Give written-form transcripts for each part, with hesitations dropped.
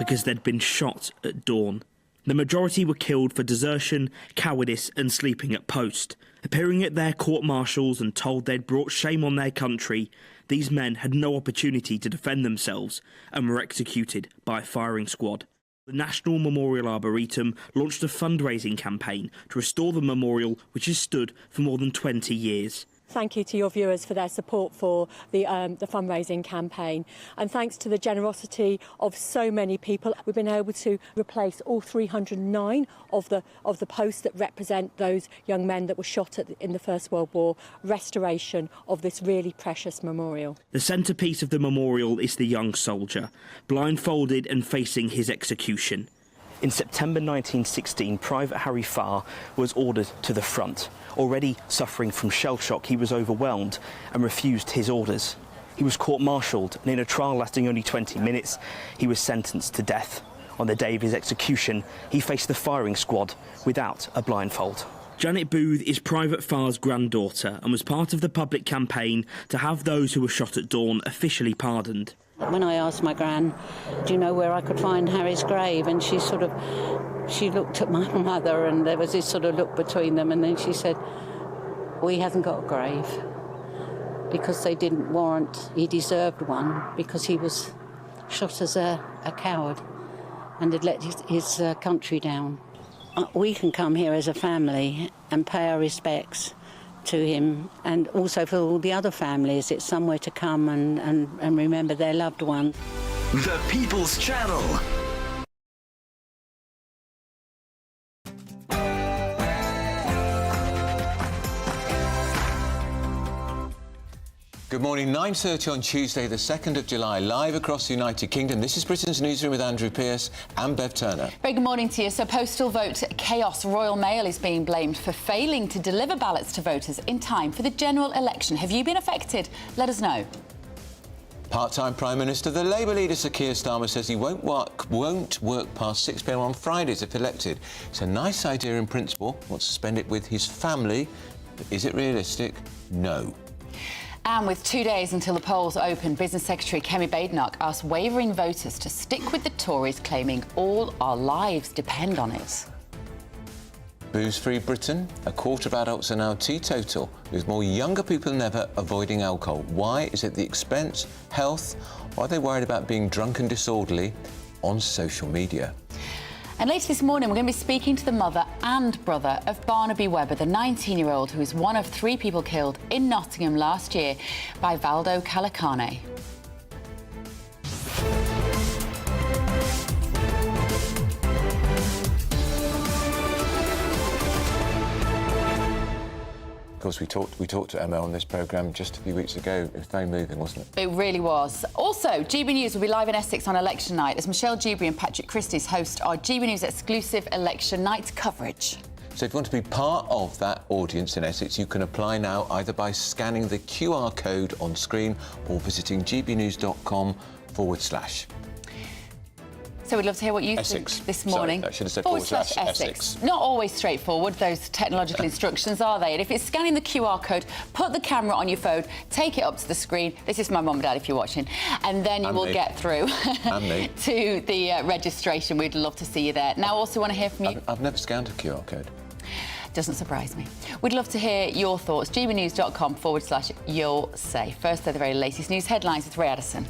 because they'd been shot at dawn. The majority were killed for desertion, cowardice and sleeping at post. Appearing at their court-martials and told they'd brought shame on their country, these men had no opportunity to defend themselves and were executed by a firing squad. The National Memorial Arboretum launched a fundraising campaign to restore the memorial, which has stood for more than 20 years. Thank you to your viewers for their support for the fundraising campaign, and thanks to the generosity of so many people, we've been able to replace all 309 of the posts that represent those young men that were shot in the First World War. Restoration of this really precious memorial. The centrepiece of the memorial is the young soldier, blindfolded and facing his execution. In September 1916, Private Harry Farr was ordered to the front. Already suffering from shell shock, he was overwhelmed and refused his orders. He was court-martialed, and in a trial lasting only 20 minutes, he was sentenced to death. On the day of his execution, he faced the firing squad without a blindfold. Janet Booth is Private Farr's granddaughter and was part of the public campaign to have those who were shot at dawn officially pardoned. When I asked my gran, do you know where I could find Harry's grave? And she looked at my mother, and there was this sort of look between them, and then she said, well, he hasn't got a grave because they didn't warrant, he deserved one because he was shot as a coward and had let his country down. We can come here as a family and pay our respects to him, and also for all the other families, it's somewhere to come and remember their loved ones. The People's Channel. Good morning, 9:30 on Tuesday, the 2nd of July, live across the United Kingdom. This is Britain's Newsroom with Andrew Pearce and Bev Turner. Very good morning to you. So postal vote chaos. Royal Mail is being blamed for failing to deliver ballots to voters in time for the general election. Have you been affected? Let us know. Part-time Prime Minister, the Labour leader Sir Keir Starmer says he won't work past 6 p.m. on Fridays if elected. It's a nice idea in principle, wants to spend it with his family, but is it realistic? No. And with 2 days until the polls open, Business Secretary Kemi Badenoch asked wavering voters to stick with the Tories, claiming all our lives depend on it. Booze-free Britain. A quarter of adults are now teetotal, with more younger people than ever avoiding alcohol. Why? Is it the expense, health, or are they worried about being drunk and disorderly on social media? And later this morning, we're going to be speaking to the mother and brother of Barnaby Webber, the 19-year-old who is one of 3 people killed in Nottingham last year by Valdo Calicane. Of course, we talked to Emma on this programme just a few weeks ago. It was very moving, wasn't it? It really was. Also, GB News will be live in Essex on election night as Michelle Dewberry and Patrick Christys host our GB News exclusive election night coverage. So if you want to be part of that audience in Essex, you can apply now either by scanning the QR code on screen or visiting gbnews.com/. So we'd love to hear what you Essex. think this morning. Sorry, I should have said /Essex. Essex. Not always straightforward, those technological instructions, are they? And if it's scanning the QR code, put the camera on your phone, take it up to the screen. This is my mum and dad if you're watching. And then you will get through to the registration. We'd love to see you there. Now, also want to hear from you. I've never scanned a QR code. Doesn't surprise me. We'd love to hear your thoughts. gbnews.com/you'll say. First, they're the very latest news headlines with Ray Addison.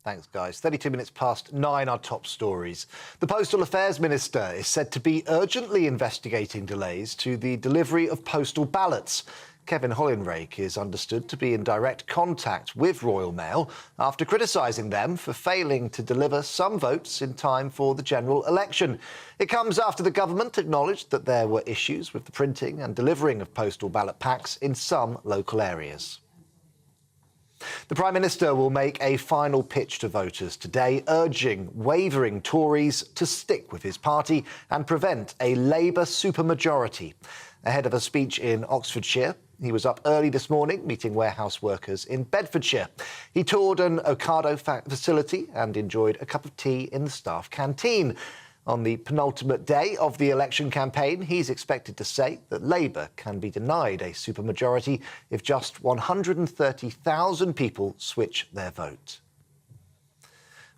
Thanks, guys. 32 minutes past 9, our top stories. The Postal Affairs Minister is said to be urgently investigating delays to the delivery of postal ballots. Kevin Hollinrake is understood to be in direct contact with Royal Mail after criticising them for failing to deliver some votes in time for the general election. It comes after the government acknowledged that there were issues with the printing and delivering of postal ballot packs in some local areas. The Prime Minister will make a final pitch to voters today, urging wavering Tories to stick with his party and prevent a Labour supermajority. Ahead of a speech in Oxfordshire, he was up early this morning meeting warehouse workers in Bedfordshire. He toured an Ocado facility and enjoyed a cup of tea in the staff canteen. On the penultimate day of the election campaign, he's expected to say that Labour can be denied a supermajority if just 130,000 people switch their vote.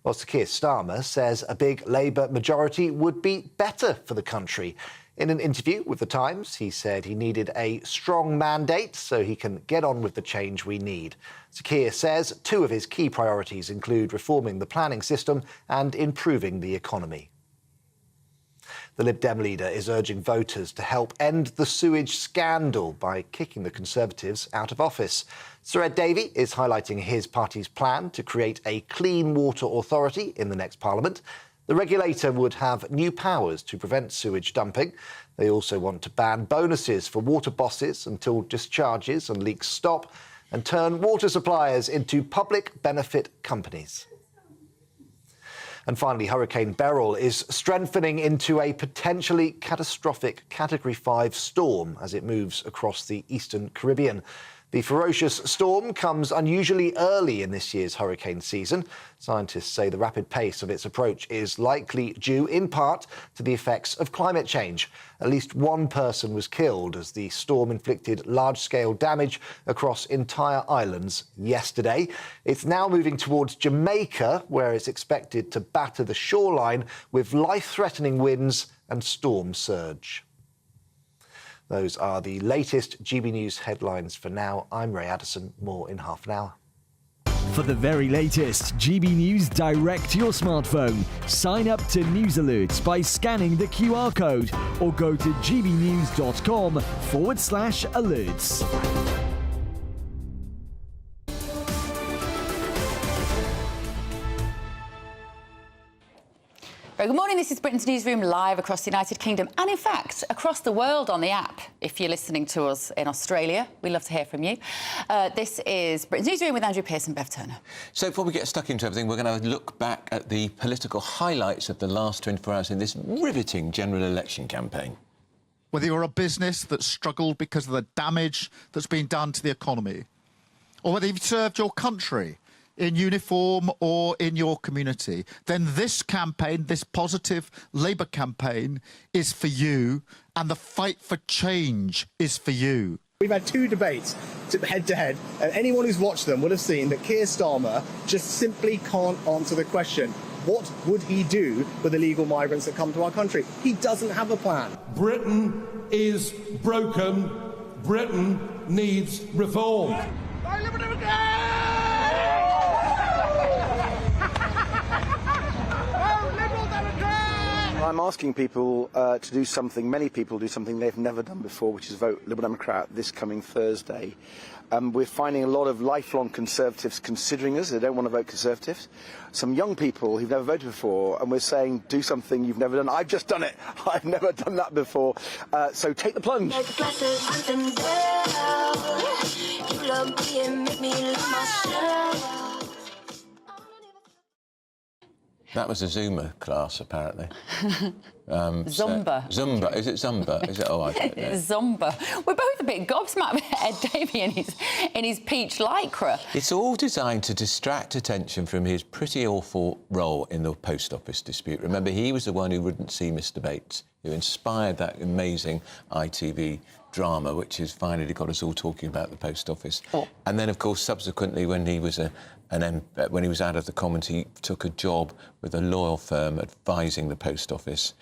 Well, Sir Keir Starmer says a big Labour majority would be better for the country. In an interview with The Times, he said he needed a strong mandate so he can get on with the change we need. Sir Keir says two of his key priorities include reforming the planning system and improving the economy. The Lib Dem leader is urging voters to help end the sewage scandal by kicking the Conservatives out of office. Sir Ed Davey is highlighting his party's plan to create a clean water authority in the next Parliament. The regulator would have new powers to prevent sewage dumping. They also want to ban bonuses for water bosses until discharges and leaks stop, and turn water suppliers into public benefit companies. And finally, Hurricane Beryl is strengthening into a potentially catastrophic Category 5 storm as it moves across the eastern Caribbean. The ferocious storm comes unusually early in this year's hurricane season. Scientists say the rapid pace of its approach is likely due in part to the effects of climate change. At least one person was killed as the storm inflicted large-scale damage across entire islands yesterday. It's now moving towards Jamaica, where it's expected to batter the shoreline with life-threatening winds and storm surge. Those are the latest GB News headlines for now. I'm Ray Addison. More in half an hour. For the very latest GB News direct to your smartphone, sign up to News Alerts by scanning the QR code or go to gbnews.com/alerts. Very good morning, this is Britain's Newsroom, live across the United Kingdom and, in fact, across the world on the app. If you're listening to us in Australia, we love to hear from you. This is Britain's Newsroom with Andrew Pearce and Bev Turner. So before we get stuck into everything, we're going to look back at the political highlights of the last 24 hours in this riveting general election campaign. Whether you're a business that's struggled because of the damage that's been done to the economy, or whether you've served your country in uniform or in your community, then this campaign, this positive Labour campaign, is for you, and the fight for change is for you. We've had two debates head-to-head, and anyone who's watched them would have seen that Keir Starmer just simply can't answer the question. What would he do with illegal migrants that come to our country? He doesn't have a plan. Britain is broken. Britain needs reform. I'm asking people to do something, many people do something they've never done before, which is vote Liberal Democrat this coming Thursday. We're finding a lot of lifelong Conservatives considering us. They don't want to vote Conservative. Some young people who've never voted before, and we're saying, do something you've never done. I've just done it. I've never done that before. So take the plunge. That was a Zumba class, apparently. Zumba. Zumba. Is it Zumba? Is it? Oh, I don't know. Zumba. We're both a bit gobsmacked with Ed Davey in his peach lycra. It's all designed to distract attention from his pretty awful role in the post office dispute. Remember, he was the one who wouldn't see Mr. Bates, who inspired that amazing ITV drama, which has finally got us all talking about the post office. Oh. And then, of course, subsequently, when he was when he was out of the Commons, he took a job with a law firm advising the post office,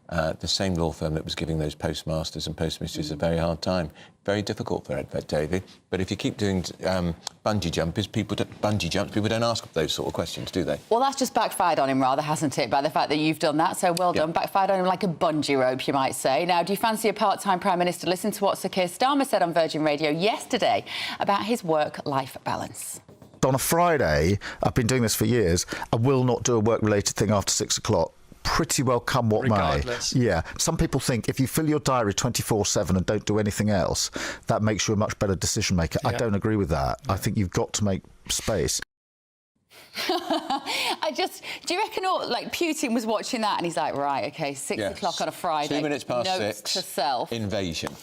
the same law firm that was giving those postmasters and postmistresses a very hard time. Very difficult for Ed Davey. But if you keep doing bungee jumps, people don't ask those sort of questions, do they? Well, that's just backfired on him, rather, hasn't it, by the fact that you've done that? So well done. Backfired on him like a bungee rope, you might say. Now, do you fancy a part-time Prime Minister? Listen to what Sir Keir Starmer said on Virgin Radio yesterday about his work-life balance. On a Friday, I've been doing this for years, I will not do a work-related thing after 6 o'clock. Pretty well come what Regardless. may. Yeah. Some people think if you fill your diary 24/7 and don't do anything else, that makes you a much better decision maker. Yeah. I don't agree with that. Yeah. I think you've got to make space. Do you reckon Putin was watching that and he's like, right, OK, 6 o'clock on a Friday. 2 minutes past notes 6. to self. Invasion.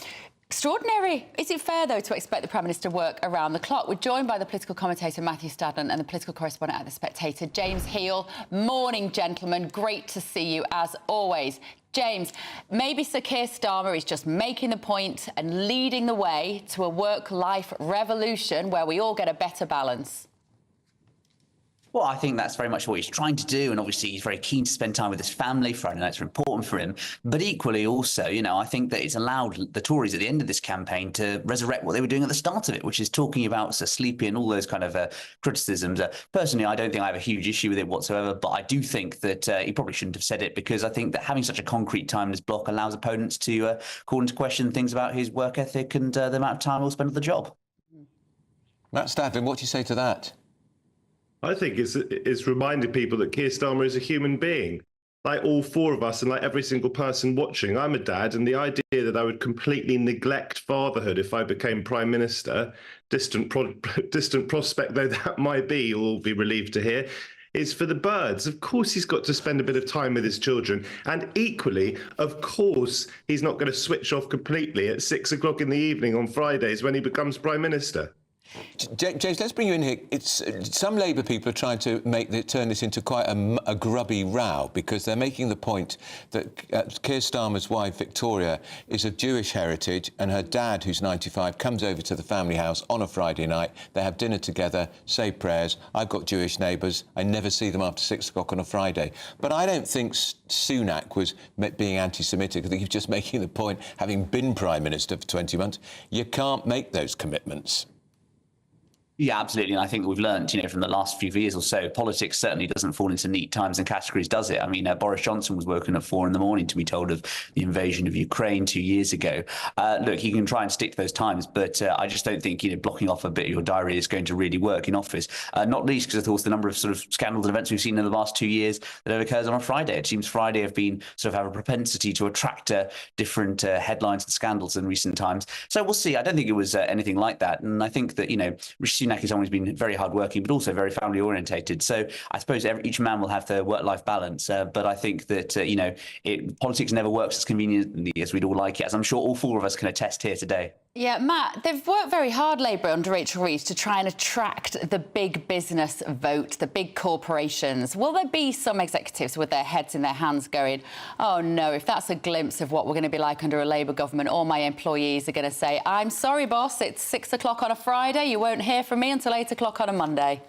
Extraordinary. Is it fair, though, to expect the Prime Minister to work around the clock? We're joined by the political commentator Matthew Stadlen and the political correspondent at The Spectator, James Heal. Morning, gentlemen. Great to see you, as always. James, maybe Sir Keir Starmer is just making the point and leading the way to a work-life revolution where we all get a better balance. Well, I think that's very much what he's trying to do, and obviously he's very keen to spend time with his family. Friday nights are important for him. But equally also, you know, I think that it's allowed the Tories at the end of this campaign to resurrect what they were doing at the start of it, which is talking about Sir Sleepy and all those kind of criticisms. Personally, I don't think I have a huge issue with it whatsoever, but I do think that he probably shouldn't have said it, because I think that having such a concrete timeless block allows opponents to call into question things about his work ethic and the amount of time he'll spend at the job. Matt Stadlen, what do you say to that? I think it's reminding people that Keir Starmer is a human being, like all four of us and like every single person watching. I'm a dad, and the idea that I would completely neglect fatherhood if I became Prime Minister, distant prospect though that might be, you'll all be relieved to hear, is for the birds. Of course he's got to spend a bit of time with his children, and equally, of course, he's not going to switch off completely at 6 o'clock in the evening on Fridays when he becomes Prime Minister. James, let's bring you in here. Some Labour people are trying to turn this into quite a grubby row, because they're making the point that Keir Starmer's wife, Victoria, is of Jewish heritage, and her dad, who's 95, comes over to the family house on a Friday night. They have dinner together, say prayers. I've got Jewish neighbours. I never see them after 6 o'clock on a Friday. But I don't think Sunak was being anti-Semitic. I think he was just making the point, having been Prime Minister for 20 months, you can't make those commitments. Yeah, absolutely. And I think we've learned, you know, from the last few years or so, politics certainly doesn't fall into neat times and categories, does it? I mean, Boris Johnson was woken at 4 a.m. to be told of the invasion of Ukraine 2 years ago. Look, he can try and stick to those times, but I just don't think, you know, blocking off a bit of your diary is going to really work in office. Not least because, of course, the number of sort of scandals and events we've seen in the last 2 years that have occurred on a Friday. It seems Friday have been sort of have a propensity to attract different headlines and scandals in recent times. So we'll see. I don't think it was anything like that. And I think that, you know, Rishi Sunak has always been very hardworking, but also very family orientated. So I suppose each man will have their work-life balance. But I think that, you know, politics never works as conveniently as we'd all like it, as I'm sure all four of us can attest here today. Yeah, Matt, they've worked very hard, Labour, under Rachel Reeves, to try and attract the big business vote, the big corporations. Will there be some executives with their heads in their hands going, oh, no, if that's a glimpse of what we're going to be like under a Labour government, all my employees are going to say, I'm sorry, boss, it's 6 o'clock on a Friday. You won't hear from me until 8 o'clock on a Monday.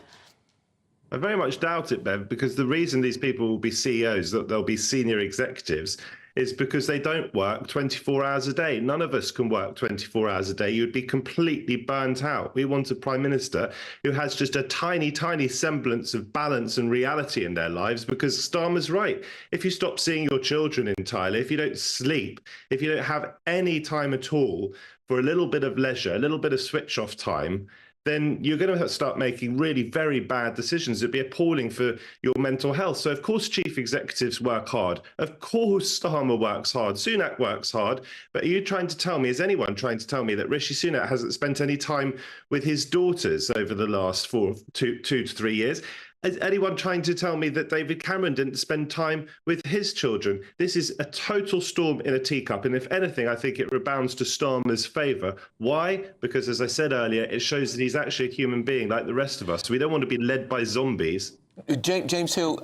I very much doubt it, Bev, because the reason these people will be CEOs, that they'll be senior executives, is because they don't work 24 hours a day. None of us can work 24 hours a day. You'd be completely burnt out. We want a Prime Minister who has just a tiny, tiny semblance of balance and reality in their lives, because Starmer's right. If you stop seeing your children entirely, if you don't sleep, if you don't have any time at all for a little bit of leisure, a little bit of switch-off time, then you're going to start making really very bad decisions. It'd be appalling for your mental health. So, of course, chief executives work hard. Of course, Starmer works hard. Sunak works hard. But are you trying to tell me, is anyone trying to tell me that Rishi Sunak hasn't spent any time with his daughters over the last 2 to 3 years? Is anyone trying to tell me that David Cameron didn't spend time with his children? This is a total storm in a teacup. And if anything, I think it rebounds to Starmer's favour. Why? Because, as I said earlier, it shows that he's actually a human being like the rest of us. We don't want to be led by zombies. James Hill,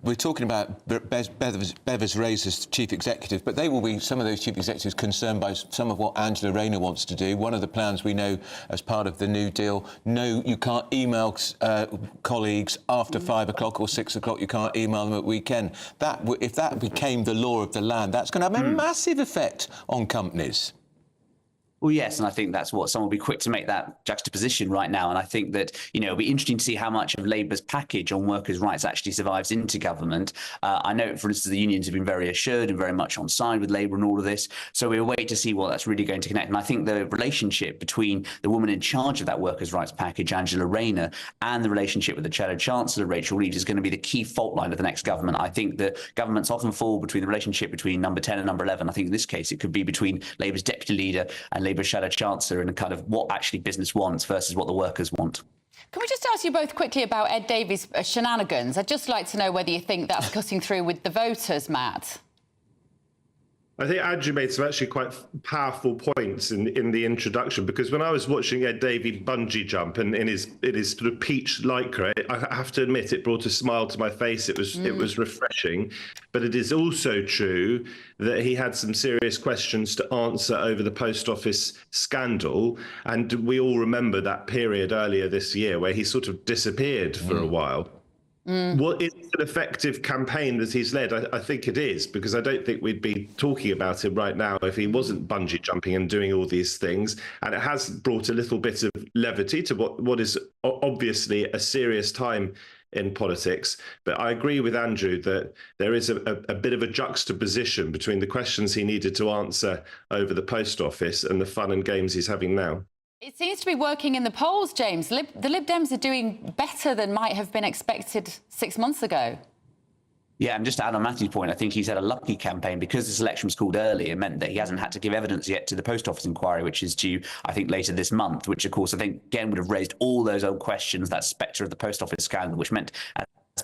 we're talking about Bevis Ray's as chief executive, but they will be, some of those chief executives, concerned by some of what Angela Rayner wants to do. One of the plans we know as part of the New Deal, no, you can't email colleagues after 5 o'clock or 6 o'clock. You can't email them at weekend. If that became the law of the land, that's going to have a massive effect on companies. Well, yes, and I think that's what someone will be quick to make that juxtaposition right now. And I think that, you know, it'll be interesting to see how much of Labour's package on workers' rights actually survives into government. I know, for instance, the unions have been very assured and very much on side with Labour and all of this. So we'll wait to see what that's really going to connect. And I think the relationship between the woman in charge of that workers' rights package, Angela Rayner, and the relationship with the Shadow Chancellor, Rachel Reeves, is going to be the key fault line of the next government. I think that governments often fall between the relationship between number 10 and number 11. I think in this case, it could be between Labour's deputy leader and Labour's Shadow Chancellor, and kind of what actually business wants versus what the workers want. Can we just ask you both quickly about Ed Davey's shenanigans? I'd just like to know whether you think that's cutting through with the voters, Matt. I think Andrew made some actually quite powerful points in the introduction, because when I was watching Ed Davey bungee jump and in his sort of peach lycra, I have to admit it brought a smile to my face. It was refreshing, but it is also true that he had some serious questions to answer over the post office scandal, and we all remember that period earlier this year where he sort of disappeared for a while. What is an effective campaign that he's led? I think it is, because I don't think we'd be talking about him right now if he wasn't bungee jumping and doing all these things. And it has brought a little bit of levity to what is obviously a serious time in politics. But I agree with Andrew that there is a bit of a juxtaposition between the questions he needed to answer over the post office and the fun and games he's having now. It seems to be working in the polls, James. The Lib Dems are doing better than might have been expected 6 months ago. Yeah, and just to add on Matthew's point, I think he's had a lucky campaign because this election was called early. It meant that he hasn't had to give evidence yet to the post office inquiry, which is due, I think, later this month, which, of course, I think, again, would have raised all those old questions, that spectre of the post office scandal, which meant...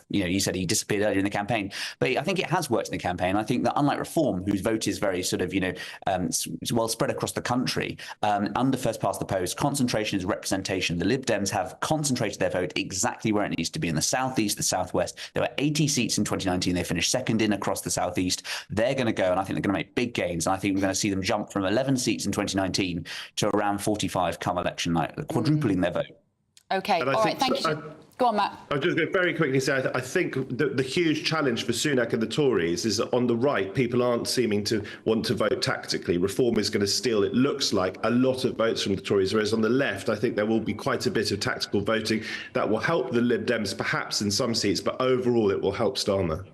you said he disappeared earlier in the campaign, but I think it has worked in the campaign. I think that unlike Reform, whose vote is very sort of, well spread across the country, under first past the post, concentration is representation. The Lib Dems have concentrated their vote exactly where it needs to be, in the southeast, the southwest. There were 80 seats in 2019. They finished second in across the southeast. They're going to go, and I think they're going to make big gains. And I think we're going to see them jump from 11 seats in 2019 to around 45 come election night, quadrupling their vote. OK, all right, thank you. Go on, Matt. I'll just very quickly say, I think the huge challenge for Sunak and the Tories is that on the right, people aren't seeming to want to vote tactically. Reform is going to steal, it looks like, a lot of votes from the Tories, whereas on the left, I think there will be quite a bit of tactical voting that will help the Lib Dems, perhaps in some seats, but overall it will help Starmer.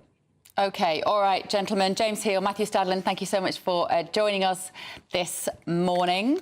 OK, all right, gentlemen. James Heal, Matthew Stadlen, thank you so much for joining us this morning.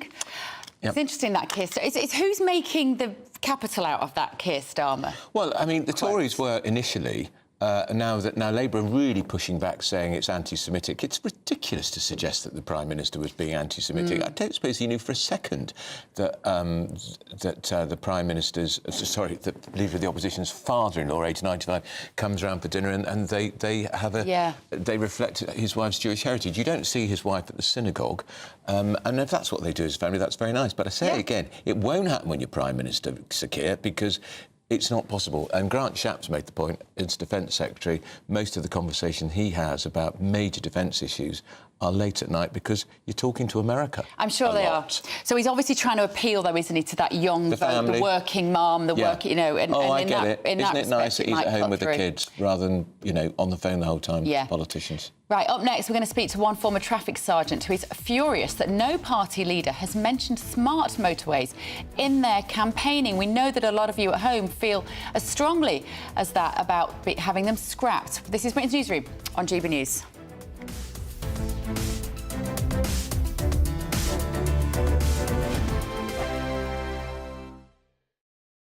Yep. It's interesting, that Keir Starmer. It's who's making the capital out of that, Keir Starmer? Well, I mean, the Tories were initially, now Labour are really pushing back, saying it's anti-Semitic. It's ridiculous to suggest that the Prime Minister was being anti-Semitic. I don't suppose he knew for a second that the Prime Minister's, the Leader of the Opposition's father-in-law, age 95, comes around for dinner and they have a... They reflect his wife's Jewish heritage. You don't see his wife at the synagogue. And if that's what they do as a family, that's very nice. But I say it again, it won't happen when you're Prime Minister, Sir Keir, because it's not possible. And Grant Shapps made the point, as Defence Secretary, most of the conversation he has about major defence issues are late at night because you're talking to America. I'm sure they are. So he's obviously trying to appeal, though, isn't he, to that young vote, the working mum, the working, and I get it. Isn't it nice that he's at home with the kids rather than, on the phone the whole time, politicians? Right, up next, we're going to speak to one former traffic sergeant who is furious that no party leader has mentioned smart motorways in their campaigning. We know that a lot of you at home feel as strongly as that about having them scrapped. This is Britain's Newsroom on GB News.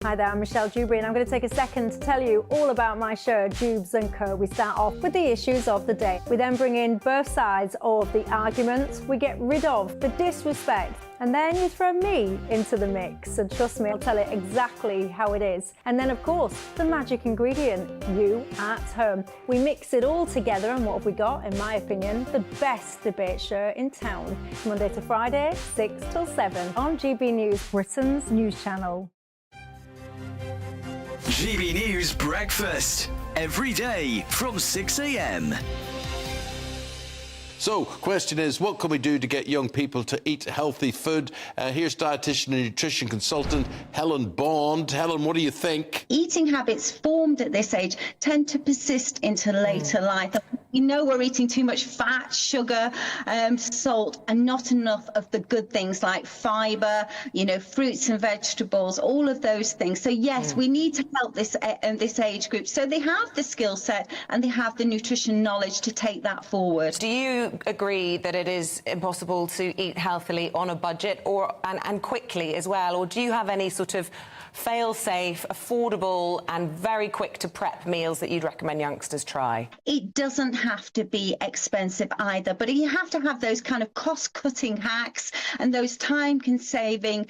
Hi there, I'm Michelle Dewberry and I'm going to take a second to tell you all about my show, Dubes & Co. We start off with the issues of the day. We then bring in both sides of the arguments. We get rid of the disrespect. And then you throw me into the mix. And trust me, I'll tell it exactly how it is. And then, of course, the magic ingredient, you at home. We mix it all together and what have we got, in my opinion, the best debate show in town. Monday to Friday, 6 till 7 on GB News, Britain's news channel. GB News Breakfast, every day from 6 a.m. So, question is, what can we do to get young people to eat healthy food? Here's dietitian and nutrition consultant Helen Bond. Helen, what do you think? Eating habits formed at this age tend to persist into later life. We know we're eating too much fat, sugar, salt, and not enough of the good things like fibre, fruits and vegetables, all of those things. So, yes, we need to help this age group so they have the skill set and they have the nutrition knowledge to take that forward. Do you agree that it is impossible to eat healthily on a budget and quickly as well? Or do you have any sort of fail-safe, affordable and very quick to prep meals that you'd recommend youngsters try? It doesn't have to be expensive either, but you have to have those kind of cost-cutting hacks and those time-saving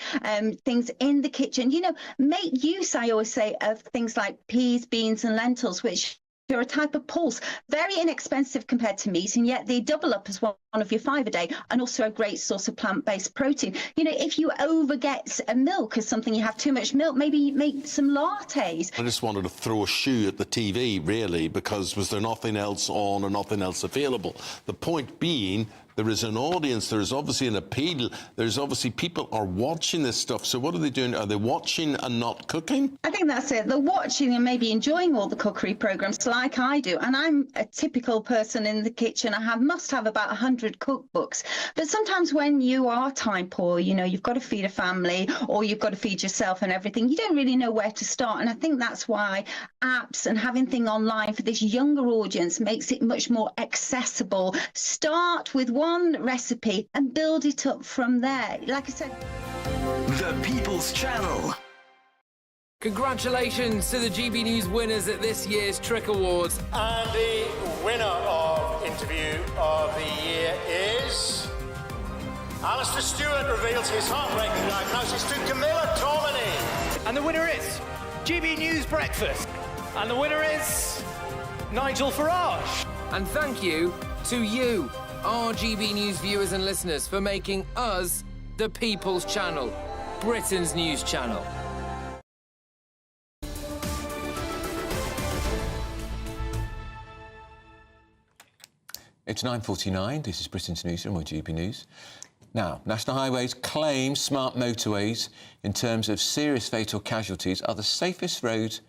things in the kitchen. Make use, I always say, of things like peas, beans and lentils, which They're a type of pulse, very inexpensive compared to meat, and yet they double up as one of your 5 a day, and also a great source of plant-based protein. You know, if you overget a milk as something, you have too much milk, maybe you make some lattes. I just wanted to throw a shoe at the TV, really, because was there nothing else on or nothing else available? The point being, there is an audience, there is obviously an appeal, there's obviously people are watching this stuff. So what are they doing? Are they watching and not cooking? I think that's it. They're watching and maybe enjoying all the cookery programs like I do. And I'm a typical person in the kitchen. I must have about 100 cookbooks. But sometimes when you are time poor, you know, you've got to feed a family or you've got to feed yourself and everything, you don't really know where to start. And I think that's why apps and having things online for this younger audience makes it much more accessible. Start with one recipe and build it up from there. Like I said, The People's Channel. Congratulations to the GB News winners at this year's Trick Awards. And the winner of Interview of the Year is... Alistair Stewart reveals his heartbreaking diagnosis to Camilla Tominey. And the winner is GB News Breakfast. And the winner is Nigel Farage. And thank you to you, our GB News viewers and listeners, for making us the People's Channel, Britain's news channel. It's 9:49. This is Britain's Newsroom, or GB News. Now, National Highways claim smart motorways, in terms of serious fatal casualties, are the safest roads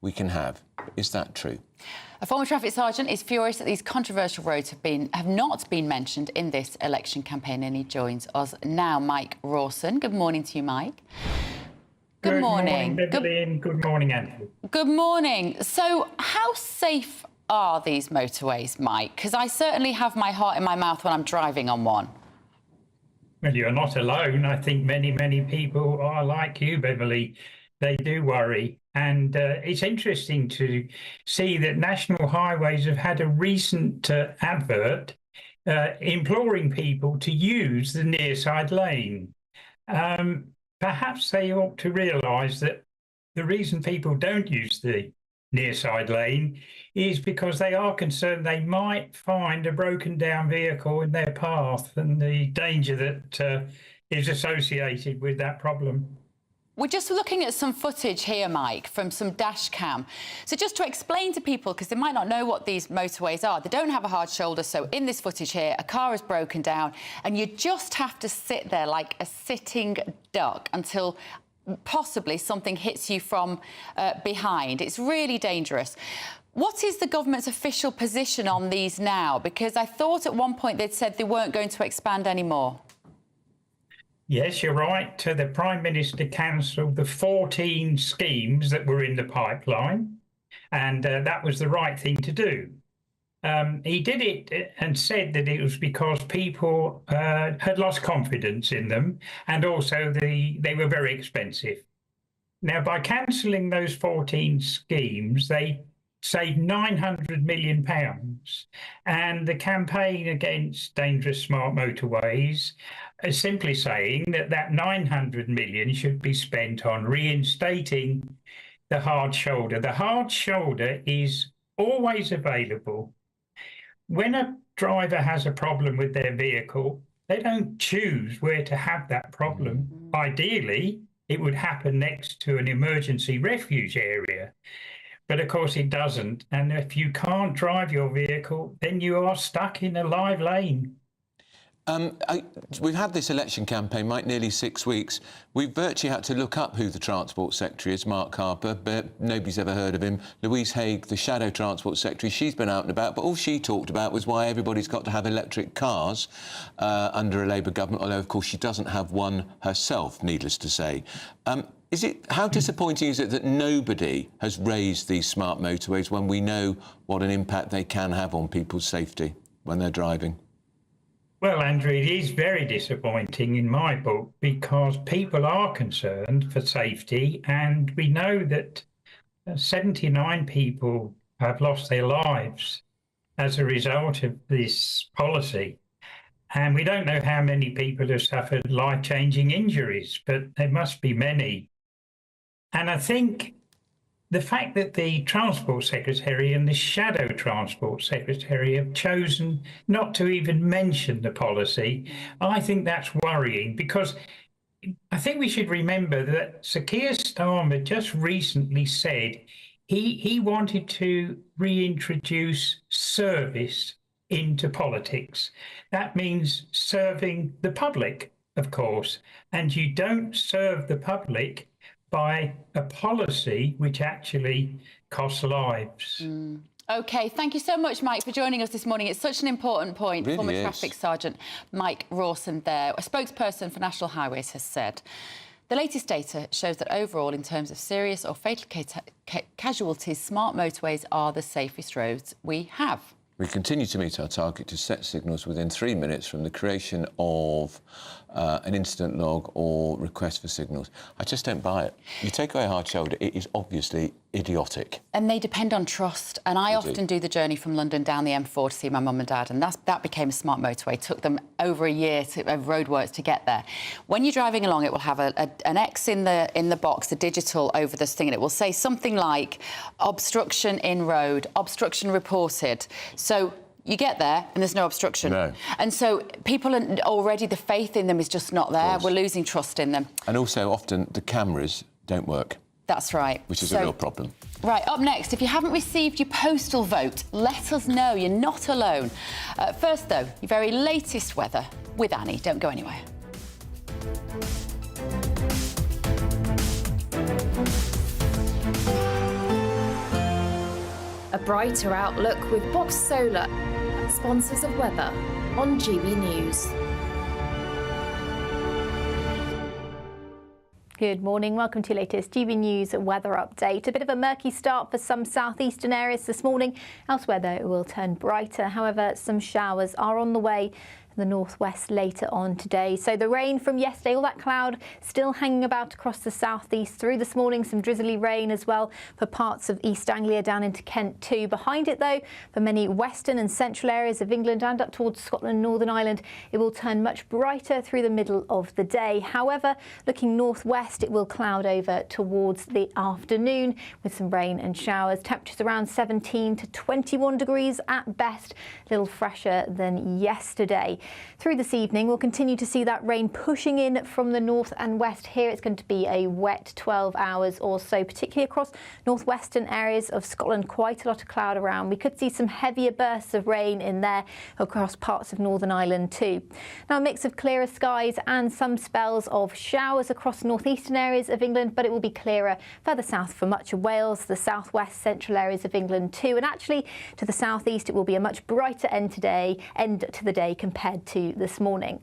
we can have. Is that true? A former traffic sergeant is furious that these controversial roads have not been mentioned in this election campaign, and he joins us now. Mike Rawson. Good morning to you, Mike. Good morning. Beverly, and good morning, Andrew. Good morning. So, how safe are these motorways, Mike? Because I certainly have my heart in my mouth when I'm driving on one. Well, you're not alone. I think many, many people are like you, Beverly. They do worry. And it's interesting to see that National Highways have had a recent advert imploring people to use the near side lane. Perhaps they ought to realise that the reason people don't use the near side lane is because they are concerned they might find a broken down vehicle in their path and the danger that is associated with that problem. We're just looking at some footage here, Mike, from some dash cam. So just to explain to people, because they might not know what these motorways are, they don't have a hard shoulder. So in this footage here, a car is broken down and you just have to sit there like a sitting duck until possibly something hits you from behind. It's really dangerous. What is the government's official position on these now? Because I thought at one point they'd said they weren't going to expand anymore. Yes, you're right. The Prime Minister cancelled the 14 schemes that were in the pipeline, and that was the right thing to do. He did it and said that it was because people had lost confidence in them, and also they were very expensive. Now, by cancelling those 14 schemes, they saved £900 million, and the campaign against dangerous smart motorways is simply saying that that £900 million should be spent on reinstating the hard shoulder. The hard shoulder is always available. When a driver has a problem with their vehicle, they don't choose where to have that problem. Ideally, it would happen next to an emergency refuge area. But of course it doesn't. And if you can't drive your vehicle, then you are stuck in a live lane. We've had this election campaign, Mike, nearly 6 weeks. We've virtually had to look up who the Transport Secretary is, Mark Harper, but nobody's ever heard of him. Louise Haigh, the Shadow Transport Secretary, she's been out and about, but all she talked about was why everybody's got to have electric cars under a Labour government, although, of course, she doesn't have one herself, needless to say. How disappointing is it that nobody has raised these smart motorways when we know what an impact they can have on people's safety when they're driving? Well, Andrew, it is very disappointing in my book because people are concerned for safety, and we know that 79 people have lost their lives as a result of this policy. And we don't know how many people have suffered life-changing injuries, but there must be many. And I think the fact that the Transport Secretary and the Shadow Transport Secretary have chosen not to even mention the policy, I think that's worrying, because I think we should remember that Sir Keir Starmer just recently said he wanted to reintroduce service into politics. That means serving the public, of course, and you don't serve the public by a policy which actually costs lives. OK, thank you so much, Mike, for joining us this morning. It's such an important point. Really Former is. Traffic Sergeant Mike Rawson there, a spokesperson for National Highways, has said the latest data shows that overall, in terms of serious or fatal casualties, smart motorways are the safest roads we have. We continue to meet our target to set signals within 3 minutes from the creation of an incident log or request for signals. I just don't buy it. You take away a hard shoulder, it is obviously idiotic. And they depend on trust. And I often do the journey from London down the M4 to see my mum and dad, and that became a smart motorway. It took them over a year of roadworks to get there. When you're driving along, it will have an X in the box, the digital over this thing, and it will say something like obstruction in road, obstruction reported. So you get there and there's no obstruction. No. And so people are already, the faith in them is just not there. We're losing trust in them. And also often the cameras don't work. That's right. Which is a real problem. Right, up next, if you haven't received your postal vote, let us know. You're not alone. First, though, your very latest weather with Annie. Don't go anywhere. A brighter outlook with Box Solar, sponsors of weather on GB News. Good morning. Welcome to your latest GB News weather update. A bit of a murky start for some southeastern areas this morning. Elsewhere, though, it will turn brighter. However, some showers are on the way in the northwest later on today. So the rain from yesterday, all that cloud still hanging about across the southeast through this morning. Some drizzly rain as well for parts of East Anglia down into Kent too. Behind it, though, for many western and central areas of England and up towards Scotland and Northern Ireland, it will turn much brighter through the middle of the day. However, looking northwest, it will cloud over towards the afternoon with some rain and showers. Temperatures around 17 to 21 degrees at best, a little fresher than yesterday. Through this evening, we'll continue to see that rain pushing in from the north and west. Here it's going to be a wet 12 hours or so, particularly across northwestern areas of Scotland. Quite a lot of cloud around. We could see some heavier bursts of rain in there across parts of Northern Ireland too. Now, a mix of clearer skies and some spells of showers across northeastern areas of England, but it will be clearer further south for much of Wales, the southwest central areas of England too. And actually to the southeast, it will be a much brighter end to the day compared to this morning.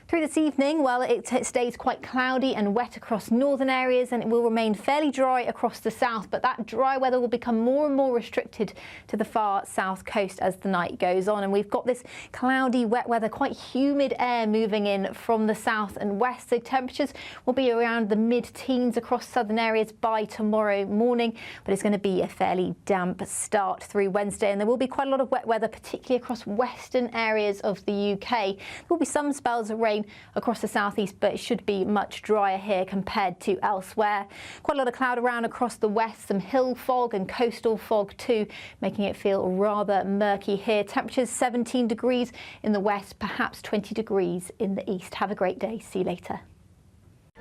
Through this evening, well, it stays quite cloudy and wet across northern areas, and it will remain fairly dry across the south, but that dry weather will become more and more restricted to the far south coast as the night goes on. And we've got this cloudy, wet weather, quite humid air moving in from the south and west. So temperatures will be around the mid-teens across southern areas by tomorrow morning, but it's going to be a fairly damp start through Wednesday, and there will be quite a lot of wet weather, particularly across western areas of the UK. There will be some spells of rain across the southeast, but it should be much drier here compared to elsewhere. Quite a lot of cloud around across the west, some hill fog and coastal fog too, making it feel rather murky here. Temperatures 17 degrees in the west, perhaps 20 degrees in the east. Have a great day. See you later.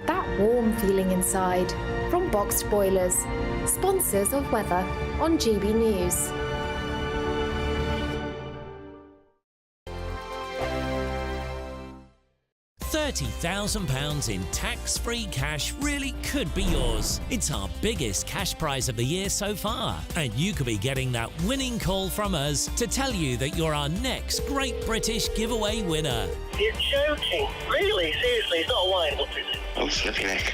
That warm feeling inside from Boxed Boilers, sponsors of weather on GB News. £30,000 in tax-free cash really could be yours. It's our biggest cash prize of the year so far, and you could be getting that winning call from us to tell you that you're our next Great British Giveaway winner. You're joking? Really? Seriously? It's not a line, what is it? I'm slipping neck.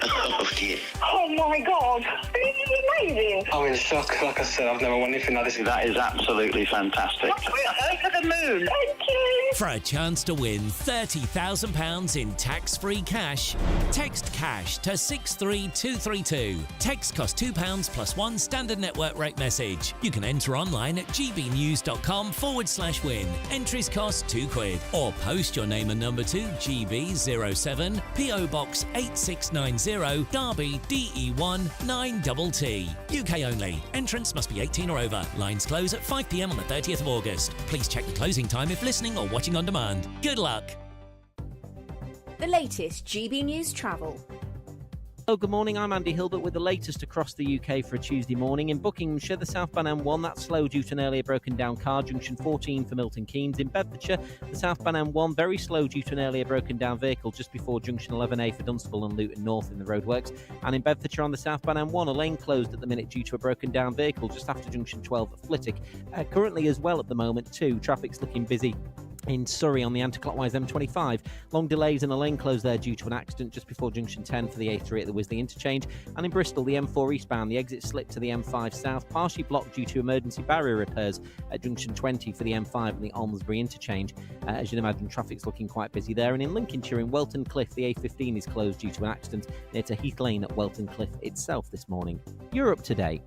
Oh dear. Oh my god! This is amazing! I'm in shock. Like I said, I've never won anything like this. That is absolutely fantastic. Over the moon! Thank you! For a chance to win £30,000 in tax-free cash, text cash to 63232. Text costs £2 plus one standard network rate message. You can enter online at gbnews.com/win. Entries cost £2. Or post your name and number to GB07 PO Box 8690 Derby DE1 9TT. UK only. Entrance must be 18 or over. Lines close at 5 p.m. on the 30th of August. Please check the closing time if listening or watching on demand. Good luck. The latest GB News travel. Hello, good morning. I'm Andy Hilbert with the latest across the UK for a Tuesday morning. In Buckinghamshire, the southbound M1, that's slow due to an earlier broken down car, junction 14 for Milton Keynes. In Bedfordshire, the southbound M1, very slow due to an earlier broken down vehicle just before junction 11A for Dunstable and Luton North in the roadworks. And in Bedfordshire on the southbound M1, a lane closed at the minute due to a broken down vehicle just after junction 12 at Flitwick. Currently as well at the moment too, traffic's looking busy in Surrey on the anti-clockwise M25. Long delays and a lane closed there due to an accident just before junction 10 for the A3 at the Wisley interchange. And in Bristol, the M4 eastbound, the exit slipped to the M5 south, partially blocked due to emergency barrier repairs at junction 20 for the M5 and the Almesbury interchange. As you'd imagine, traffic's looking quite busy there. And in Lincolnshire, in Welton Cliff, the A15 is closed due to an accident near to Heath Lane at Welton Cliff itself this morning. You're up to date.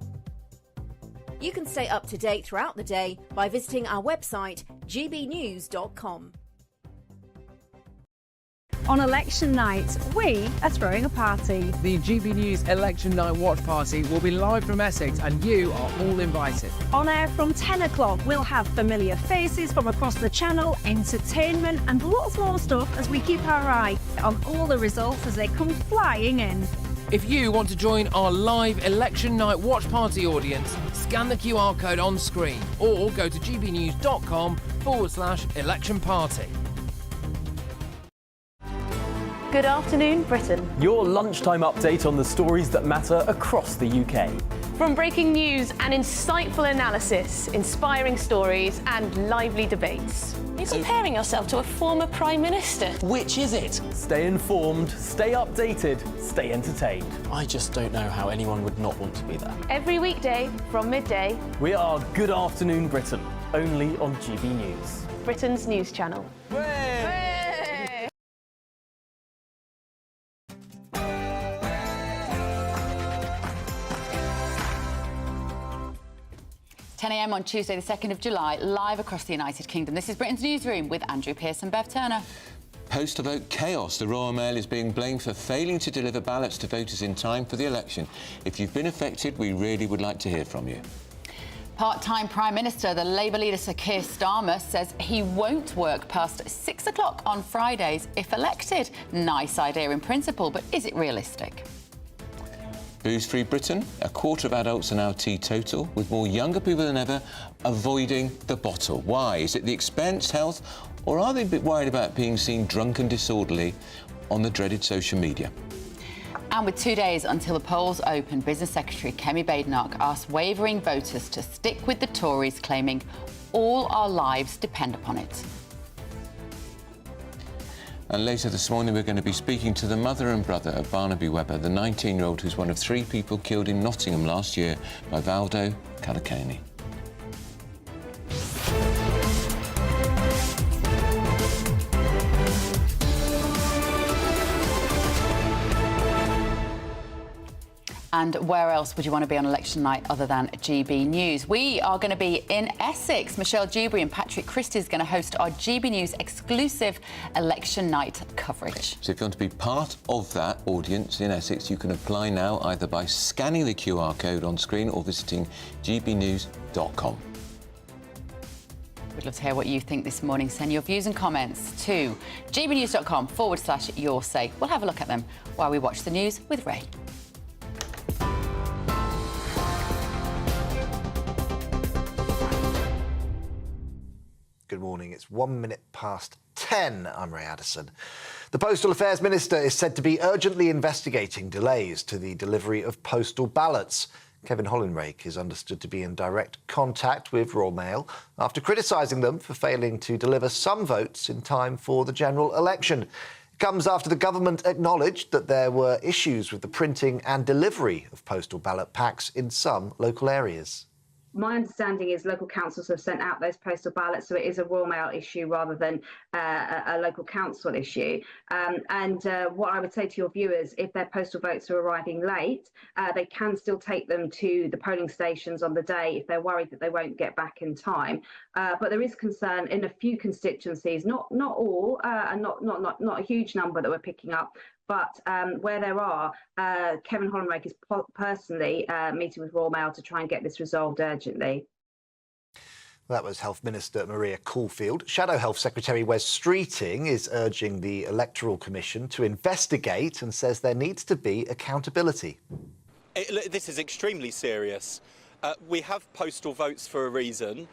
You can stay up to date throughout the day by visiting our website, gbnews.com. On election night, we are throwing a party. The GB News Election Night Watch Party will be live from Essex and you are all invited. On air from 10 o'clock, we'll have familiar faces from across the channel, entertainment and lots more stuff as we keep our eye on all the results as they come flying in. If you want to join our live Election Night Watch Party audience, scan the QR code on screen or go to gbnews.com/election party. Good afternoon, Britain. Your lunchtime update on the stories that matter across the UK. From breaking news and insightful analysis, inspiring stories and lively debates. You're comparing yourself to a former Prime Minister. Which is it? Stay informed, stay updated, stay entertained. I just don't know how anyone would not want to be there. Every weekday from midday. We are Good Afternoon Britain, only on GB News. Britain's news channel. Hooray! 10 a.m. on Tuesday, the 2nd of July, live across the United Kingdom. This is Britain's Newsroom with Andrew Pearce and Bev Turner. Postal vote chaos. The Royal Mail is being blamed for failing to deliver ballots to voters in time for the election. If you've been affected, we really would like to hear from you. Part-time Prime Minister, the Labour leader Sir Keir Starmer, says he won't work past 6 o'clock on Fridays if elected. Nice idea in principle, but is it realistic? Booze-free Britain. A quarter of adults are now teetotal, with more younger people than ever avoiding the bottle. Why? Is it the expense, health, or are they a bit worried about being seen drunk and disorderly on the dreaded social media? And with 2 days until the polls open, Business Secretary Kemi Badenoch asked wavering voters to stick with the Tories, claiming all our lives depend upon it. And later this morning, we're going to be speaking to the mother and brother of Barnaby Webber, the 19-year-old who's one of 3 people killed in Nottingham last year by Valdo Calacani. And where else would you want to be on election night other than GB News? We are going to be in Essex. Michelle Dewberry and Patrick Christie is going to host our GB News exclusive election night coverage. So if you want to be part of that audience in Essex, you can apply now either by scanning the QR code on screen or visiting gbnews.com. We'd love to hear what you think this morning. Send your views and comments to gbnews.com/yoursay. We'll have a look at them while we watch the news with Ray. Good morning. It's 1 minute past 10. I'm Ray Addison. The Postal Affairs Minister is said to be urgently investigating delays to the delivery of postal ballots. Kevin Hollinrake is understood to be in direct contact with Royal Mail after criticising them for failing to deliver some votes in time for the general election. It comes after the government acknowledged that there were issues with the printing and delivery of postal ballot packs in some local areas. My understanding is local councils have sent out those postal ballots, so it is a Royal Mail issue rather than a local council issue. What I would say to your viewers, if their postal votes are arriving late, they can still take them to the polling stations on the day if they're worried that they won't get back in time. But there is concern in a few constituencies, not all, and not a huge number that we're picking up. But where there are, Kevin Hollinrake is personally meeting with Royal Mail to try and get this resolved urgently. That was Health Minister Maria Caulfield. Shadow Health Secretary Wes Streeting is urging the Electoral Commission to investigate and says there needs to be accountability. This is extremely serious. We have postal votes for a reason.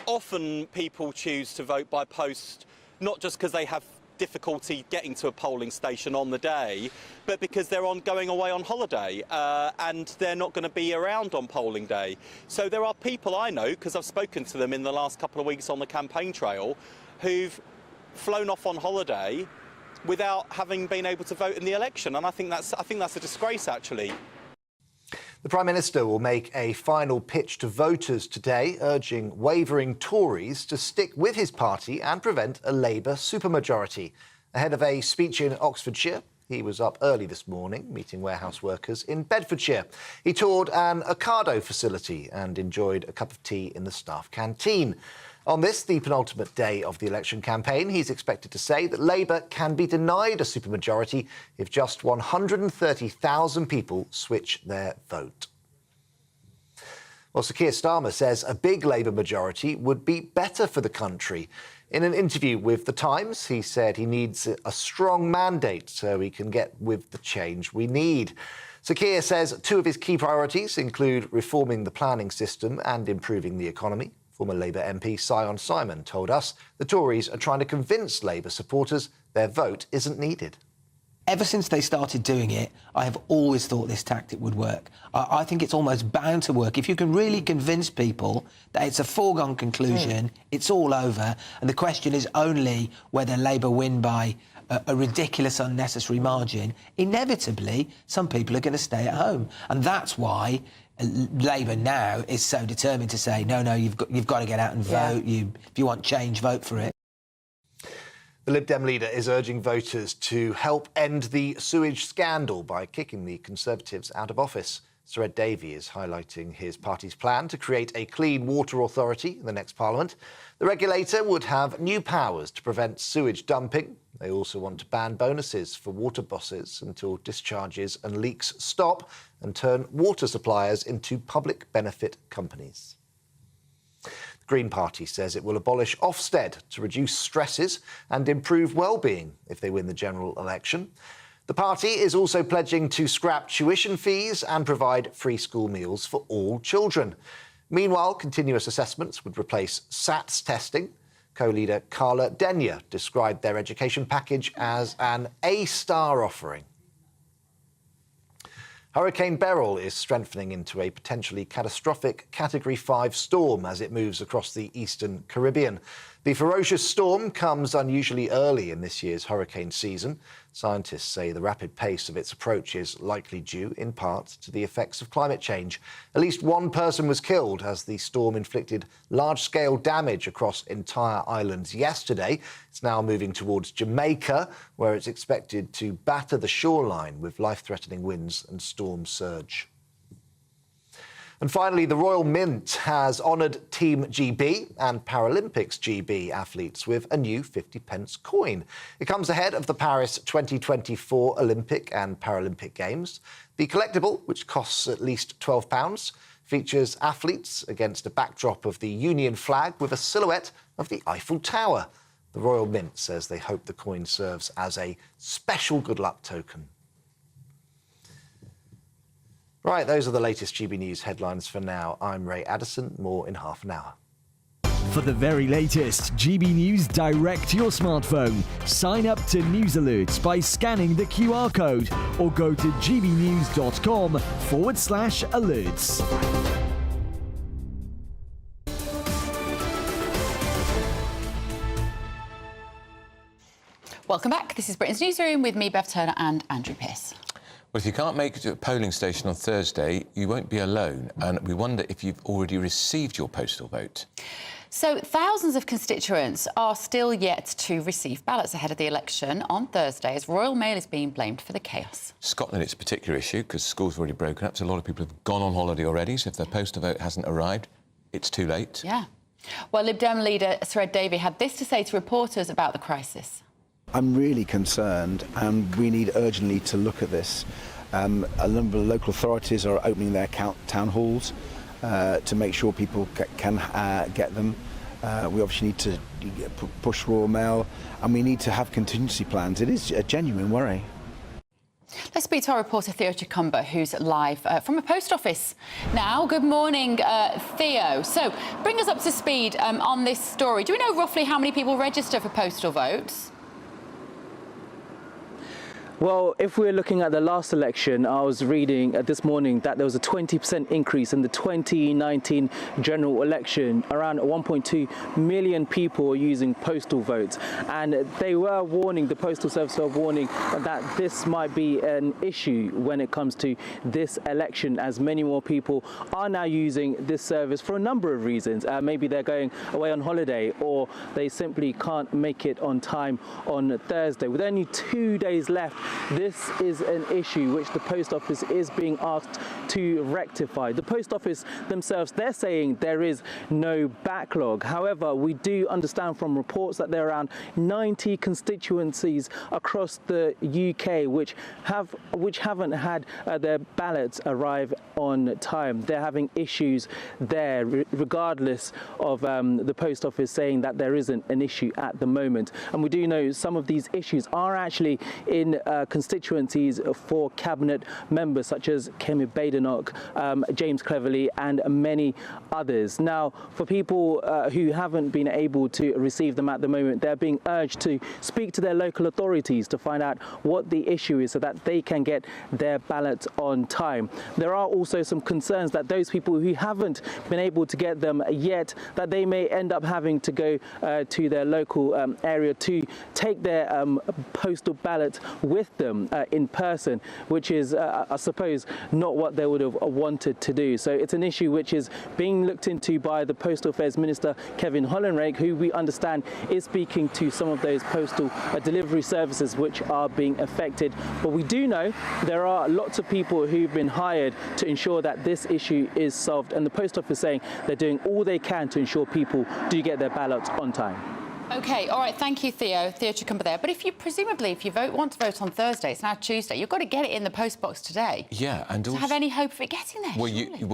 Often people choose to vote by post, not just because they have difficulty getting to a polling station on the day, but because they're going away on holiday and they're not going to be around on polling day. So there are people I know, because I've spoken to them in the last couple of weeks on the campaign trail, who've flown off on holiday without having been able to vote in the election, and I think that's a disgrace, actually. The Prime Minister will make a final pitch to voters today, urging wavering Tories to stick with his party and prevent a Labour supermajority. Ahead of a speech in Oxfordshire, he was up early this morning, meeting warehouse workers in Bedfordshire. He toured an Ocado facility and enjoyed a cup of tea in the staff canteen. On this, the penultimate day of the election campaign, he's expected to say that Labour can be denied a supermajority if just 130,000 people switch their vote. Well, Sir Keir Starmer says a big Labour majority would be better for the country. In an interview with The Times, he said he needs a strong mandate so he can get with the change we need. Sir Keir says two of his key priorities include reforming the planning system and improving the economy. Former Labour MP Sion Simon told us the Tories are trying to convince Labour supporters their vote isn't needed. Ever since they started doing it, I have always thought this tactic would work. I think it's almost bound to work. If you can really convince people that it's a foregone conclusion, it's all over, and the question is only whether Labour win by a ridiculous, unnecessary margin, inevitably some people are going to stay at home. And that's why Labour now is so determined to say, no, you've got to get out and vote. If you want change, vote for it. The Lib Dem leader is urging voters to help end the sewage scandal by kicking the Conservatives out of office. Sir Ed Davey is highlighting his party's plan to create a clean water authority in the next Parliament. The regulator would have new powers to prevent sewage dumping. They also want to ban bonuses for water bosses until discharges and leaks stop and turn water suppliers into public benefit companies. The Green Party says it will abolish Ofsted to reduce stresses and improve well-being if they win the general election. The party is also pledging to scrap tuition fees and provide free school meals for all children. Meanwhile, continuous assessments would replace SATs testing. Co-leader Carla Denyer described their education package as an A-star offering. Hurricane Beryl is strengthening into a potentially catastrophic Category 5 storm as it moves across the eastern Caribbean. The ferocious storm comes unusually early in this year's hurricane season. Scientists say the rapid pace of its approach is likely due, in part, to the effects of climate change. At least one person was killed as the storm inflicted large-scale damage across entire islands yesterday. It's now moving towards Jamaica, where it's expected to batter the shoreline with life-threatening winds and storm surge. And finally, the Royal Mint has honoured Team GB and Paralympics GB athletes with a new 50p coin. It comes ahead of the Paris 2024 Olympic and Paralympic Games. The collectible, which costs at least £12, features athletes against a backdrop of the Union flag with a silhouette of the Eiffel Tower. The Royal Mint says they hope the coin serves as a special good luck token. Right, those are the latest GB News headlines for now. I'm Ray Addison. More in half an hour. For the very latest GB News direct to your smartphone, sign up to News Alerts by scanning the QR code or go to gbnews.com/alerts. Welcome back. This is Britain's Newsroom with me, Bev Turner, and Andrew Pearce. Well, if you can't make it to a polling station on Thursday, you won't be alone, and we wonder if you've already received your postal vote. So thousands of constituents are still yet to receive ballots ahead of the election on Thursday, as Royal Mail is being blamed for the chaos. Scotland, it's a particular issue because schools have already broken up, so a lot of people have gone on holiday already, so if their postal vote hasn't arrived, it's too late. Yeah. Well, Lib Dem leader Sir Davey had this to say to reporters about the crisis. I'm really concerned, and we need urgently to look at this. A number of local authorities are opening their town halls to make sure people can get them. We obviously need to push Royal Mail, and we need to have contingency plans. It is a genuine worry. Let's speak to our reporter Theo Chicumba, who's live from a post office now. Good morning, Theo. So, bring us up to speed on this story. Do we know roughly how many people register for postal votes? Well, if we're looking at the last election, I was reading this morning that there was a 20% increase in the 2019 general election. Around 1.2 million people are using postal votes. And they were warning, the Postal Service were warning that this might be an issue when it comes to this election, as many more people are now using this service for a number of reasons. Maybe they're going away on holiday, or they simply can't make it on time on Thursday. With only 2 days left, this is an issue which the Post Office is being asked to rectify. The Post Office themselves, they're saying there is no backlog. However, we do understand from reports that there are around 90 constituencies across the UK which haven't had their ballots arrive on time. They're having issues there, regardless of the Post Office saying that there isn't an issue at the moment. And we do know some of these issues are actually in constituencies for cabinet members such as Kemi Badenoch, James Cleverly and many others. Now, for people who haven't been able to receive them at the moment, they're being urged to speak to their local authorities to find out what the issue is so that they can get their ballots on time. There are also some concerns that those people who haven't been able to get them yet, that they may end up having to go to their local area to take their postal ballot with them in person, which is, I suppose, not what they would have wanted to do. So it's an issue which is being looked into by the Postal Affairs Minister, Kevin Hollinrake, who we understand is speaking to some of those postal delivery services which are being affected. But we do know there are lots of people who've been hired to ensure that this issue is solved, and the Post Office saying they're doing all they can to ensure people do get their ballots on time. OK, all right, thank you, Theo Chicumba there. But if you, presumably, if you want to vote on Thursday, it's now Tuesday, you've got to get it in the post box today. Yeah, and also... to have any hope of it getting there, well,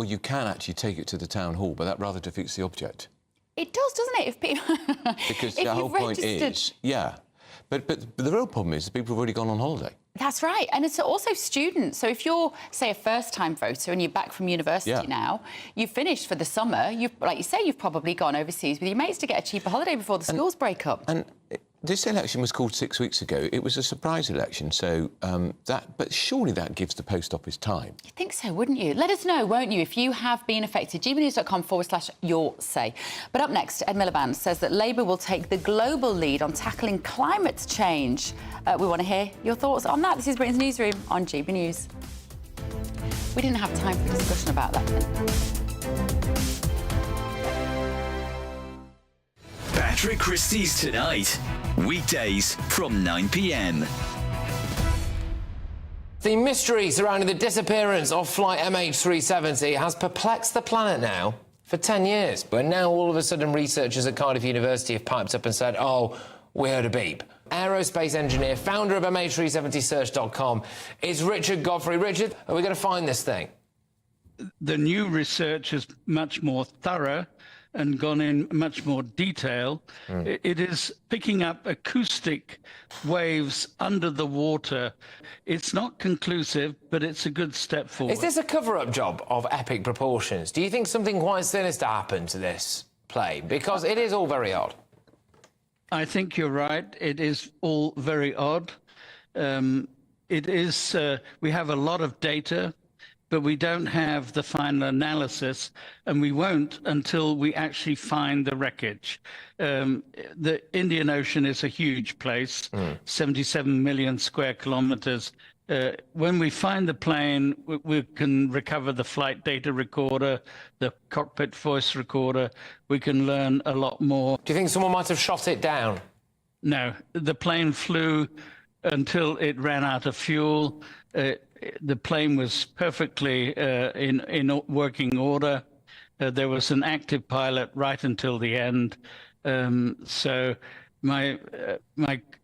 you can actually take it to the town hall, but that rather defeats the object. It does, doesn't it? If people... because the whole point is... Yeah, but the real problem is the people have already gone on holiday. That's right, and it's also students. So if you're, say, a first-time voter and you're back from university now, you've finished for the summer, like you say, you've probably gone overseas with your mates to get a cheaper holiday before the schools break up. And this election was called 6 weeks ago. It was a surprise election, so but surely that gives the Post Office time. You think so, wouldn't you? Let us know, won't you, if you have been affected. gbnews.com/your say. But up next, Ed Miliband says that Labour will take the global lead on tackling climate change. We want to hear your thoughts on that. This is Britain's Newsroom on GB News. We didn't have time for a discussion about that. Patrick Christie's Tonight. Weekdays from 9 p.m. The mystery surrounding the disappearance of flight MH370 has perplexed the planet now for 10 years. But now all of a sudden researchers at Cardiff University have piped up and said, oh, we heard a beep. Aerospace engineer, founder of MH370search.com is Richard Godfrey. Richard, are we going to find this thing? The new research is much more thorough and gone in much more detail. It is picking up acoustic waves under the water. It's not conclusive, but it's a good step forward. Is this a cover-up job of epic proportions? Do you think something quite sinister happened to this plane? Because it is all very odd. I think you're right. It is all very odd. It is. We have a lot of data, but we don't have the final analysis, and we won't until we actually find the wreckage. The Indian Ocean is a huge place, 77 million square kilometres, When we find the plane, we can recover the flight data recorder, the cockpit voice recorder. We can learn a lot more. Do you think someone might have shot it down? No, the plane flew until it ran out of fuel. The plane was perfectly in working order. There was an active pilot right until the end. So my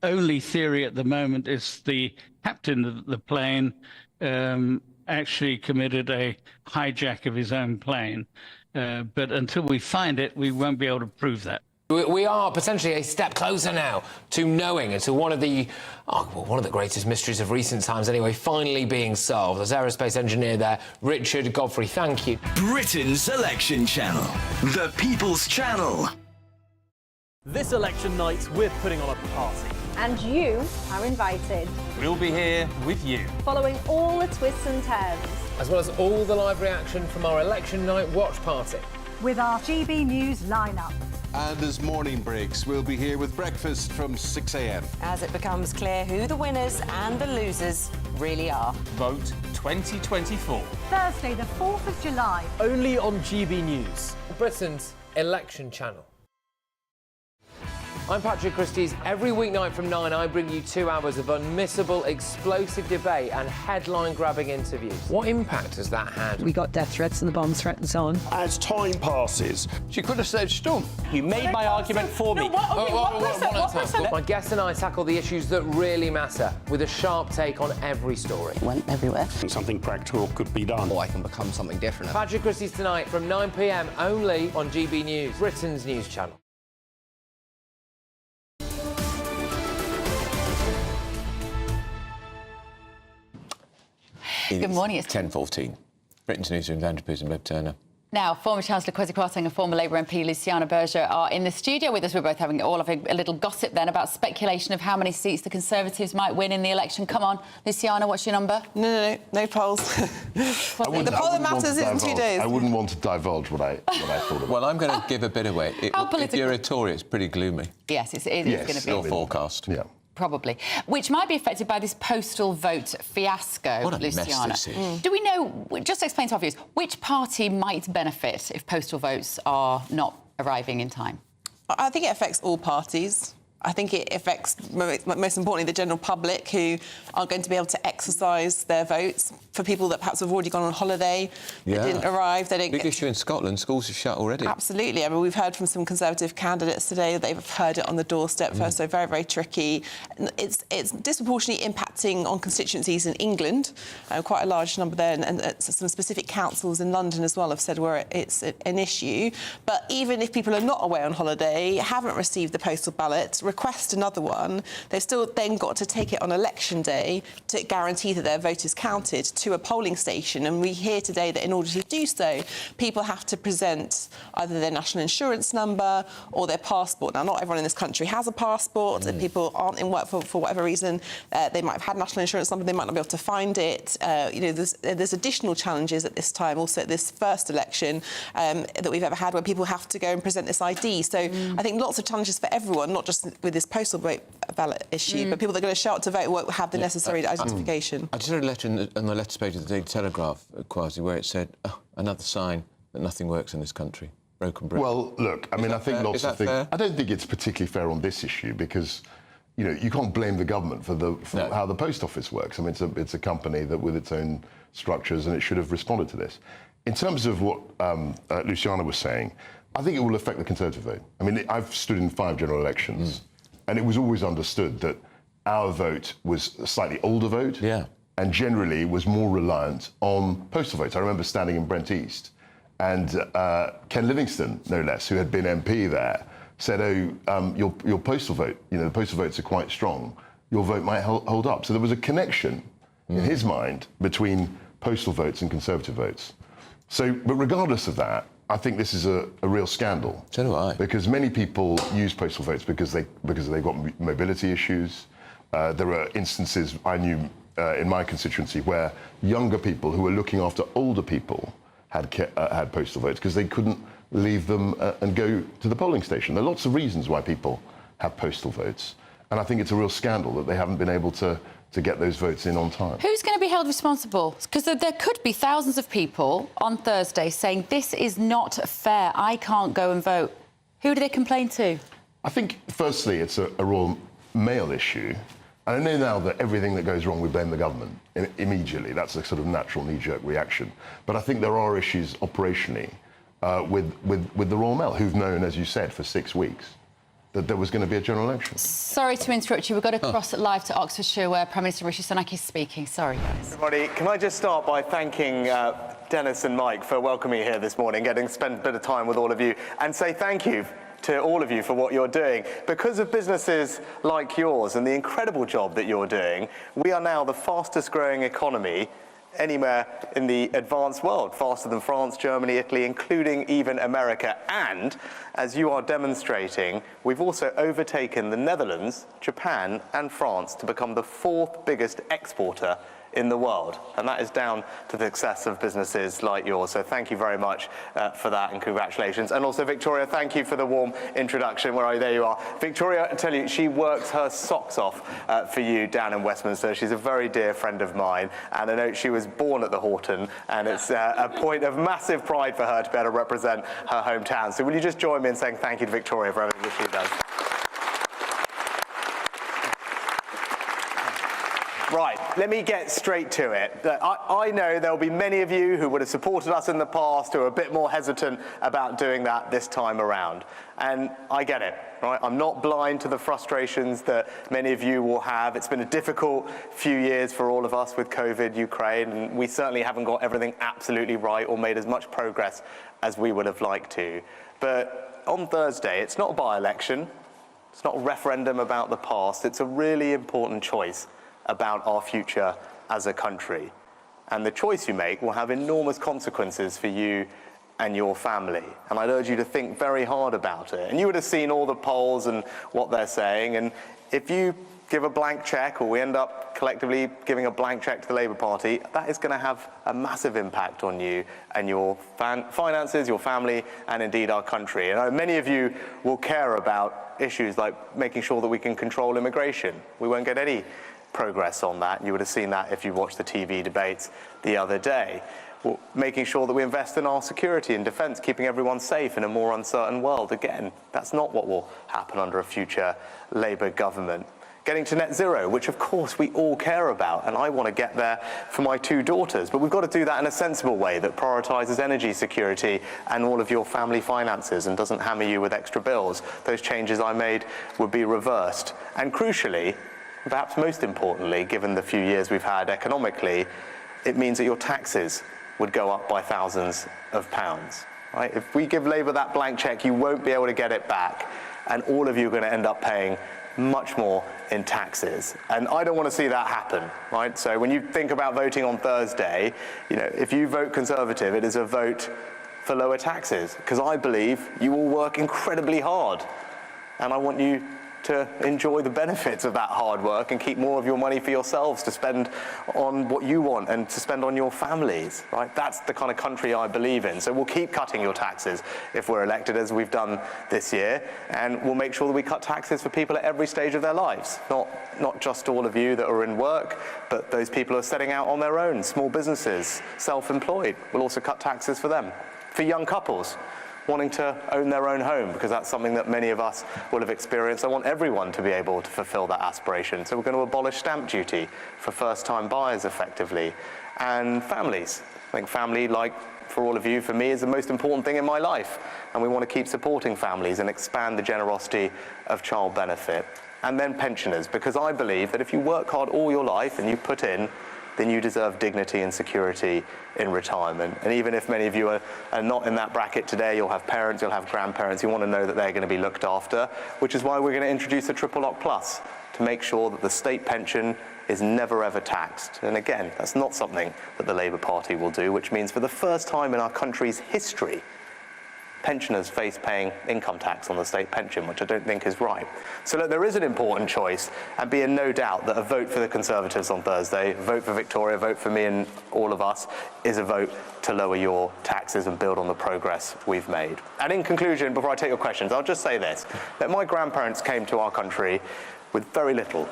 only theory at the moment is the captain of the plane actually committed a hijack of his own plane. But until we find it, we won't be able to prove that. We are potentially a step closer now to knowing and to one of the greatest mysteries of recent times anyway, finally being solved. There's aerospace engineer there, Richard Godfrey. Thank you. Britain's election channel, the People's Channel. This election night, we're putting on a party. And you are invited. We'll be here with you. Following all the twists and turns. As well as all the live reaction from our election night watch party. With our GB News lineup. And as morning breaks, we'll be here with breakfast from 6 a.m. As it becomes clear who the winners and the losers really are. Vote 2024. Thursday, the 4th of July. Only on GB News. Britain's election channel. I'm Patrick Christie's. Every weeknight from 9, I bring you 2 hours of unmissable, explosive debate and headline-grabbing interviews. What impact has that had? We got death threats and the bomb threat and so on. As time passes, she could have said stump. You made my argument for me. My guest and I tackle the issues that really matter with a sharp take on every story. Went everywhere. Something practical could be done. Or I can become something different. Patrick Christie's tonight from 9 p.m. only on GB News, Britain's news channel. Good morning. It's 10:14. Britain's Newsroom, Andrew Pearson, Lib Turner. Now, former Chancellor Kwesi Kwarteng and former Labour MP Luciana Berger are in the studio with us. We're both having a little gossip then about speculation of how many seats the Conservatives might win in the election. Come on, Luciana, what's your number? No polls. The poll that matters is in 2 days. I wouldn't want to divulge what I thought of. Well, I'm going to give a bit away. If you're a Tory, it's pretty gloomy. Yes, it is going to be. Your forecast. Yeah. Probably, which might be affected by this postal vote fiasco, What a Luciana. mess this is. Do we know, just explain to our viewers, which party might benefit if postal votes are not arriving in time? I think it affects all parties. I think it affects, most importantly, the general public who aren't going to be able to exercise their votes. For people that perhaps have already gone on holiday, they didn't arrive, they didn't Big issue in Scotland, schools are shut already. Absolutely. I mean, we've heard from some Conservative candidates today that they've heard it on the doorstep first, so very, very tricky. It's disproportionately impacting on constituencies in England, quite a large number there, and some specific councils in London as well have said where it's an issue. But even if people are not away on holiday, haven't received the postal ballot, request another one, they've still then got to take it on election day to guarantee that their vote is counted to a polling station. And we hear today that in order to do so, people have to present either their national insurance number or their passport. Now, not everyone in this country has a passport, and people aren't in work for whatever reason. They might have had a national insurance number, they might not be able to find it. There's additional challenges at this time, also at this first election that we've ever had, where people have to go and present this ID. So I think lots of challenges for everyone, not just with this postal vote ballot issue, but people that are going to show up to vote won't have the necessary identification. I just read a letter on the letters page of the Daily Telegraph, Kwasi, where it said, another sign that nothing works in this country. Broken brick. Well, look, I mean, I think lots of things. Fair? I don't think it's particularly fair on this issue because, you can't blame the government for how the post office works. I mean, it's a company that with its own structures, and it should have responded to this. In terms of what Luciana was saying, I think it will affect the Conservative vote. I mean, I've stood in 5 general elections, and it was always understood that our vote was a slightly older vote, and generally was more reliant on postal votes. I remember standing in Brent East, and Ken Livingstone, no less, who had been MP there, said, your postal vote, the postal votes are quite strong, your vote might hold up. So there was a connection in his mind between postal votes and Conservative votes. But regardless of that, I think this is a real scandal. So do I. Because many people use postal votes because they've got mobility issues. There are instances I knew in my constituency where younger people who were looking after older people had postal votes because they couldn't leave them and go to the polling station. There are lots of reasons why people have postal votes, and I think it's a real scandal that they haven't been able to to get those votes in on time. Who's going to be held responsible? Because there could be thousands of people on Thursday saying, this is not fair, I can't go and vote. Who do they complain to? I think, firstly, it's a Royal Mail issue. And I know now that everything that goes wrong, we blame the government immediately. That's a sort of natural knee-jerk reaction. But I think there are issues operationally with the Royal Mail, who've known, as you said, for 6 weeks, that there was going to be a general election. Sorry to interrupt you. We've got to cross it live to Oxfordshire, where Prime Minister Rishi Sunak is speaking. Sorry, guys. Everybody, can I just start by thanking Dennis and Mike for welcoming me here this morning, getting to spend a bit of time with all of you, and say thank you to all of you for what you're doing. Because of businesses like yours and the incredible job that you're doing, we are now the fastest growing economy anywhere in the advanced world, faster than France, Germany, Italy, including even America. And, as you are demonstrating, we've also overtaken the Netherlands, Japan and France to become the 4th biggest exporter in the world. And that is down to the success of businesses like yours. So thank you very much for that, and congratulations. And also, Victoria, thank you for the warm introduction. Where are you? There you are. Victoria, I tell you, she works her socks off for you down in Westminster. She's a very dear friend of mine, and I know she was born at the Horton, and it's a point of massive pride for her to be able to represent her hometown. So will you just join me in saying thank you to Victoria for everything that she does? Right, let me get straight to it. I know there'll be many of you who would have supported us in the past who are a bit more hesitant about doing that this time around. And I get it, right? I'm not blind to the frustrations that many of you will have. It's been a difficult few years for all of us with COVID, Ukraine, and we certainly haven't got everything absolutely right or made as much progress as we would have liked to. But on Thursday, it's not a by-election. It's not a referendum about the past. It's a really important choice about our future as a country. And the choice you make will have enormous consequences for you and your family. And I'd urge you to think very hard about it. And you would have seen all the polls and what they're saying. And if you give a blank check, or we end up collectively giving a blank check to the Labour Party, that is going to have a massive impact on you and your finances, your family, and indeed our country. And I know many of you will care about issues like making sure that we can control immigration. We won't get any progress on that. You would have seen that if you watched the TV debates the other day. Well, making sure that we invest in our security and defence, keeping everyone safe in a more uncertain world. Again, that's not what will happen under a future Labour government. Getting to net zero, which of course we all care about, and I want to get there for my 2 daughters, but we've got to do that in a sensible way that prioritises energy security and all of your family finances and doesn't hammer you with extra bills. Those changes I made would be reversed. And crucially, perhaps most importantly, given the few years we've had economically, it means that your taxes would go up by thousands of pounds. Right? If we give Labour that blank cheque, you won't be able to get it back, and all of you are going to end up paying much more in taxes. And I don't want to see that happen, right? So when you think about voting on Thursday, you know, if you vote Conservative, it is a vote for lower taxes, because I believe you will work incredibly hard, and I want you to enjoy the benefits of that hard work and keep more of your money for yourselves to spend on what you want and to spend on your families, right? That's the kind of country I believe in. So we'll keep cutting your taxes if we're elected, as we've done this year, and we'll make sure that we cut taxes for people at every stage of their lives, not just all of you that are in work, but those people who are setting out on their own, small businesses, self-employed. We'll also cut taxes for them. For young couples wanting to own their own home, because that's something that many of us will have experienced. I want everyone to be able to fulfil that aspiration. So we're going to abolish stamp duty for first-time buyers effectively. And families. I think family, like for all of you, for me, is the most important thing in my life. And we want to keep supporting families and expand the generosity of child benefit. And then pensioners, because I believe that if you work hard all your life and you put in, then you deserve dignity and security in retirement. And even if many of you are not in that bracket today, you'll have parents, you'll have grandparents, you want to know that they're going to be looked after, which is why we're going to introduce a Triple Lock Plus to make sure that the state pension is never ever taxed. And again, that's not something that the Labour Party will do, which means for the first time in our country's history, pensioners face paying income tax on the state pension, which I don't think is right. So look, there is an important choice, and be in no doubt that a vote for the Conservatives on Thursday, a vote for Victoria, a vote for me and all of us, is a vote to lower your taxes and build on the progress we've made. And in conclusion, before I take your questions, I'll just say this, that my grandparents came to our country with very little.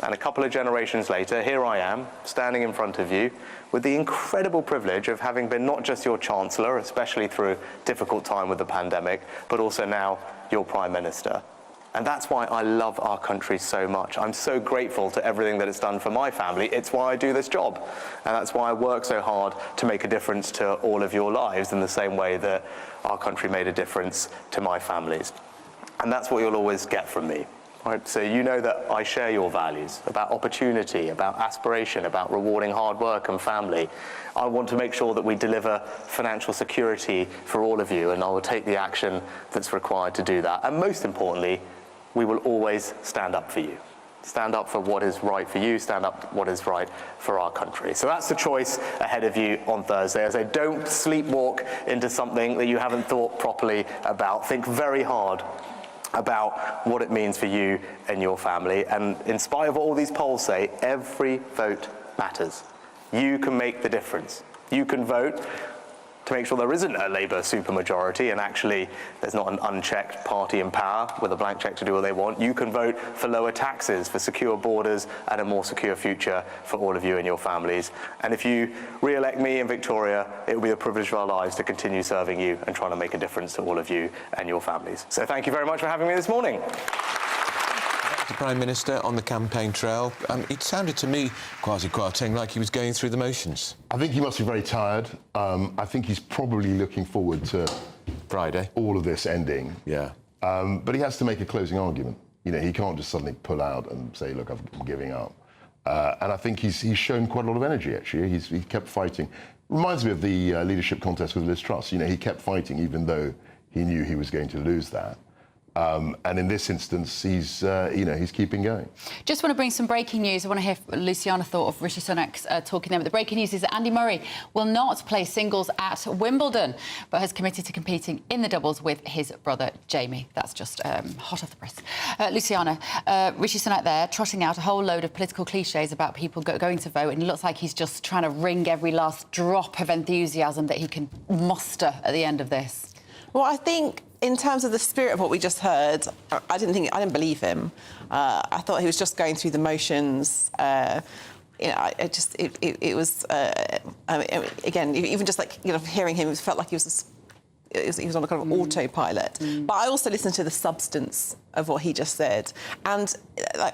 And a couple of generations later, here I am, standing in front of you, with the incredible privilege of having been not just your Chancellor, especially through a difficult time with the pandemic, but also now your Prime Minister. And that's why I love our country so much. I'm so grateful to everything that it's done for my family. It's why I do this job. And that's why I work so hard to make a difference to all of your lives in the same way that our country made a difference to my family's. And that's what you'll always get from me. Right, so you know that I share your values about opportunity, about aspiration, about rewarding hard work and family. I want to make sure that we deliver financial security for all of you, and I will take the action that's required to do that. And most importantly, we will always stand up for you. Stand up for what is right for you, stand up for what is right for our country. So that's the choice ahead of you on Thursday. As I don't sleepwalk into something that you haven't thought properly about. Think very hard about what it means for you and your family. And in spite of what all these polls say, every vote matters. You can make the difference. You can vote to make sure there isn't a Labour supermajority and actually there's not an unchecked party in power with a blank cheque to do what they want. You can vote for lower taxes, for secure borders and a more secure future for all of you and your families. And if you re-elect me in Victoria, it will be a privilege of our lives to continue serving you and trying to make a difference to all of you and your families. So thank you very much for having me this morning. The Prime Minister on the campaign trail, it sounded to me, quasi-Kwarteng, like he was going through the motions. I think he must be very tired. I think he's probably looking forward to Friday, all of this ending. Yeah. But he has to make a closing argument. You know, he can't just suddenly pull out and say, look, I'm giving up. And I think he's shown quite a lot of energy, actually. He kept fighting. Reminds me of the leadership contest with Liz Truss. You know, he kept fighting even though he knew he was going to lose that. And in this instance, he's keeping going. Just want to bring some breaking news. I want to hear Luciana thought of Rishi Sunak's talking there. But the breaking news is that Andy Murray will not play singles at Wimbledon, but has committed to competing in the doubles with his brother Jamie. That's just hot off the press. Luciana, Rishi Sunak there trotting out a whole load of political cliches about people going to vote, and it looks like he's just trying to wring every last drop of enthusiasm that he can muster at the end of this. Well, I think in terms of the spirit of what we just heard, I didn't believe him. I thought he was just going through the motions. It was again, even just like hearing him, it felt like he was on a kind of autopilot. But I also listened to the substance of what he just said. And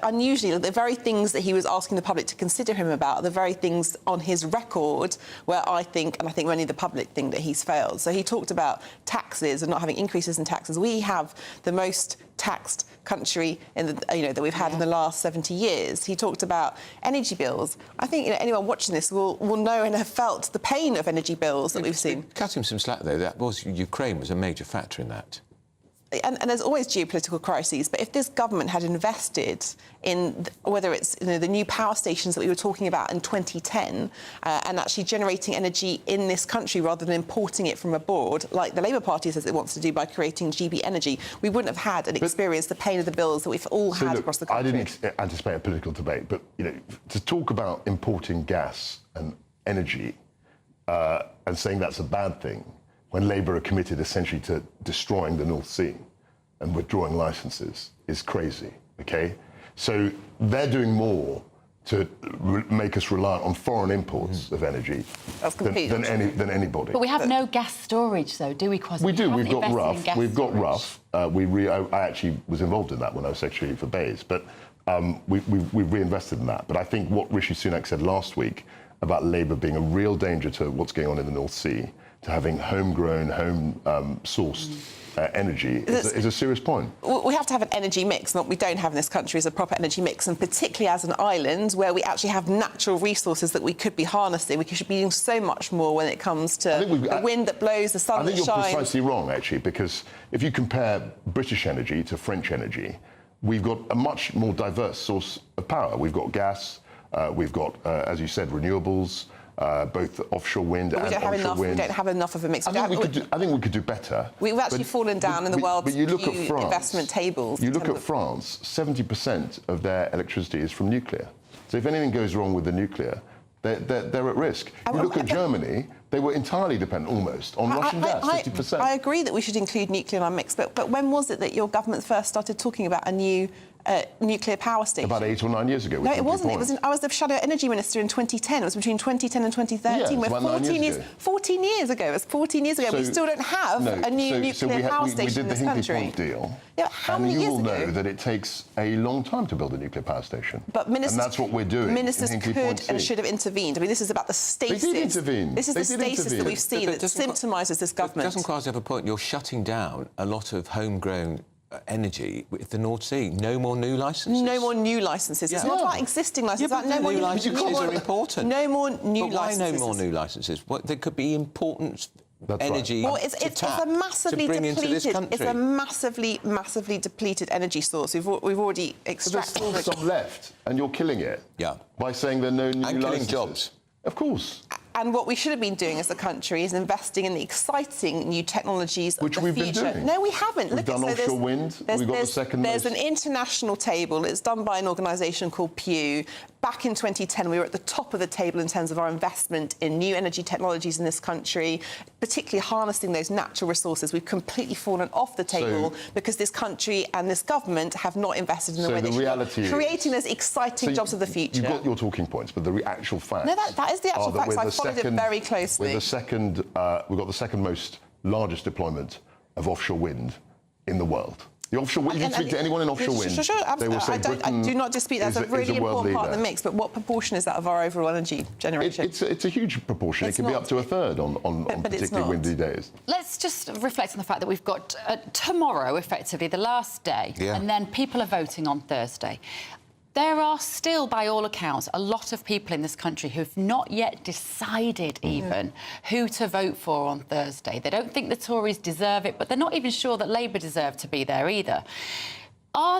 unusually, the very things that he was asking the public to consider him about are the very things on his record where I think many of the public think that he's failed. So he talked about taxes and not having increases in taxes. We have the most taxed country that we've had in the last 70 years. He talked about energy bills. I think anyone watching this will know and have felt the pain of energy bills that we've seen. Cut him some slack, though. Ukraine was a major factor in that. And there's always geopolitical crises, but if this government had invested in whether it's the new power stations that we were talking about in 2010 and actually generating energy in this country rather than importing it from abroad, like the Labour Party says it wants to do by creating GBNews, we wouldn't have had and experienced the pain of the bills that we've all had across the country. I didn't anticipate a political debate, but to talk about importing gas and energy and saying that's a bad thing, when Labour are committed essentially to destroying the North Sea and withdrawing licences, is crazy, OK? So they're doing more to make us reliant on foreign imports of energy than anybody. But we have no gas storage, though, do we, Kwasi? We do. We've got Rough. We've got Rough. I actually was involved in that when I was Secretary for Bays, but we've reinvested in that. But I think what Rishi Sunak said last week about Labour being a real danger to what's going on in the North Sea, to having homegrown, home-sourced energy is a serious point. We have to have an energy mix, and what we don't have in this country is a proper energy mix, and particularly as an island where we actually have natural resources that we could be harnessing. We should be doing so much more when it comes to the wind that blows, the sun that shines. I think you're precisely wrong, actually, because if you compare British energy to French energy, we've got a much more diverse source of power. We've got gas, we've got, as you said, renewables, both offshore wind and onshore wind. We don't have enough of a mix. I think we could do better. We've actually fallen down in the world's investment tables. You look at France, 70% of their electricity is from nuclear. So if anything goes wrong with the nuclear, they're at risk. You look at Germany, they were entirely dependent, almost, on Russian gas, 50%. I agree that we should include nuclear in our mix, but when was it that your government first started talking about a new nuclear power station. About 8 or 9 years ago. No, it wasn't. I was the Shadow Energy Minister in 2010. It was between 2010 and 2013. Yeah, We're 14 years ago. It was 14 years ago. So, we still don't have a new nuclear power station in this country. We did the Hinkley Point deal. Yeah, how many years ago? And you will know that it takes a long time to build a nuclear power station. But ministers, and that's what we're doing. Ministers could and should have intervened. I mean, this is about the stasis. They did intervene. This is the stasis that we've seen that symptomises this government. Doesn't Kwasi have a point? You're shutting down a lot of homegrown energy with the North Sea. No more new licences. No more new licences. It's not about existing licences. No more new licences are important. No more new licences. licences. Why no more new licences? There could be important energy well, it's a massively depleted. It's a massively depleted energy source. We've already extracted. But there's still some left, and you're killing it. Yeah. By saying there are no new licences. And killing jobs. Of course. And what we should have been doing as a country is investing in the exciting new technologies of the future. Which we've been doing. No, we haven't. We've done offshore wind. We've got the second most. There's an international table. It's done by an organisation called Pew. Back in 2010, we were at the top of the table in terms of our investment in new energy technologies in this country, particularly harnessing those natural resources. We've completely fallen off the table because this country and this government have not invested in the way they should, creating those exciting jobs of the future. You've got your talking points, but the actual facts. No, that is the actual facts. I followed it very closely. We've got the second most largest deployment of offshore wind in the world. The offshore wind, if you speak to anyone in offshore wind, they will say I do not dispute that's a really important part of the mix, but what proportion is that of our overall energy generation? It's a huge proportion. It can be up to a third on particularly windy days. Let's just reflect on the fact that we've got tomorrow, effectively, the last day, and then people are voting on Thursday. There are still, by all accounts, a lot of people in this country who've not yet decided even who to vote for on Thursday. They don't think the Tories deserve it, but they're not even sure that Labour deserve to be there either.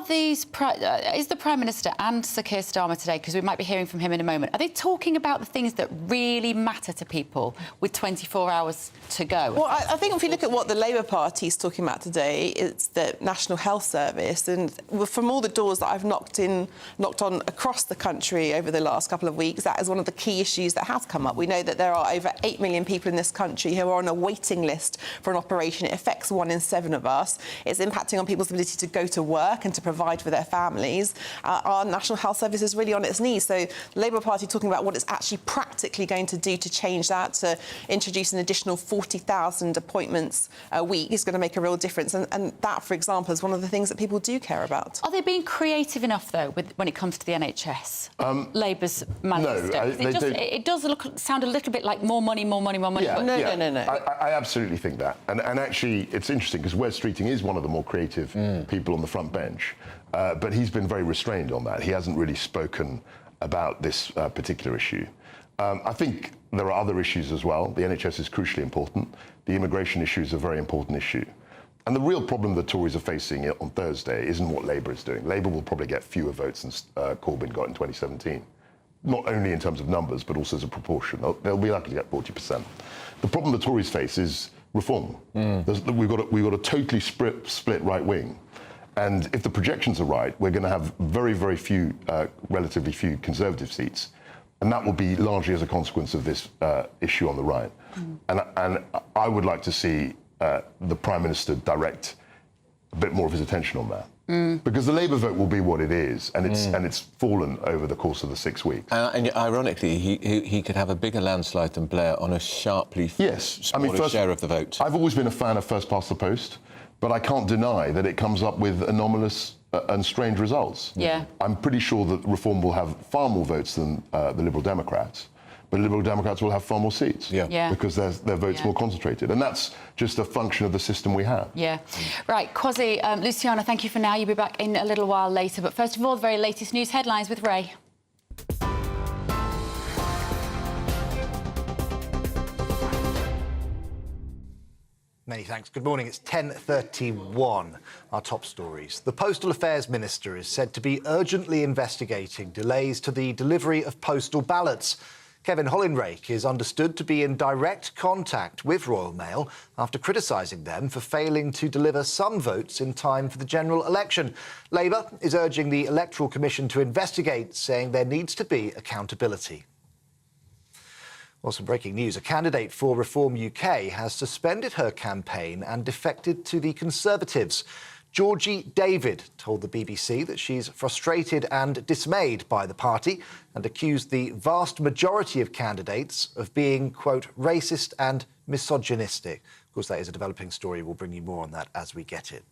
Is the Prime Minister and Sir Keir Starmer today, because we might be hearing from him in a moment, are they talking about the things that really matter to people with 24 hours to go? Well, I think if you look at what the Labour Party is talking about today, it's the National Health Service. And from all the doors that I've knocked on across the country over the last couple of weeks, that is one of the key issues that has come up. We know that there are over 8 million people in this country who are on a waiting list for an operation. It affects 1 in 7 of us. It's impacting on people's ability to go to work and to provide for their families. Our National Health Service is really on its knees. So the Labour Party talking about what it's actually practically going to do to change that, to introduce an additional 40,000 appointments a week is going to make a real difference. And that, for example, is one of the things that people do care about. Are they being creative enough, though, when it comes to the NHS? Labour's manifesto. No, it does sound a little bit like more money, more money, more money. Yeah, No. I absolutely think that. And actually, it's interesting because Wes Streeting is one of the more creative people on the front bench. But he's been very restrained on that. He hasn't really spoken about this particular issue. I think there are other issues as well. The NHS is crucially important. The immigration issue is a very important issue. And the real problem the Tories are facing on Thursday isn't what Labour is doing. Labour will probably get fewer votes than Corbyn got in 2017. Not only in terms of numbers, but also as a proportion. They'll be likely to get 40%. The problem the Tories face is reform. We've got a totally split right wing. And if the projections are right, we're going to have very, very few, relatively few Conservative seats. And that will be largely as a consequence of this issue on the right. And I would like to see the Prime Minister direct a bit more of his attention on that. Because the Labour vote will be what it is, and it's fallen over the course of the 6 weeks. And ironically, he could have a bigger landslide than Blair on a sharply smaller share of the vote. I've always been a fan of first past the post, but I can't deny that it comes up with anomalous and strange results. Yeah. I'm pretty sure that Reform will have far more votes than the Liberal Democrats, but Liberal Democrats will have far more seats because their votes more concentrated. And that's just a function of the system we have. Yeah. Right, Kwasi, Luciana, thank you for now. You'll be back in a little while later. But first of all, the very latest news headlines with Ray. Many thanks. Good morning. It's 10:31. Our top stories. The Postal Affairs Minister is said to be urgently investigating delays to the delivery of postal ballots. Kevin Hollinrake is understood to be in direct contact with Royal Mail after criticising them for failing to deliver some votes in time for the general election. Labour is urging the Electoral Commission to investigate, saying there needs to be accountability. Well, some breaking news. A candidate for Reform UK has suspended her campaign and defected to the Conservatives. Georgie David told the BBC that she's frustrated and dismayed by the party and accused the vast majority of candidates of being, quote, racist and misogynistic. Of course, that is a developing story. We'll bring you more on that as we get it.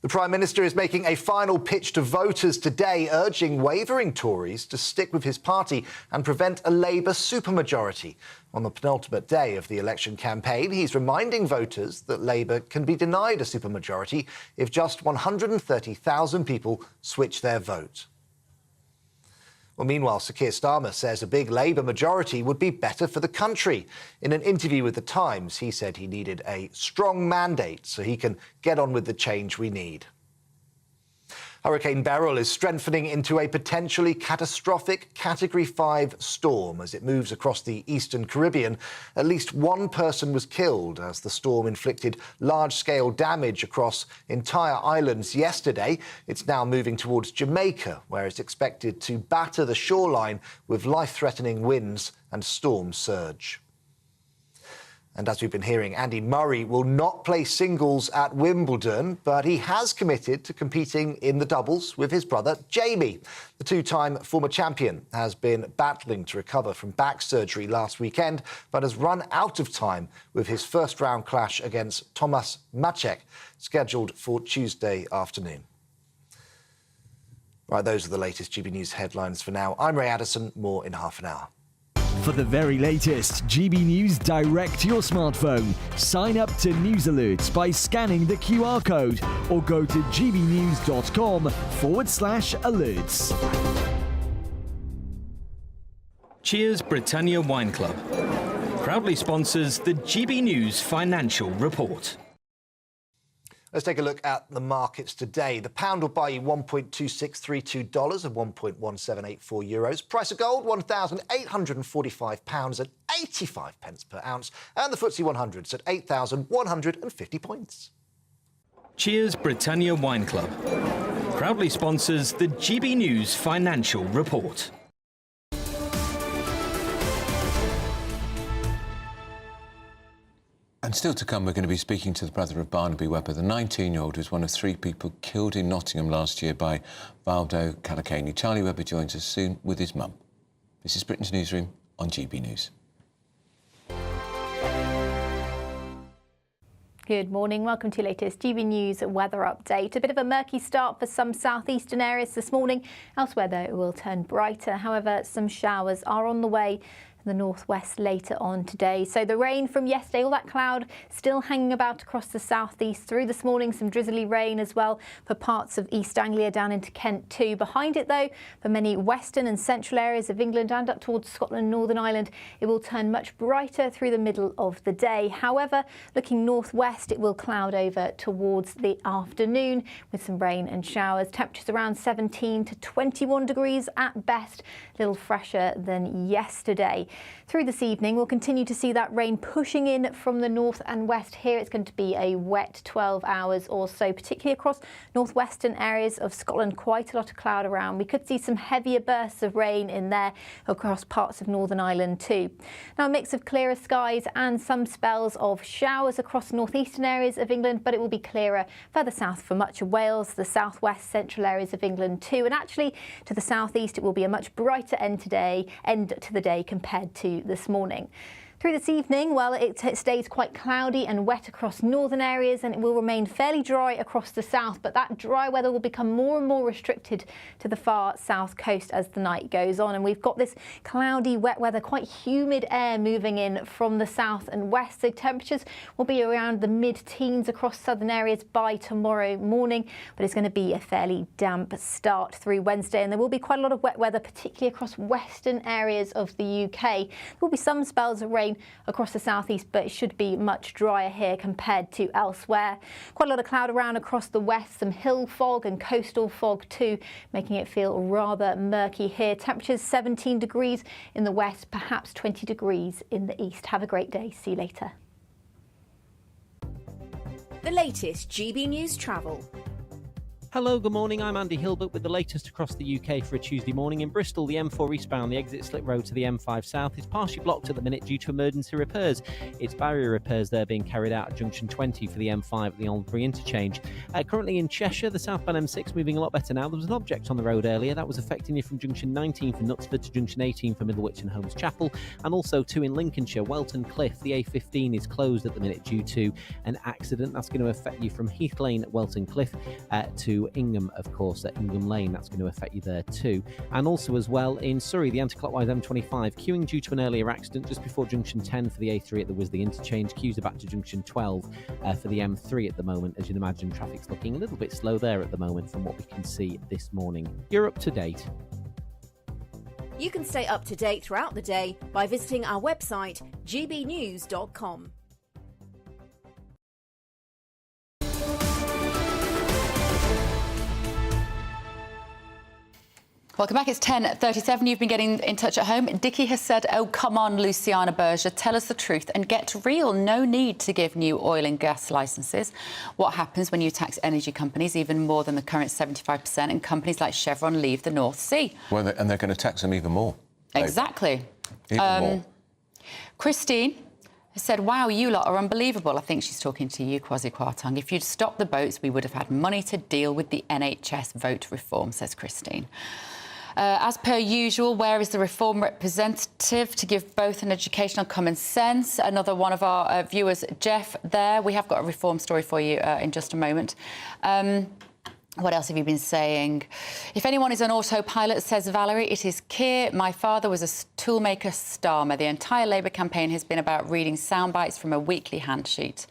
The Prime Minister is making a final pitch to voters today, urging wavering Tories to stick with his party and prevent a Labour supermajority. On the penultimate day of the election campaign, he's reminding voters that Labour can be denied a supermajority if just 130,000 people switch their vote. Well, meanwhile, Sir Keir Starmer says a big Labour majority would be better for the country. In an interview with The Times, he said he needed a strong mandate so he can get on with the change we need. Hurricane Beryl is strengthening into a potentially catastrophic Category 5 storm as it moves across the eastern Caribbean. At least one person was killed as the storm inflicted large-scale damage across entire islands yesterday. It's now moving towards Jamaica, where it's expected to batter the shoreline with life-threatening winds and storm surge. And as we've been hearing, Andy Murray will not play singles at Wimbledon, but he has committed to competing in the doubles with his brother Jamie. The two-time former champion has been battling to recover from back surgery last weekend, but has run out of time with his first-round clash against Tomasz Maciek, scheduled for Tuesday afternoon. Right, those are the latest GB News headlines for now. I'm Ray Addison. More in half an hour. For the very latest GB News direct to your smartphone, sign up to News Alerts by scanning the QR code or go to gbnews.com/alerts. Cheers Britannia Wine Club proudly sponsors the GB News Financial Report. Let's take a look at the markets today. The pound will buy you $1.2632 and €1.1784. Price of gold, £1,845 and 85 pence per ounce. And the FTSE 100's at 8,150 points. Cheers Britannia Wine Club proudly sponsors the GB News Financial Report. And still to come, we're going to be speaking to the brother of Barnaby Webber, the 19-year-old who was one of 3 people killed in Nottingham last year by Valdo Calacani. Charlie Webber joins us soon with his mum. This is Britain's Newsroom on GB News. Good morning. Welcome to your latest GB News weather update. A bit of a murky start for some southeastern areas this morning. Elsewhere, though, it will turn brighter. However, some showers are on the way the northwest later on today. So the rain from yesterday, all that cloud still hanging about across the southeast through this morning. Some drizzly rain as well for parts of East Anglia down into Kent too. Behind it though, for many western and central areas of England and up towards Scotland and Northern Ireland, it will turn much brighter through the middle of the day. However, looking northwest, it will cloud over towards the afternoon with some rain and showers. Temperatures around 17 to 21 degrees at best, a little fresher than yesterday. Through this evening, we'll continue to see that rain pushing in from the north and west. Here it's going to be a wet 12 hours or so, particularly across northwestern areas of Scotland. Quite a lot of cloud around. We could see some heavier bursts of rain in there across parts of Northern Ireland too. Now a mix of clearer skies and some spells of showers across northeastern areas of England, but it will be clearer further south for much of Wales, the southwest central areas of England too. And actually to the southeast, it will be a much brighter end to the day compared to this morning. Through this evening, well, it stays quite cloudy and wet across northern areas, and it will remain fairly dry across the south, but that dry weather will become more and more restricted to the far south coast as the night goes on. And we've got this cloudy, wet weather, quite humid air moving in from the south and west, so temperatures will be around the mid-teens across southern areas by tomorrow morning, but it's going to be a fairly damp start through Wednesday, and there will be quite a lot of wet weather, particularly across western areas of the UK. There will be some spells of rain across the southeast, but it should be much drier here compared to elsewhere. Quite a lot of cloud around across the west, some hill fog and coastal fog too, making it feel rather murky here. Temperatures 17 degrees in the west, perhaps 20 degrees in the east. Have a great day. See you later. The latest GB News travel. Hello, good morning. I'm Andy Hilbert with the latest across the UK for a Tuesday morning. In Bristol, the M4 eastbound, the exit slip road to the M5 south is partially blocked at the minute due to emergency repairs. It's barrier repairs there being carried out at junction 20 for the M5 at the Albury interchange. Currently in Cheshire, the southbound M6 moving a lot better now. There was an object on the road earlier that was affecting you from junction 19 for Knutsford to junction 18 for Middlewich and Holmes Chapel, and also two in Lincolnshire, Welton Cliff. The A15 is closed at the minute due to an accident. That's going to affect you from Heath Lane at Welton Cliff to Ingham, of course, at Ingham Lane. That's going to affect you there too. And also as well in Surrey, the anti-clockwise M25 queuing due to an earlier accident just before junction 10 for the A3 at the Wisley interchange. Queues are back to junction 12 for the M3 at the moment. As you'd imagine, traffic's looking a little bit slow there at the moment from what we can see this morning. You're up to date. You can stay up to date throughout the day by visiting our website, gbnews.com. Welcome back. It's 10:37. You've been getting in touch at home. Dickie has said, oh, come on, Luciana Berger, tell us the truth and get real. No need to give new oil and gas licences. What happens when you tax energy companies even more than the current 75% and companies like Chevron leave the North Sea? Well, and they're going to tax them even more. Exactly. Even more. Christine said, wow, you lot are unbelievable. I think she's talking to you, Kwasi Kwarteng. If you'd stopped the boats, we would have had money to deal with the NHS vote reform, says Christine. As per usual, where is the Reform representative to give both an educational common sense? Another one of our viewers, Jeff, there. We have got a Reform story for you in just a moment. What else have you been saying? If anyone is on autopilot, says Valerie, it is Keir. My father was a toolmaker Starmer. The entire Labour campaign has been about reading sound bites from a weekly handsheet.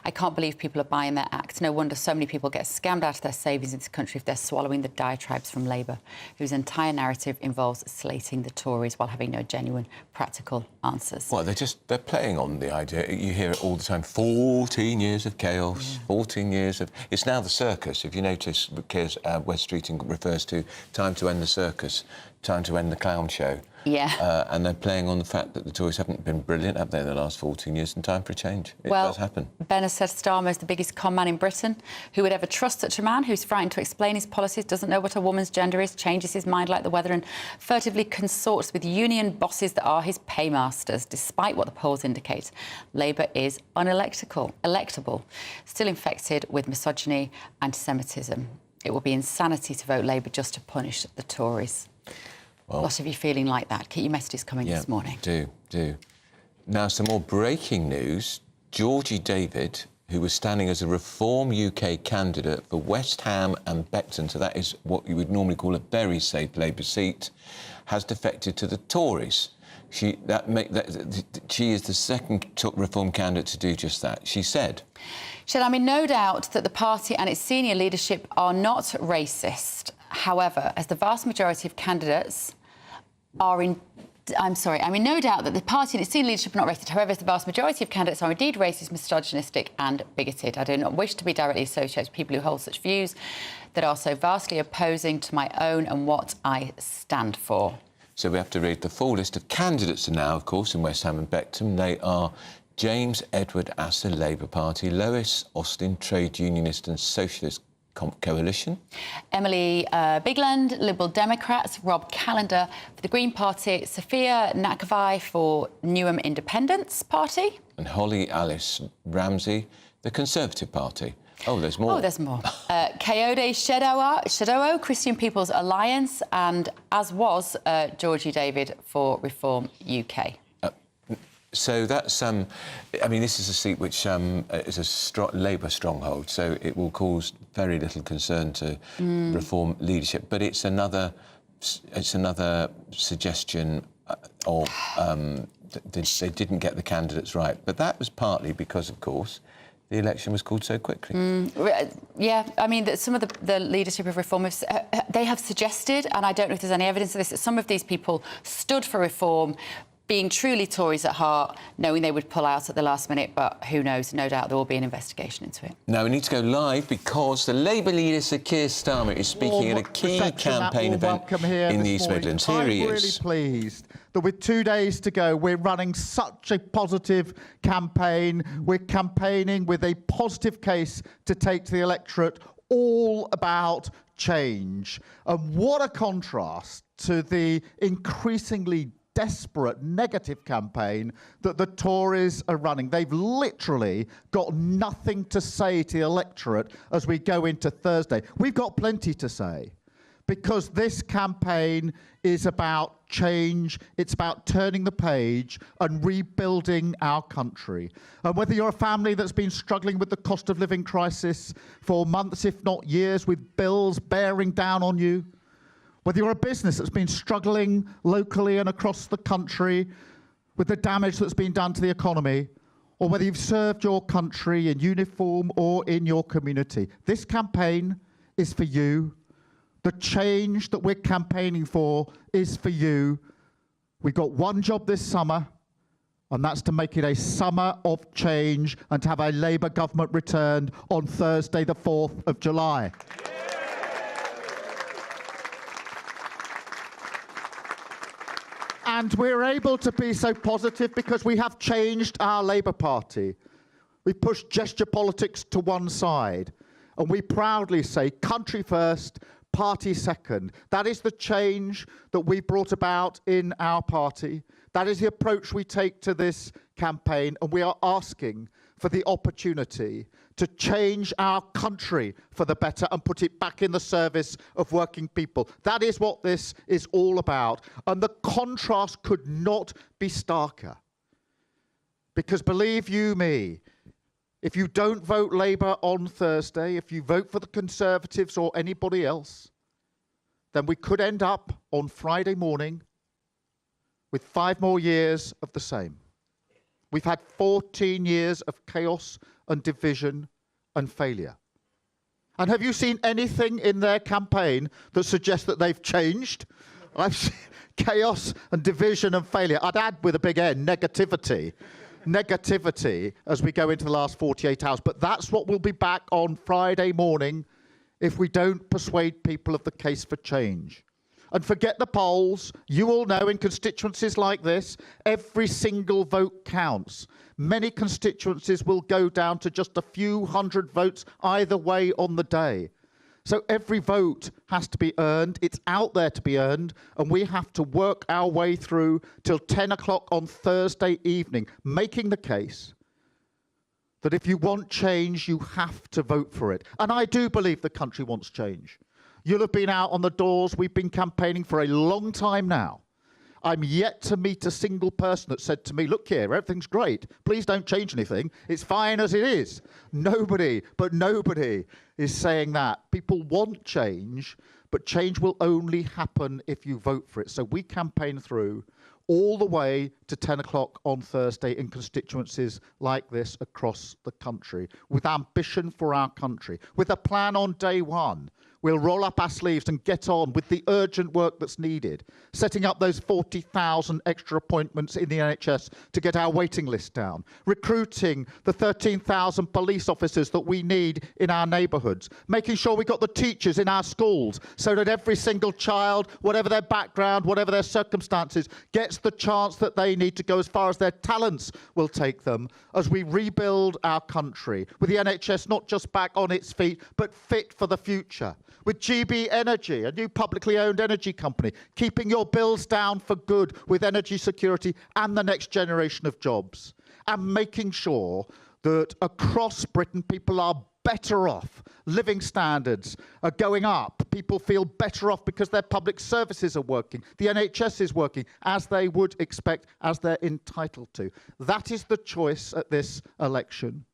I can't believe people are buying their act. No wonder so many people get scammed out of their savings in this country if they're swallowing the diatribes from Labour, whose entire narrative involves slating the Tories while having no genuine practical answers. Well, they're playing on the idea. You hear it all the time. 14 years of chaos, 14 years of... It's now the circus. If you notice, Keir's West Streeting refers to time to end the circus, time to end the clown show. Yeah. And they're playing on the fact that the Tories haven't been brilliant, have they, in the last 14 years, and time for a change. It does happen. Ben has said Starmer is the biggest con man in Britain. Who would ever trust such a man who's frightened to explain his policies, doesn't know what a woman's gender is, changes his mind like the weather and furtively consorts with union bosses that are his paymasters, despite what the polls indicate. Labour is unelectable, still infected with misogyny, anti-Semitism. It will be insanity to vote Labour just to punish the Tories. Well, a lot of you feeling like that. Keep your messages coming this morning. Do. Now, some more breaking news. Georgie David, who was standing as a Reform UK candidate for West Ham and Beckton, so that is what you would normally call a very safe Labour seat, has defected to the Tories. She is the second Reform candidate to do just that. She said, I'm in no doubt that the party and its senior leadership are not racist. However, as the vast majority of candidates are in... I'm in no doubt that the party and its senior leadership are not racist. However, as the vast majority of candidates are indeed racist, misogynistic and bigoted. I do not wish to be directly associated with people who hold such views that are so vastly opposing to my own and what I stand for. So we have to read the full list of candidates now, of course, in West Ham and Beckton. They are James Edward Asser, Labour Party, Lois Austin, Trade Unionist and Socialist Coalition. Emily Bigland, Liberal Democrats, Rob Callender for the Green Party, Sophia Nakavai for Newham Independence Party. And Holly Alice Ramsey, the Conservative Party. Oh, there's more. Oh, there's more. Kayode Shadowo, Christian People's Alliance, and as was Georgie David for Reform UK. So that's, I mean, this is a seat which is a Labour stronghold, so it will cause very little concern to Reform leadership. But it's another suggestion of they didn't get the candidates right. But that was partly because, of course, the election was called so quickly. Yeah, I mean, some of the leadership of Reform, they have suggested, and I don't know if there's any evidence of this, that some of these people stood for Reform, being truly Tories at heart, knowing they would pull out at the last minute, but who knows? No doubt there will be an investigation into it. Now, we need to go live because the Labour leader, Sir Keir Starmer, is speaking at a key campaign event in the East Midlands. Here he is. I'm really pleased that with 2 days to go, we're running such a positive campaign. We're campaigning with a positive case to take to the electorate all about change. And what a contrast to the increasingly desperate negative campaign that the Tories are running. They've literally got nothing to say to the electorate as we go into Thursday. We've got plenty to say, because this campaign is about change, it's about turning the page and rebuilding our country. And whether you're a family that's been struggling with the cost of living crisis for months, if not years, with bills bearing down on you, whether you're a business that's been struggling locally and across the country with the damage that's been done to the economy, or whether you've served your country in uniform or in your community, this campaign is for you. The change that we're campaigning for is for you. We've got one job this summer, and that's to make it a summer of change and to have a Labour government returned on Thursday, the 4th of July. And we're able to be so positive because we have changed our Labour Party. We pushed gesture politics to one side, and we proudly say country first, party second. That is the change that we brought about in our party. That is the approach we take to this campaign, and we are asking for the opportunity to change our country for the better and put it back in the service of working people. That is what this is all about. And the contrast could not be starker. Because believe you me, if you don't vote Labour on Thursday, if you vote for the Conservatives or anybody else, then we could end up on Friday morning with 5 more years of the same. We've had 14 years of chaos and division and failure. And have you seen anything in their campaign that suggests that they've changed? I've seen chaos and division and failure. I'd add with a big N, negativity. Negativity as we go into the last 48 hours. But that's what will be back on Friday morning if we don't persuade people of the case for change. And forget the polls. You all know in constituencies like this, every single vote counts. Many constituencies will go down to just a few hundred votes either way on the day. So every vote has to be earned. It's out there to be earned, and we have to work our way through till 10 o'clock on Thursday evening, making the case that if you want change, you have to vote for it. And I do believe the country wants change. You'll have been out on the doors. We've been campaigning for a long time now. I'm yet to meet a single person that said to me, look here, everything's great. Please don't change anything. It's fine as it is. Nobody is saying that. People want change, but change will only happen if you vote for it. So we campaign through all the way to 10 o'clock on Thursday in constituencies like this across the country, with ambition for our country, with a plan on day one. We'll roll up our sleeves and get on with the urgent work that's needed, setting up those 40,000 extra appointments in the NHS to get our waiting list down, recruiting the 13,000 police officers that we need in our neighbourhoods, making sure we've got the teachers in our schools so that every single child, whatever their background, whatever their circumstances, gets the chance that they need to go as far as their talents will take them as we rebuild our country, with the NHS not just back on its feet, but fit for the future. With GB Energy, a new publicly owned energy company, keeping your bills down for good with energy security and the next generation of jobs. And making sure that across Britain people are better off. Living standards are going up. People feel better off because their public services are working. The NHS is working as they would expect, as they're entitled to. That is the choice at this election.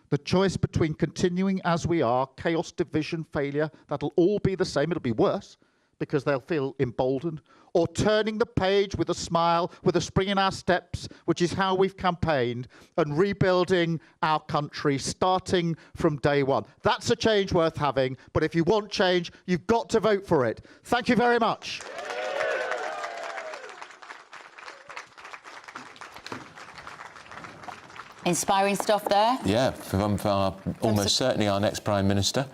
The choice between continuing as we are, chaos, division, failure, that'll all be the same. It'll be worse because they'll feel emboldened. Or turning the page with a smile, with a spring in our steps, which is how we've campaigned, and rebuilding our country, starting from day one. That's a change worth having, but if you want change, you've got to vote for it. Thank you very much. Inspiring stuff there. Yeah, from almost certainly our next Prime Minister.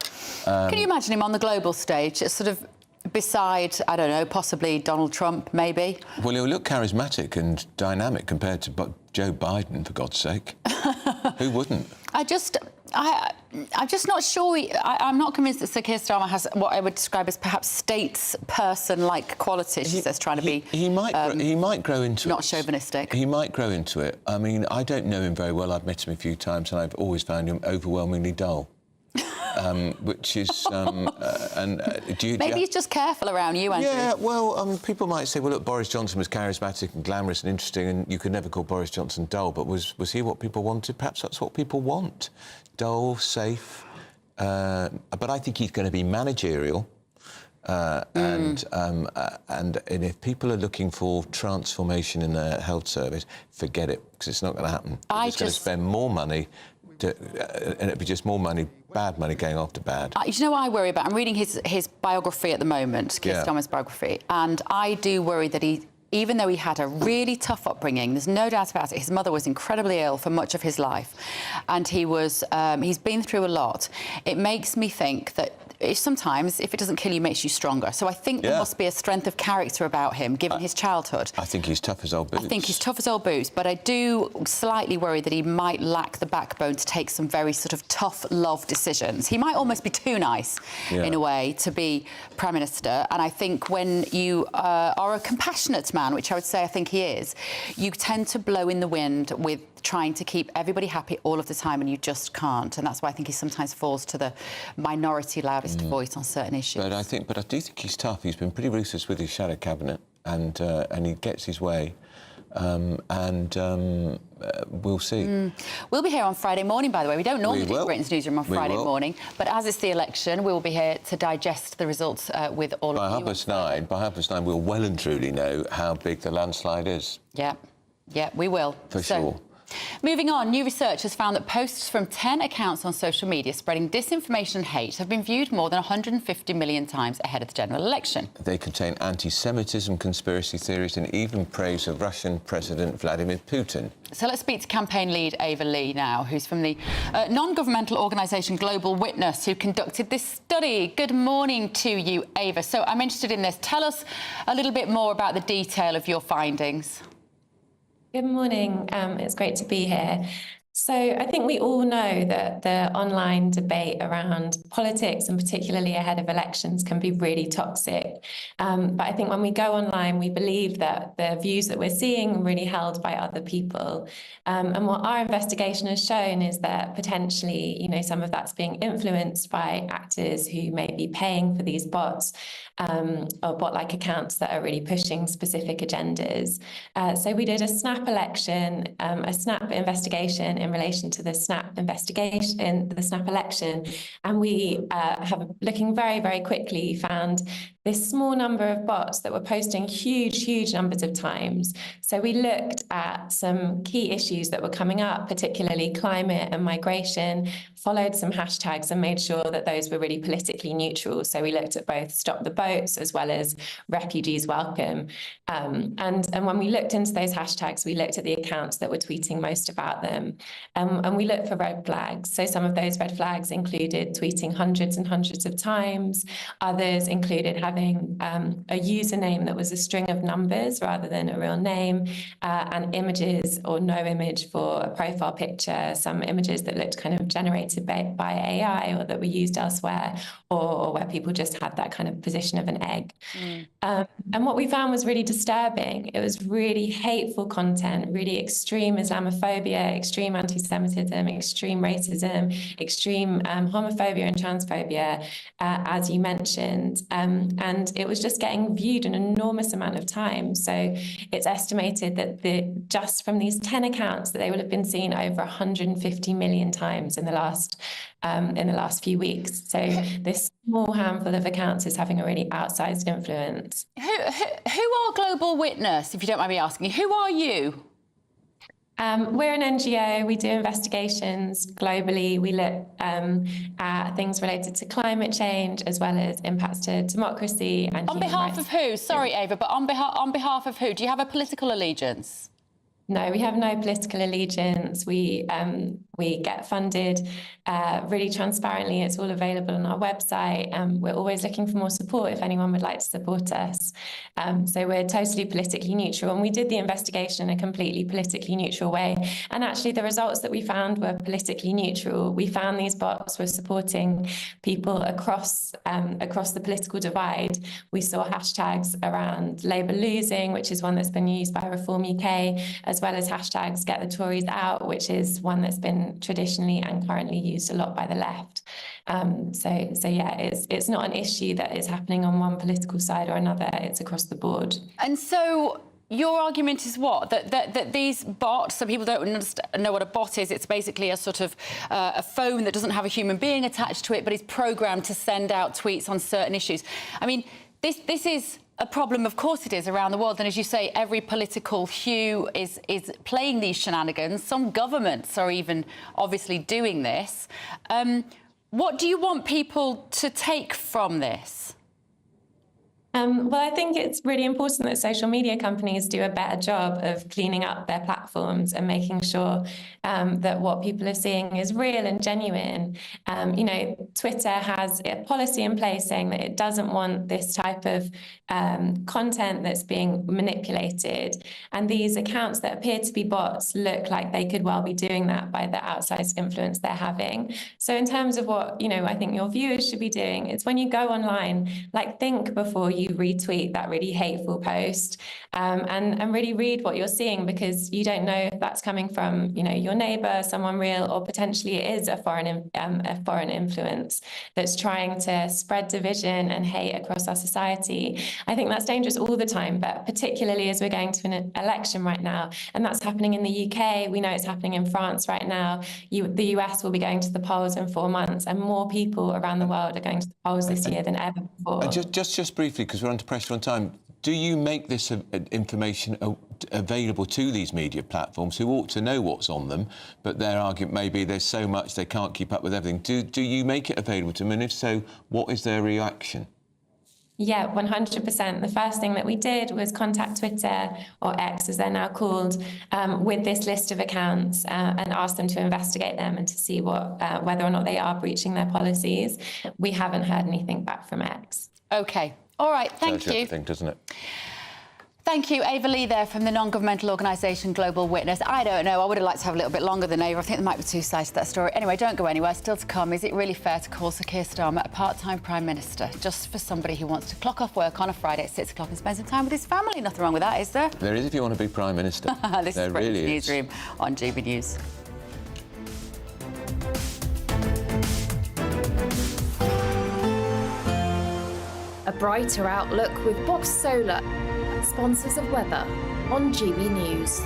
Can you imagine him on the global stage, sort of beside, I don't know, possibly Donald Trump, maybe? Well, he'll look charismatic and dynamic compared to Joe Biden, for God's sake. Who wouldn't? I'm just not sure. I'm not convinced that Sir Keir Starmer has what I would describe as perhaps statesperson-like qualities. She says, trying to be. He might grow into not chauvinistic. He might grow into it. I mean, I don't know him very well. I've met him a few times, and I've always found him overwhelmingly dull. Which is, Maybe he's just careful around you, Andrew. Yeah, well, people might say, well, look, Boris Johnson was charismatic and glamorous and interesting, and you could never call Boris Johnson dull, but was he what people wanted? Perhaps that's what people want. Dull, safe. But I think he's going to be managerial. And if people are looking for transformation in the health service, forget it, because it's not going to happen. We're just going to spend more money, and it'd be just more money, bad money going after bad. You know what I worry about? I'm reading his biography at the moment, Keir Starmer's biography, and I do worry that even though he had a really tough upbringing, there's no doubt about it, his mother was incredibly ill for much of his life, and he's been through a lot. It makes me think that sometimes, if it doesn't kill you, it makes you stronger. So I think there must be a strength of character about him, given his childhood. I think he's tough as old boots. I think he's tough as old boots, but I do slightly worry that he might lack the backbone to take some very sort of tough love decisions. He might almost be too nice, in a way, to be Prime Minister. And I think when you are a compassionate man, which I would say I think he is, you tend to blow in the wind with trying to keep everybody happy all of the time, and you just can't. And that's why I think he sometimes falls to the minority loudest voice on certain issues. But I do think he's tough. He's been pretty ruthless with his shadow cabinet, and he gets his way. We'll see. We'll be here on Friday morning, by the way. We don't normally do Britain's Newsroom on Friday morning, but as it's the election, we'll be here to digest the results with all of you. By 9:30, we'll well and truly know how big the landslide is. Yeah, we will. For sure. Moving on, new research has found that posts from 10 accounts on social media spreading disinformation and hate have been viewed more than 150 million times ahead of the general election. They contain anti-Semitism, conspiracy theories and even praise of Russian President Vladimir Putin. So let's speak to campaign lead Ava Lee now, who's from the non-governmental organisation Global Witness, who conducted this study. Good morning to you, Ava. So I'm interested in this. Tell us a little bit more about the detail of your findings. Good morning. It's great to be here. So I think we all know that the online debate around politics, and particularly ahead of elections, can be really toxic. But I think when we go online, we believe that the views that we're seeing are really held by other people. And what our investigation has shown is that potentially, some of that's being influenced by actors who may be paying for these bots, or bot-like accounts that are really pushing specific agendas. So we did a snap election, a snap investigation in relation to the snap investigation, the snap election, and we have, looking very, very quickly, found this small number of bots that were posting huge numbers of times. So we looked at some key issues that were coming up, particularly climate and migration, followed some hashtags and made sure that those were really politically neutral. So we looked at both Stop the Boats as well as Refugees Welcome. And when we looked into those hashtags, we looked at the accounts that were tweeting most about them. And we looked for red flags. So some of those red flags included tweeting hundreds and hundreds of times. Others included having a username that was a string of numbers rather than a real name, and images or no image for a profile picture, some images that looked kind of generated by AI or that were used elsewhere, or where people just had that kind of position of an egg. And what we found was really disturbing. It was really hateful content, really extreme Islamophobia, extreme anti-Semitism, extreme racism, extreme homophobia and transphobia, as you mentioned. And it was just getting viewed an enormous amount of time. So it's estimated that just from these 10 accounts that they will have been seen over 150 million times in the last few weeks. So this small handful of accounts is having a really outsized influence. Who are Global Witness, if you don't mind me asking? Who are you? We're an NGO. We do investigations globally. We look at things related to climate change as well as impacts to democracy and on behalf of who? Sorry, Ava, but on behalf of who? Do you have a political allegiance? No, we have no political allegiance. We We get funded really transparently. It's all available on our website. We're always looking for more support if anyone would like to support us. So we're totally politically neutral. And we did the investigation in a completely politically neutral way. And actually the results that we found were politically neutral. We found these bots were supporting people across the political divide. We saw hashtags around Labour losing, which is one that's been used by Reform UK, as well as hashtags Get the Tories Out, which is one that's been traditionally and currently used a lot by the left. So yeah, it's not an issue that is happening on one political side or another. It's across the board. And so your argument is what? That these bots, some people don't know what a bot is. It's basically a sort of a phone that doesn't have a human being attached to it, but is programmed to send out tweets on certain issues. I mean, this is a problem, of course it is, around the world. And as you say, every political hue is playing these shenanigans. Some governments are even obviously doing this. What do you want people to take from this? Well, I think it's really important that social media companies do a better job of cleaning up their platforms and making sure that what people are seeing is real and genuine. You know, Twitter has a policy in place saying that it doesn't want this type of content that's being manipulated. And these accounts that appear to be bots look like they could well be doing that by the outsized influence they're having. So in terms of what, you know, I think your viewers should be doing, it's when you go online, like, think before you retweet that really hateful post, and really read what you're seeing, because you don't know if that's coming from, you know, your neighbour, someone real, or potentially it is a foreign influence that's trying to spread division and hate across our society. I think that's dangerous all the time, but particularly as we're going to an election right now, and that's happening in the UK. We know it's happening in France right now. The US will be going to the polls in 4 months, and more people around the world are going to the polls this year than ever before. Just briefly, because we're under pressure on time, do you make this information available to these media platforms who ought to know what's on them, but their argument may be there's so much they can't keep up with everything? Do you make it available to them, and if so, what is their reaction? Yeah, 100%. The first thing that we did was contact Twitter, or X as they're now called, with this list of accounts and ask them to investigate them and to see whether or not they are breaching their policies. We haven't heard anything back from X. OK. All right, thank you. Everything, doesn't it? Thank you, Ava Lee there from the non-governmental organisation Global Witness. I don't know, I would have liked to have a little bit longer than Ava. I think there might be two sides to that story. Anyway, don't go anywhere. Still to come, is it really fair to call Sir Keir Starmer a part-time Prime Minister just for somebody who wants to clock off work on a Friday at 6 o'clock and spend some time with his family? Nothing wrong with that, is there? There is if you want to be Prime Minister. This is really Newsroom on GB News. A brighter outlook with Box Solar, sponsors of weather on GB News.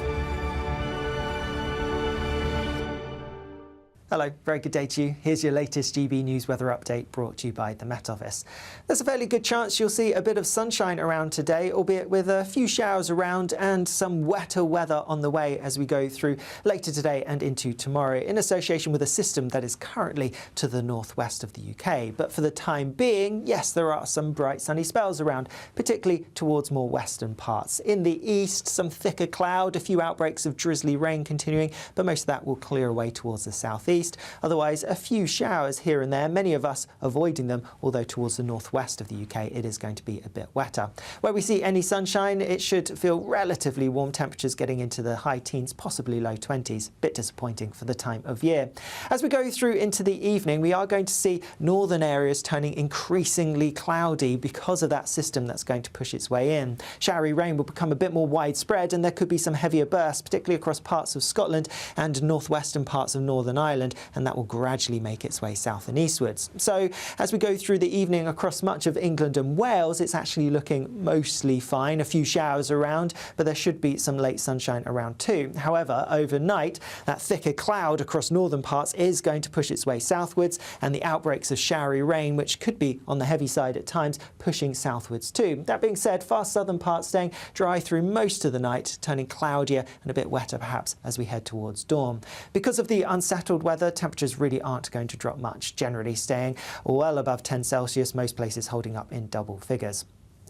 Hello, very good day to you. Here's your latest GB News weather update brought to you by the Met Office. There's a fairly good chance you'll see a bit of sunshine around today, albeit with a few showers around and some wetter weather on the way as we go through later today and into tomorrow, in association with a system that is currently to the northwest of the UK. But for the time being, yes, there are some bright sunny spells around, particularly towards more western parts. In the east, some thicker cloud, a few outbreaks of drizzly rain continuing, but most of that will clear away towards the southeast. Otherwise, a few showers here and there, many of us avoiding them, although towards the northwest of the UK it is going to be a bit wetter. Where we see any sunshine, it should feel relatively warm, temperatures getting into the high teens, possibly low 20s. Bit disappointing for the time of year. As we go through into the evening, we are going to see northern areas turning increasingly cloudy because of that system that's going to push its way in. Showery rain will become a bit more widespread, and there could be some heavier bursts, particularly across parts of Scotland and northwestern parts of Northern Ireland, and that will gradually make its way south and eastwards. So as we go through the evening across much of England and Wales, it's actually looking mostly fine. A few showers around, but there should be some late sunshine around too. However, overnight, that thicker cloud across northern parts is going to push its way southwards, and the outbreaks of showery rain, which could be on the heavy side at times, pushing southwards too. That being said, far southern parts staying dry through most of the night, turning cloudier and a bit wetter perhaps as we head towards dawn. Because of the unsettled weather, temperatures really aren't going to drop much, generally staying well above 10 Celsius, most places holding up in double figures.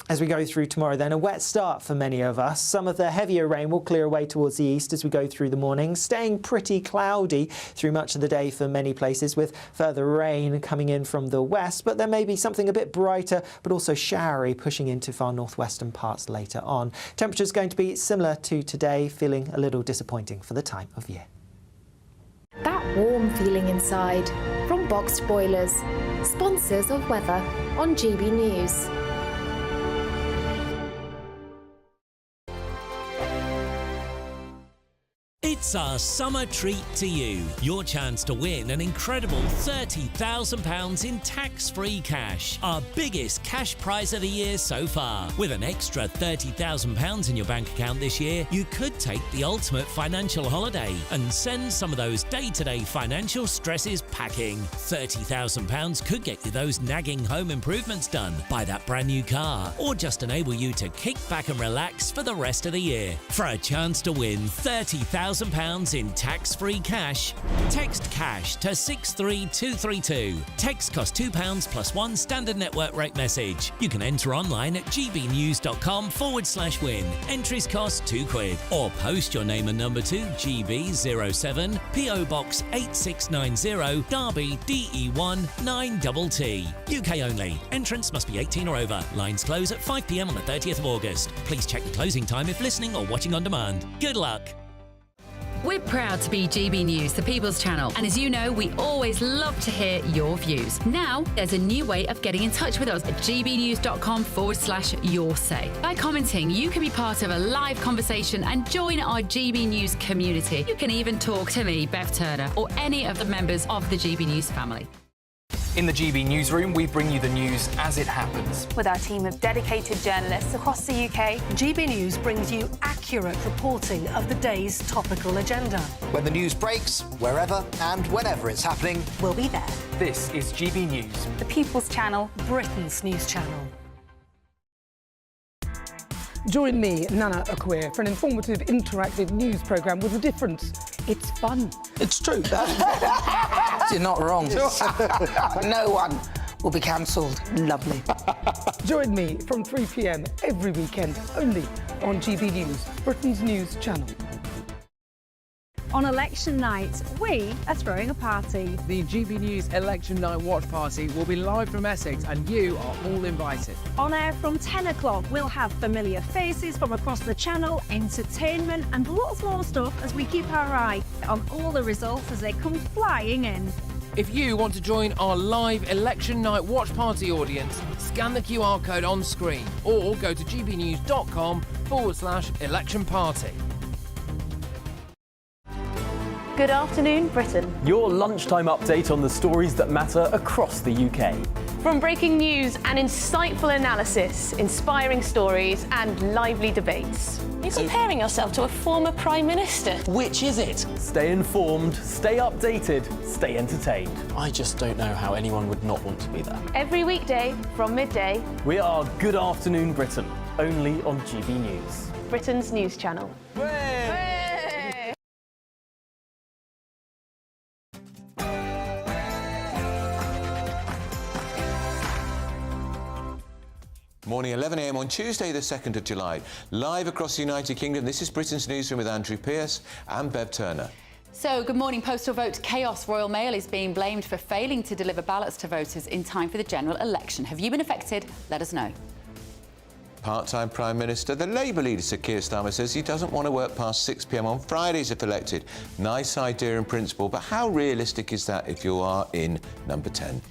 As we go through tomorrow then, a wet start for many of us. Some of the heavier rain will clear away towards the east as we go through the morning, staying pretty cloudy through much of the day for many places, with further rain coming in from the west, but there may be something a bit brighter but also showery pushing into far northwestern parts later on. Temperatures going to be similar to today, feeling a little disappointing for the time of year. That warm feeling inside from Boxed Boilers, sponsors of weather on GB News. It's our summer treat to you. Your chance to win an incredible £30,000 in tax-free cash. Our biggest cash prize of the year so far. With an extra £30,000 in your bank account this year, you could take the ultimate financial holiday and send some of those day-to-day financial stresses packing. £30,000 could get you those nagging home improvements done, buy that brand new car, or just enable you to kick back and relax for the rest of the year. For a chance to win £30,000 in tax-free cash, text cash to 63232. Text costs £2 plus one standard network rate message. You can enter online at gbnews.com/win. Entries cost £2. Or post your name and number to GB07 PO Box 8690 Derby DE1 9TT. UK only. Entrance must be 18 or over. Lines close at 5 p.m. on the 30th of August. Please check the closing time if listening or watching on demand. Good luck. We're proud to be GB News, the People's Channel, and as you know, we always love to hear your views. Now, there's a new way of getting in touch with us at gbnews.com/your say. By commenting, you can be part of a live conversation and join our GB News community. You can even talk to me, Bev Turner, or any of the members of the GB News family. In the GB Newsroom, we bring you the news as it happens. With our team of dedicated journalists across the UK, GB News brings you accurate reporting of the day's topical agenda. When the news breaks, wherever and whenever it's happening, we'll be there. This is GB News, the People's Channel, Britain's news channel. Join me, Nana Akwe, for an informative, interactive news programme with a difference. It's fun. It's true. You're not wrong. No one will be cancelled. Lovely. Join me from 3 p.m. every weekend, only on GB News, Britain's news channel. On election night, we are throwing a party. The GB News Election Night Watch Party will be live from Essex and you are all invited. On air from 10 o'clock, we'll have familiar faces from across the channel, entertainment and lots more stuff as we keep our eye on all the results as they come flying in. If you want to join our live Election Night Watch Party audience, scan the QR code on screen or go to gbnews.com/election party. Good afternoon, Britain. Your lunchtime update on the stories that matter across the UK. From breaking news and insightful analysis, inspiring stories and lively debates. You're comparing yourself to a former Prime Minister. Which is it? Stay informed, stay updated, stay entertained. I just don't know how anyone would not want to be there. Every weekday from midday. We are Good Afternoon Britain, only on GB News, Britain's news channel. Morning, 11 a.m. on Tuesday, the 2nd of July. Live across the United Kingdom, this is Britain's Newsroom with Andrew Pearce and Bev Turner. So, good morning. Postal vote chaos. Royal Mail is being blamed for failing to deliver ballots to voters in time for the general election. Have you been affected? Let us know. Part-time Prime Minister, the Labour leader Sir Keir Starmer says he doesn't want to work past 6 p.m. on Fridays if elected. Nice idea in principle, but how realistic is that if you are in number 10?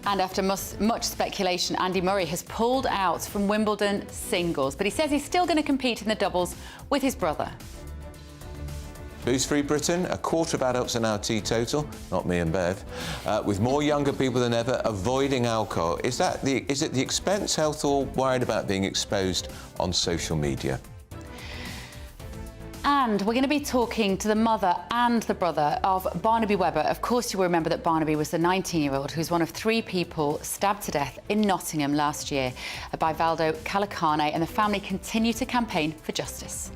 And after much speculation, Andy Murray has pulled out from Wimbledon singles, but he says he's still going to compete in the doubles with his brother. Booze-free Britain, a quarter of adults are now teetotal, not me and Bev, with more younger people than ever avoiding alcohol. Is it the expense, health, or worried about being exposed on social media? And we're going to be talking to the mother and the brother of Barnaby Webber. Of course, you will remember that Barnaby was the 19-year-old who's one of 3 people stabbed to death in Nottingham last year by Valdo Calacane, and the family continue to campaign for justice.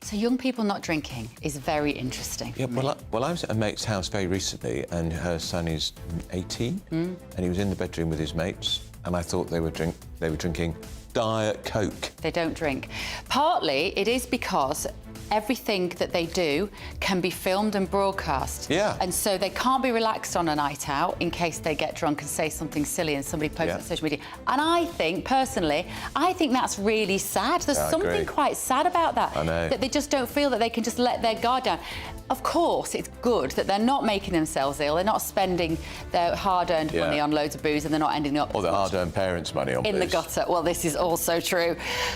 So So young people not drinking is very interesting. Yeah, well, I was at a mate's house very recently, and her son is 18, and he was in the bedroom with his mates, and I thought they were drinking Diet Coke. They don't drink. Partly it is because everything that they do can be filmed and broadcast. Yeah. And so they can't be relaxed on a night out in case they get drunk and say something silly and somebody posts it on social media. And I think, personally, that's really sad. There's something quite sad about that. I know. That they just don't feel that they can just let their guard down. Of course, it's good that they're not making themselves ill. They're not spending their hard-earned money on loads of booze, and they're not ending up... Or their hard-earned parents' money on in booze. the gutter. Well, this is also true.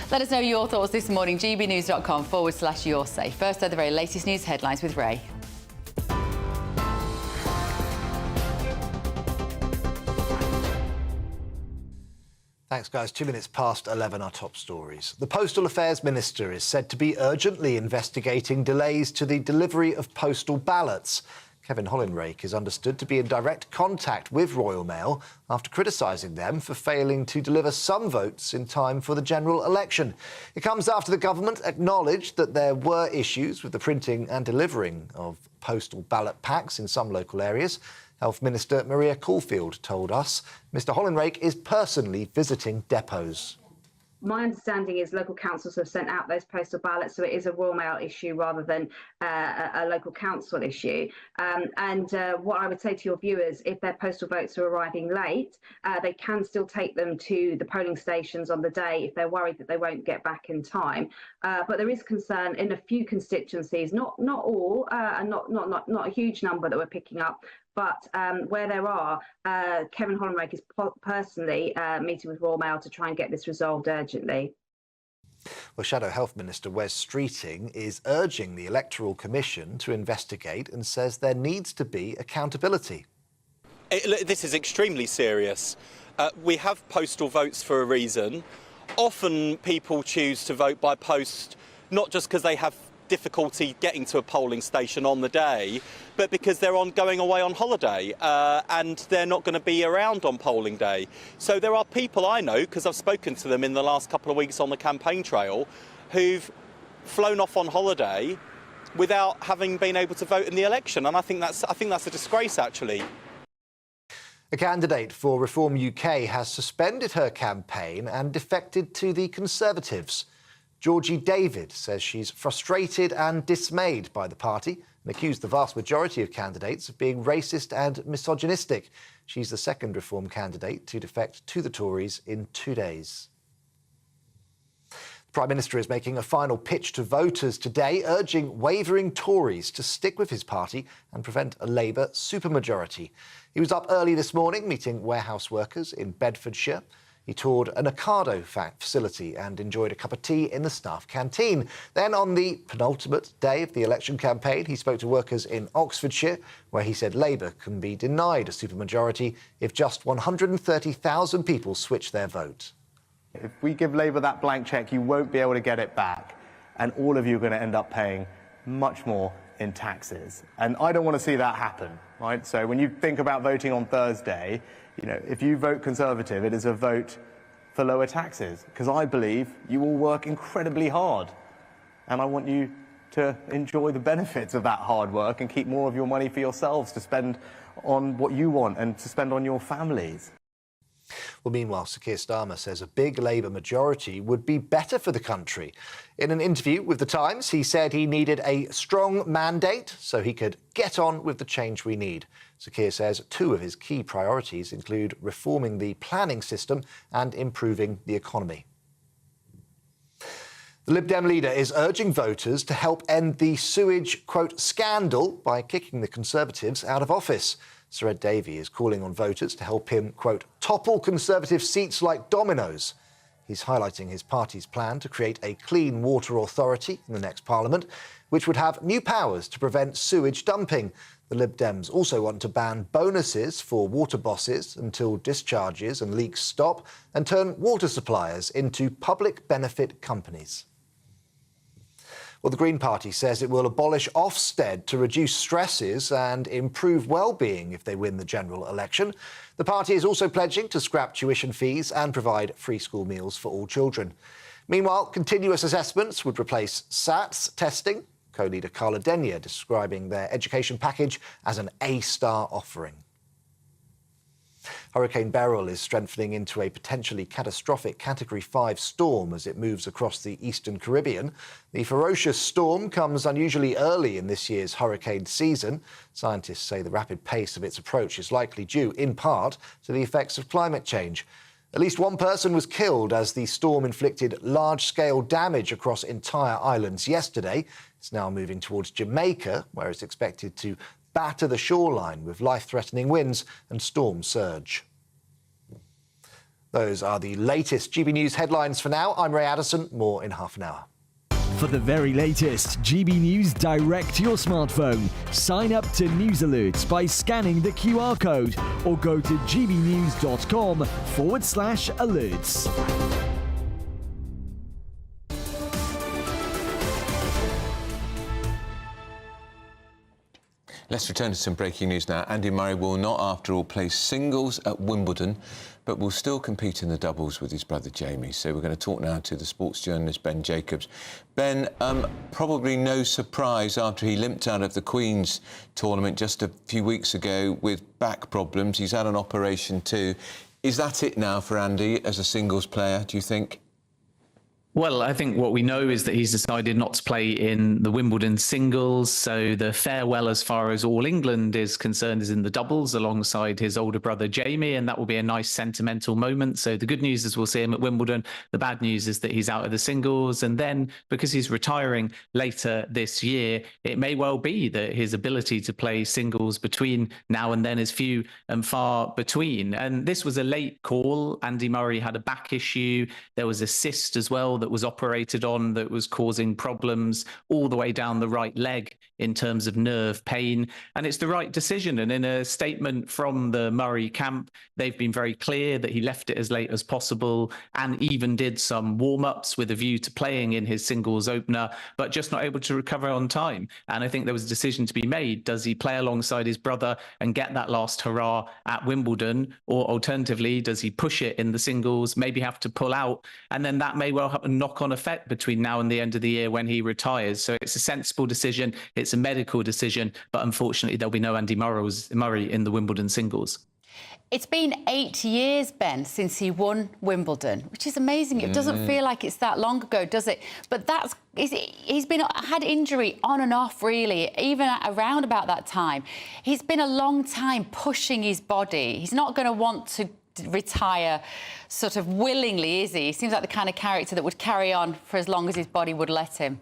Let us know your thoughts this morning. gbnews.com/yoursay. First are the very latest news headlines with Ray. Thanks, guys. 2 minutes past 11, our top stories. The Postal Affairs Minister is said to be urgently investigating delays to the delivery of postal ballots. Kevin Hollinrake is understood to be in direct contact with Royal Mail after criticising them for failing to deliver some votes in time for the general election. It comes after the government acknowledged that there were issues with the printing and delivering of postal ballot packs in some local areas. Health Minister Maria Caulfield told us Mr Hollinrake is personally visiting depots. My understanding is local councils have sent out those postal ballots, so it is a Royal Mail issue rather than a local council issue. What I would say to your viewers, if their postal votes are arriving late, they can still take them to the polling stations on the day if they're worried that they won't get back in time. But there is concern in a few constituencies, not all, and not a huge number that we're picking up. But where there are, Kevin Hollinrake is personally meeting with Royal Mail to try and get this resolved urgently. Well, Shadow Health Minister Wes Streeting is urging the Electoral Commission to investigate and says there needs to be accountability. This is extremely serious. We have postal votes for a reason. Often people choose to vote by post, not just because they have difficulty getting to a polling station on the day, but because they're going away on holiday and they're not going to be around on polling day. So there are people I know, because I've spoken to them in the last couple of weeks on the campaign trail, who've flown off on holiday without having been able to vote in the election, and I think that's a disgrace, actually. A candidate for Reform UK has suspended her campaign and defected to the Conservatives. Georgie David says she's frustrated and dismayed by the party and accused the vast majority of candidates of being racist and misogynistic. She's the second Reform candidate to defect to the Tories in 2 days. The Prime Minister is making a final pitch to voters today, urging wavering Tories to stick with his party and prevent a Labour supermajority. He was up early this morning meeting warehouse workers in Bedfordshire. He toured an Ocado facility and enjoyed a cup of tea in the staff canteen. Then, on the penultimate day of the election campaign, he spoke to workers in Oxfordshire, where he said Labour can be denied a supermajority if just 130,000 people switch their vote. If we give Labour that blank cheque, you won't be able to get it back, and all of you are going to end up paying much more in taxes. And I don't want to see that happen, right? So when you think about voting on Thursday, if you vote Conservative, it is a vote for lower taxes, because I believe you all work incredibly hard. And I want you to enjoy the benefits of that hard work and keep more of your money for yourselves to spend on what you want and to spend on your families. Well, meanwhile, Sir Keir Starmer says a big Labour majority would be better for the country. In an interview with The Times, he said he needed a strong mandate so he could get on with the change we need. Sir Keir says two of his key priorities include reforming the planning system and improving the economy. The Lib Dem leader is urging voters to help end the sewage, quote, scandal by kicking the Conservatives out of office. Sir Ed Davey is calling on voters to help him, quote, topple Conservative seats like dominoes. He's highlighting his party's plan to create a clean water authority in the next Parliament, which would have new powers to prevent sewage dumping. The Lib Dems also want to ban bonuses for water bosses until discharges and leaks stop and turn water suppliers into public benefit companies. Well, the Green Party says it will abolish Ofsted to reduce stresses and improve well-being if they win the general election. The party is also pledging to scrap tuition fees and provide free school meals for all children. Meanwhile, continuous assessments would replace SATs testing. Co-leader Carla Denyer describing their education package as an A-star offering. Hurricane Beryl is strengthening into a potentially catastrophic Category 5 storm as it moves across the eastern Caribbean. The ferocious storm comes unusually early in this year's hurricane season. Scientists say the rapid pace of its approach is likely due, in part, to the effects of climate change. At least one person was killed as the storm inflicted large-scale damage across entire islands yesterday. It's now moving towards Jamaica, where it's expected to batter the shoreline with life-threatening winds and storm surge. Those are the latest GB News headlines for now. I'm Ray Addison. More in half an hour. For the very latest GB News direct to your smartphone, sign up to News Alerts by scanning the QR code or go to gbnews.com/alerts. Let's return to some breaking news now. Andy Murray will not, after all, play singles at Wimbledon, but will still compete in the doubles with his brother Jamie. So we're going to talk now to the sports journalist Ben Jacobs. Ben, probably no surprise after he limped out of the Queen's tournament just a few weeks ago with back problems. He's had an operation too. Is that it now for Andy as a singles player, do you think? Well, I think what we know is that he's decided not to play in the Wimbledon singles. So the farewell, as far as All England is concerned, is in the doubles alongside his older brother Jamie, and that will be a nice sentimental moment. So the good news is we'll see him at Wimbledon. The bad news is that he's out of the singles. And then because he's retiring later this year, it may well be that his ability to play singles between now and then is few and far between. And this was a late call. Andy Murray had a back issue. There was a cyst as well that was operated on that was causing problems all the way down the right leg in terms of nerve pain. And it's the right decision. And in a statement from the Murray camp, they've been very clear that he left it as late as possible and even did some warm-ups with a view to playing in his singles opener, but just not able to recover on time. And I think there was a decision to be made. Does he play alongside his brother and get that last hurrah at Wimbledon? Or alternatively, does he push it in the singles, maybe have to pull out? And then that may well have a knock-on effect between now and the end of the year when he retires. So it's a sensible decision. It's a medical decision. But unfortunately, there'll be no Andy Murray in the Wimbledon singles. It's been 8 years, Ben, since he won Wimbledon, which is amazing. It doesn't feel like it's that long ago, does it? But he's had injury on and off, really, even around about that time. He's been a long time pushing his body. He's not going to want to retire sort of willingly, is he? He seems like the kind of character that would carry on for as long as his body would let him.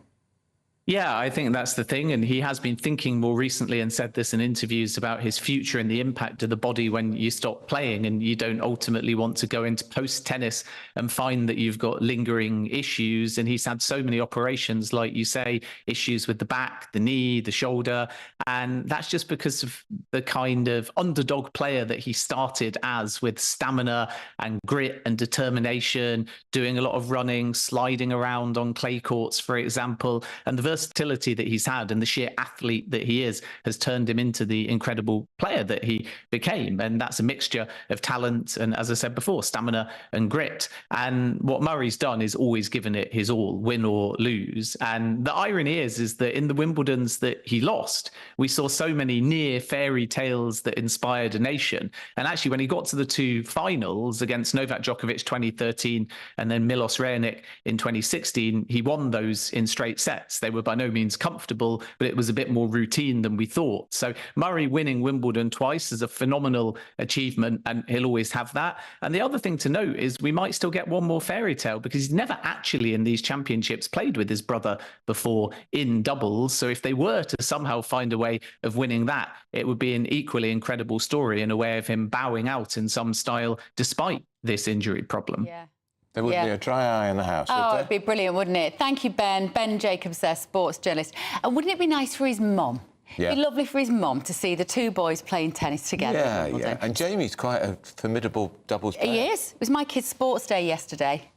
Yeah, I think that's the thing. And he has been thinking more recently and said this in interviews about his future and the impact of the body when you stop playing and you don't ultimately want to go into post-tennis and find that you've got lingering issues. And he's had so many operations, like you say, issues with the back, the knee, the shoulder. And that's just because of the kind of underdog player that he started as, with stamina and grit and determination, doing a lot of running, sliding around on clay courts, for example. And the versatility that he's had and the sheer athlete that he is has turned him into the incredible player that he became. And that's a mixture of talent and, as I said before, stamina and grit. And what Murray's done is always given it his all, win or lose. And the irony is that in the Wimbledons that he lost, we saw so many near fairy tales that inspired a nation. And actually, when he got to the two finals against Novak Djokovic 2013 and then Milos Raonic in 2016, he won those in straight sets. They were by no means comfortable, but it was a bit more routine than we thought. So Murray winning Wimbledon twice is a phenomenal achievement, and he'll always have that. And the other thing to note is we might still get one more fairy tale, because he's never actually in these championships played with his brother before in doubles. So if they were to somehow find a way of winning that, it would be an equally incredible story and a way of him bowing out in some style despite this injury problem. Yeah. There would be a dry eye in the house, would Oh, there? it'd be brilliant, wouldn't it? Thank you, Ben. Ben Jacobs there, sports journalist. And wouldn't it be nice for his mum? Yeah. It'd be lovely for his mum to see the two boys playing tennis together. Yeah. And Jamie's quite a formidable doubles player. He is. It was my kid's sports day yesterday.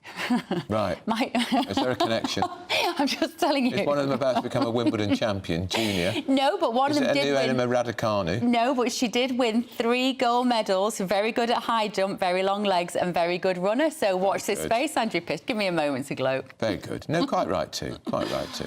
Right. Is there a connection? I'm just telling you. Is one of them about to become a Wimbledon champion, junior? No, but one of them did win. Is it a new Emma Raducanu? No, but she did win 3 gold medals. Very good at high jump, very long legs, and very good runner. So watch this space, Andrew Pitt. Give me a moment to gloat. Very good. No, quite right too. Quite right too.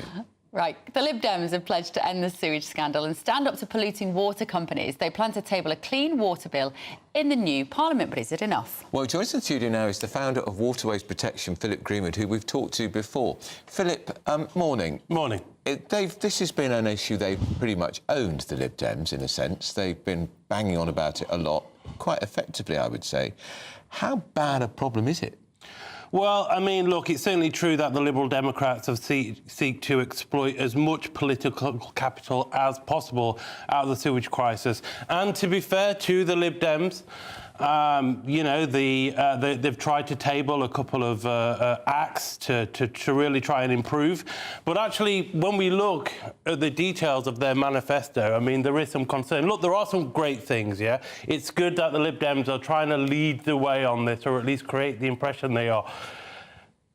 Right. The Lib Dems have pledged to end the sewage scandal and stand up to polluting water companies. They plan to table a clean water bill in the new Parliament, but is it enough? Well, joining us in the studio now is the founder of Waterways Protection, Philip Greenwood, who we've talked to before. Philip, morning. Morning. This has been an issue they've pretty much owned, the Lib Dems, in a sense. They've been banging on about it a lot, quite effectively, I would say. How bad a problem is it? Well, I mean, look, it's certainly true that the Liberal Democrats have seek to exploit as much political capital as possible out of the sewage crisis. And to be fair to the Lib Dems, you know, they've tried to table a couple of acts to really try and improve. But actually, when we look at the details of their manifesto, I mean, there is some concern. Look, there are some great things, yeah? It's good that the Lib Dems are trying to lead the way on this, or at least create the impression they are.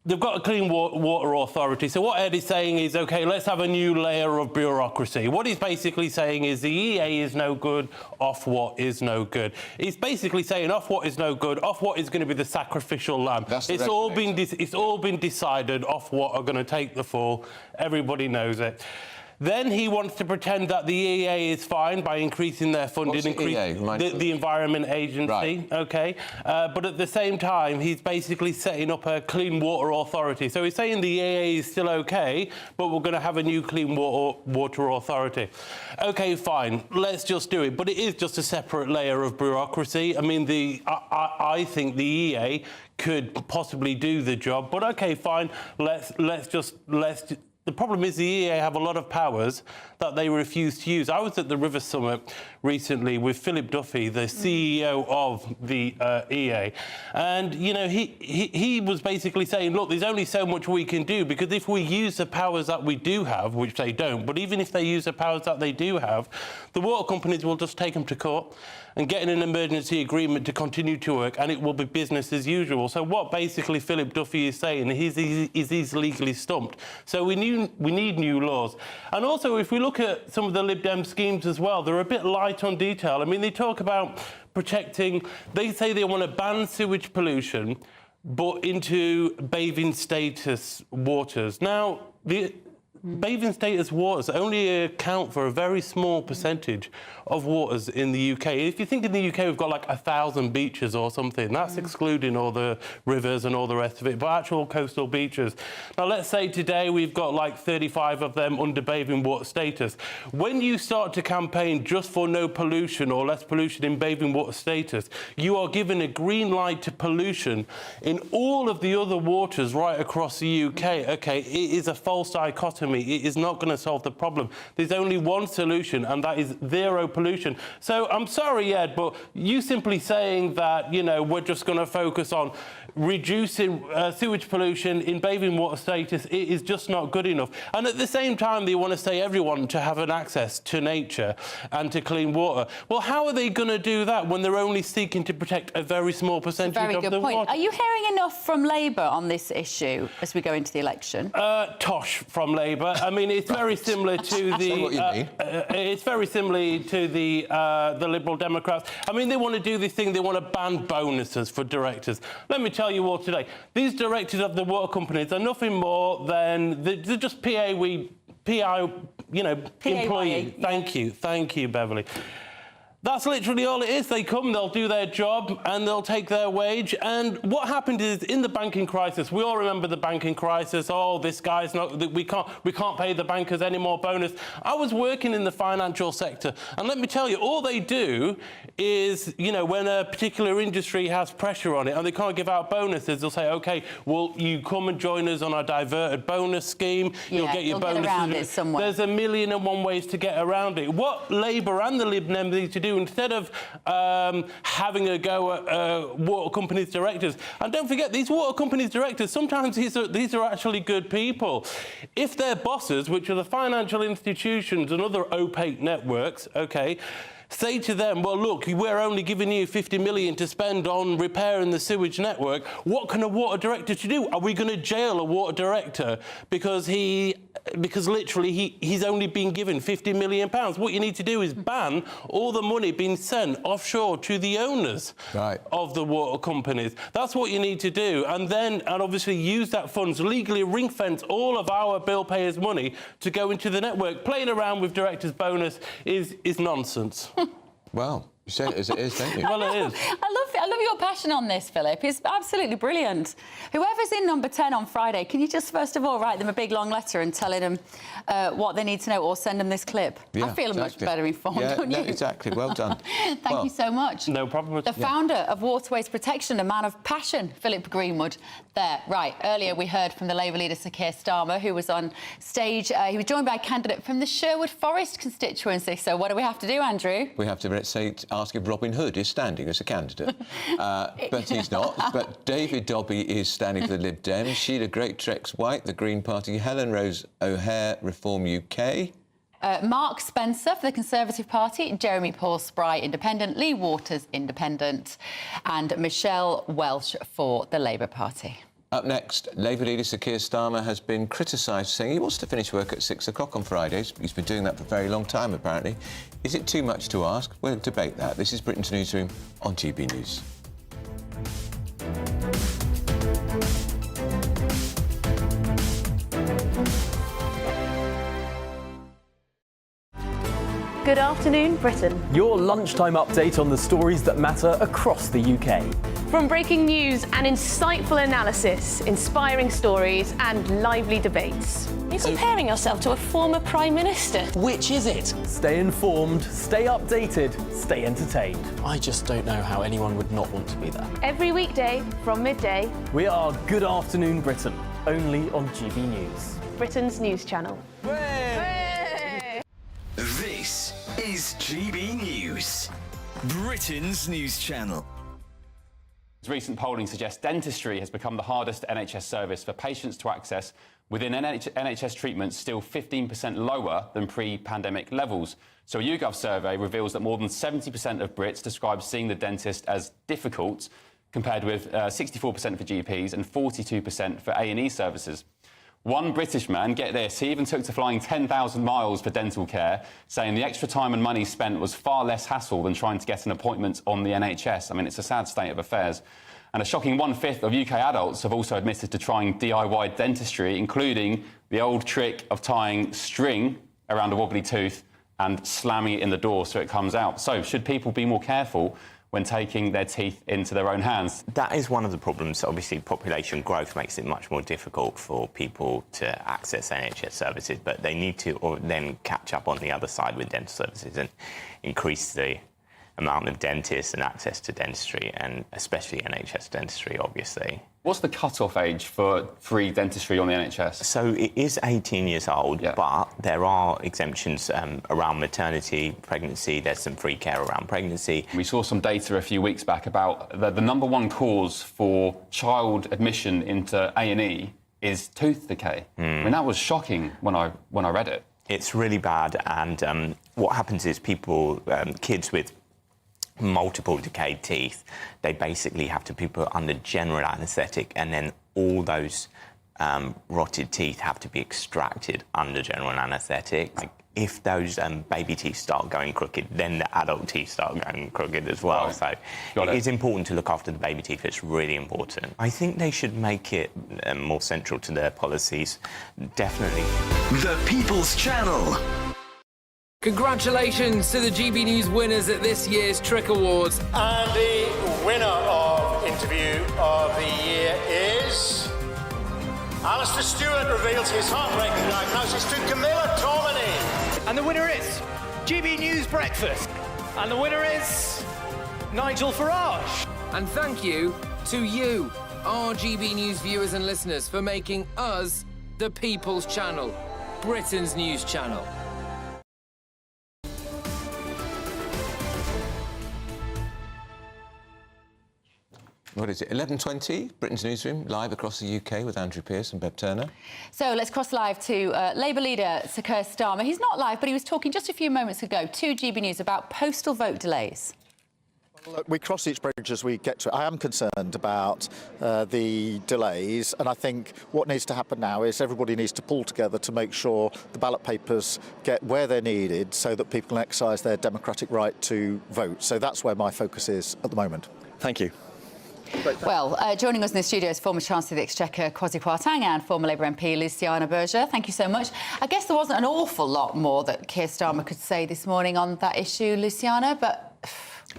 They've got a clean water authority. So what Ed is saying is, OK, let's have a new layer of bureaucracy. What he's basically saying is the EA is no good, Ofwat is no good. He's basically saying Ofwat is no good, Ofwat is going to be the sacrificial lamb. It's all been decided, Ofwat are going to take the fall. Everybody knows it. Then he wants to pretend that the EA is fine by increasing their funding, the Environment Agency, right. OK? But at the same time, he's basically setting up a Clean Water Authority. So he's saying the EA is still OK, but we're going to have a new Clean Water Authority. OK, fine, let's just do it. But it is just a separate layer of bureaucracy. I mean, I think the EA could possibly do the job, but OK, fine, let's. The problem is the EA have a lot of powers that they refuse to use. I was at the River Summit recently with Philip Duffy, the CEO of the EA, and, you know, he was basically saying, look, there's only so much we can do, because if we use the powers that we do have, which they don't, but even if they use the powers that they do have, the water companies will just take them to court and get in an emergency agreement to continue to work, and it will be business as usual. So what basically Philip Duffy is saying is he's legally stumped. So we need new laws. And also, if we look at some of the Lib Dem schemes as well, they're a bit light on detail. I mean, they talk about protecting, they say they want to ban sewage pollution, but into bathing status waters. Now, the bathing status waters only account for a very small percentage of waters in the UK. If you think in the UK we've got like 1,000 beaches or something, that's excluding all the rivers and all the rest of it, but actual coastal beaches. Now, let's say today we've got like 35 of them under bathing water status. When you start to campaign just for no pollution or less pollution in bathing water status, you are given a green light to pollution in all of the other waters right across the UK. OK, it is a false dichotomy. It is not going to solve the problem. There's only one solution, and that is zero pollution. So I'm sorry, Ed, but you simply saying that, you know, we're just going to focus on reducing sewage pollution in bathing water status, it is just not good enough. And at the same time, they want to say everyone to have an access to nature and to clean water. Well, how are they going to do that when they're only seeking to protect a very small percentage of the water? Are you hearing enough from Labour on this issue as we go into the election? Tosh from Labour. I mean, it's very similar to the. It's very similar to the Liberal Democrats. I mean, they want to do this thing. They want to ban bonuses for directors. Let me tell you all today, these directors of the water companies are nothing more than they're just employee. Thank you, Beverly. That's literally all it is. They come, they'll do their job, and they'll take their wage. And what happened is, in the banking crisis, we all remember the banking crisis. Oh, this guy's not. We can't pay the bankers any more bonus. I was working in the financial sector, and let me tell you, all they do is, you know, when a particular industry has pressure on it and they can't give out bonuses, they'll say, OK, well, you come and join us on our diverted bonus scheme. You'll get your bonuses. Get around it somewhere. There's 1,000,001 ways to get around it. What Labour and the Lib Dem need to do, instead of having a go at water companies' directors. And don't forget, these water companies' directors, sometimes these are actually good people. If their bosses, which are the financial institutions and other opaque networks, OK, say to them, well, look, we're only giving you 50 million to spend on repairing the sewage network. What can a water director do? Are we going to jail a water director because literally he's only been given £50 million? What you need to do is ban all the money being sent offshore to the owners of the water companies. That's what you need to do. And obviously use that funds, legally ring-fence all of our bill payers' money to go into the network. Playing around with director's bonus is nonsense. Well, you say it as it is, don't you? Well, it is. I love your passion on this, Philip. It's absolutely brilliant. Whoever's in number 10 on Friday, can you just first of all write them a big long letter and tell them what they need to know, or send them this clip? Yeah, I feel much better informed, don't you? Exactly. Well done. Thank you so much. No problem. The founder of Waterways Protection, a man of passion, Philip Greenwood. There, right. Earlier we heard from the Labour leader, Sir Keir Starmer, who was on stage. He was joined by a candidate from the Sherwood Forest constituency. So what do we have to do, Andrew? We have to, let's say, ask if Robin Hood is standing as a candidate. But he's not. But David Dobby is standing for the Lib Dem. Sheila Great-Trex-White, the Green Party. Helen Rose O'Hare, Reform UK. Mark Spencer for the Conservative Party, Jeremy Paul Spry, Independent, Lee Waters, Independent, and Michelle Welsh for the Labour Party. Up next, Labour leader Sir Keir Starmer has been criticised, saying he wants to finish work at 6 o'clock on Fridays. He's been doing that for a very long time, apparently. Is it too much to ask? We'll debate that. This is Britain's Newsroom on GB News. Good afternoon, Britain. Your lunchtime update on the stories that matter across the UK. From breaking news and insightful analysis, inspiring stories and lively debates. You're comparing yourself to a former Prime Minister. Which is it? Stay informed, stay updated, stay entertained. I just don't know how anyone would not want to be there. Every weekday from midday. We are Good Afternoon Britain, only on GB News. Britain's news channel. This is GB News, Britain's news channel. Recent polling suggests dentistry has become the hardest NHS service for patients to access, within NHS treatments still 15% lower than pre-pandemic levels. So a YouGov survey reveals that more than 70% of Brits describe seeing the dentist as difficult, compared with 64% for GPs and 42% for A&E services. One British man, get this, he even took to flying 10,000 miles for dental care, saying the extra time and money spent was far less hassle than trying to get an appointment on the NHS. I mean, it's a sad state of affairs. And a shocking 1/5 of UK adults have also admitted to trying DIY dentistry, including the old trick of tying string around a wobbly tooth and slamming it in the door so it comes out. So should people be more careful when taking their teeth into their own hands? That is one of the problems. Obviously, population growth makes it much more difficult for people to access NHS services, but they need to then catch up on the other side with dental services and increase the amount of dentists and access to dentistry, and especially NHS dentistry, obviously. What's the cut-off age for free dentistry on the NHS? So it is 18 years old, but there are exemptions around maternity, pregnancy. There's some free care around pregnancy. We saw some data a few weeks back about the number one cause for child admission into A&E is tooth decay. I mean, that was shocking when I read it. It's really bad, and what happens is people, kids with multiple decayed teeth, they basically have to be put under general anaesthetic, and then all those rotted teeth have to be extracted under general anaesthetic. Like, if those baby teeth start going crooked, then the adult teeth start going crooked as well. So it is important to look after the baby teeth. It's really important. I think they should make it more central to their policies, definitely. The People's Channel. Congratulations to the GB News winners at this year's Trick Awards. And the winner of Interview of the Year is... Alistair Stewart reveals his heartbreaking diagnosis to Camilla Tormini. And the winner is GB News Breakfast. And the winner is Nigel Farage. And thank you to you, our GB News viewers and listeners, for making us the People's Channel, Britain's news channel. What is it, 11:20? Britain's Newsroom, live across the UK with Andrew Pearce and Bev Turner. So let's cross live to Labour leader Sir Keir Starmer. He's not live, but he was talking just a few moments ago to GB News about postal vote delays. Look, we cross each bridge as we get to it. I am concerned about the delays, and I think what needs to happen now is everybody needs to pull together to make sure the ballot papers get where they're needed so that people can exercise their democratic right to vote. So that's where my focus is at the moment. Thank you. Well, joining us in the studio is former Chancellor of the Exchequer Kwasi Kwarteng and former Labour MP Luciana Berger. Thank you so much. I guess there wasn't an awful lot more that Keir Starmer could say this morning on that issue, Luciana, but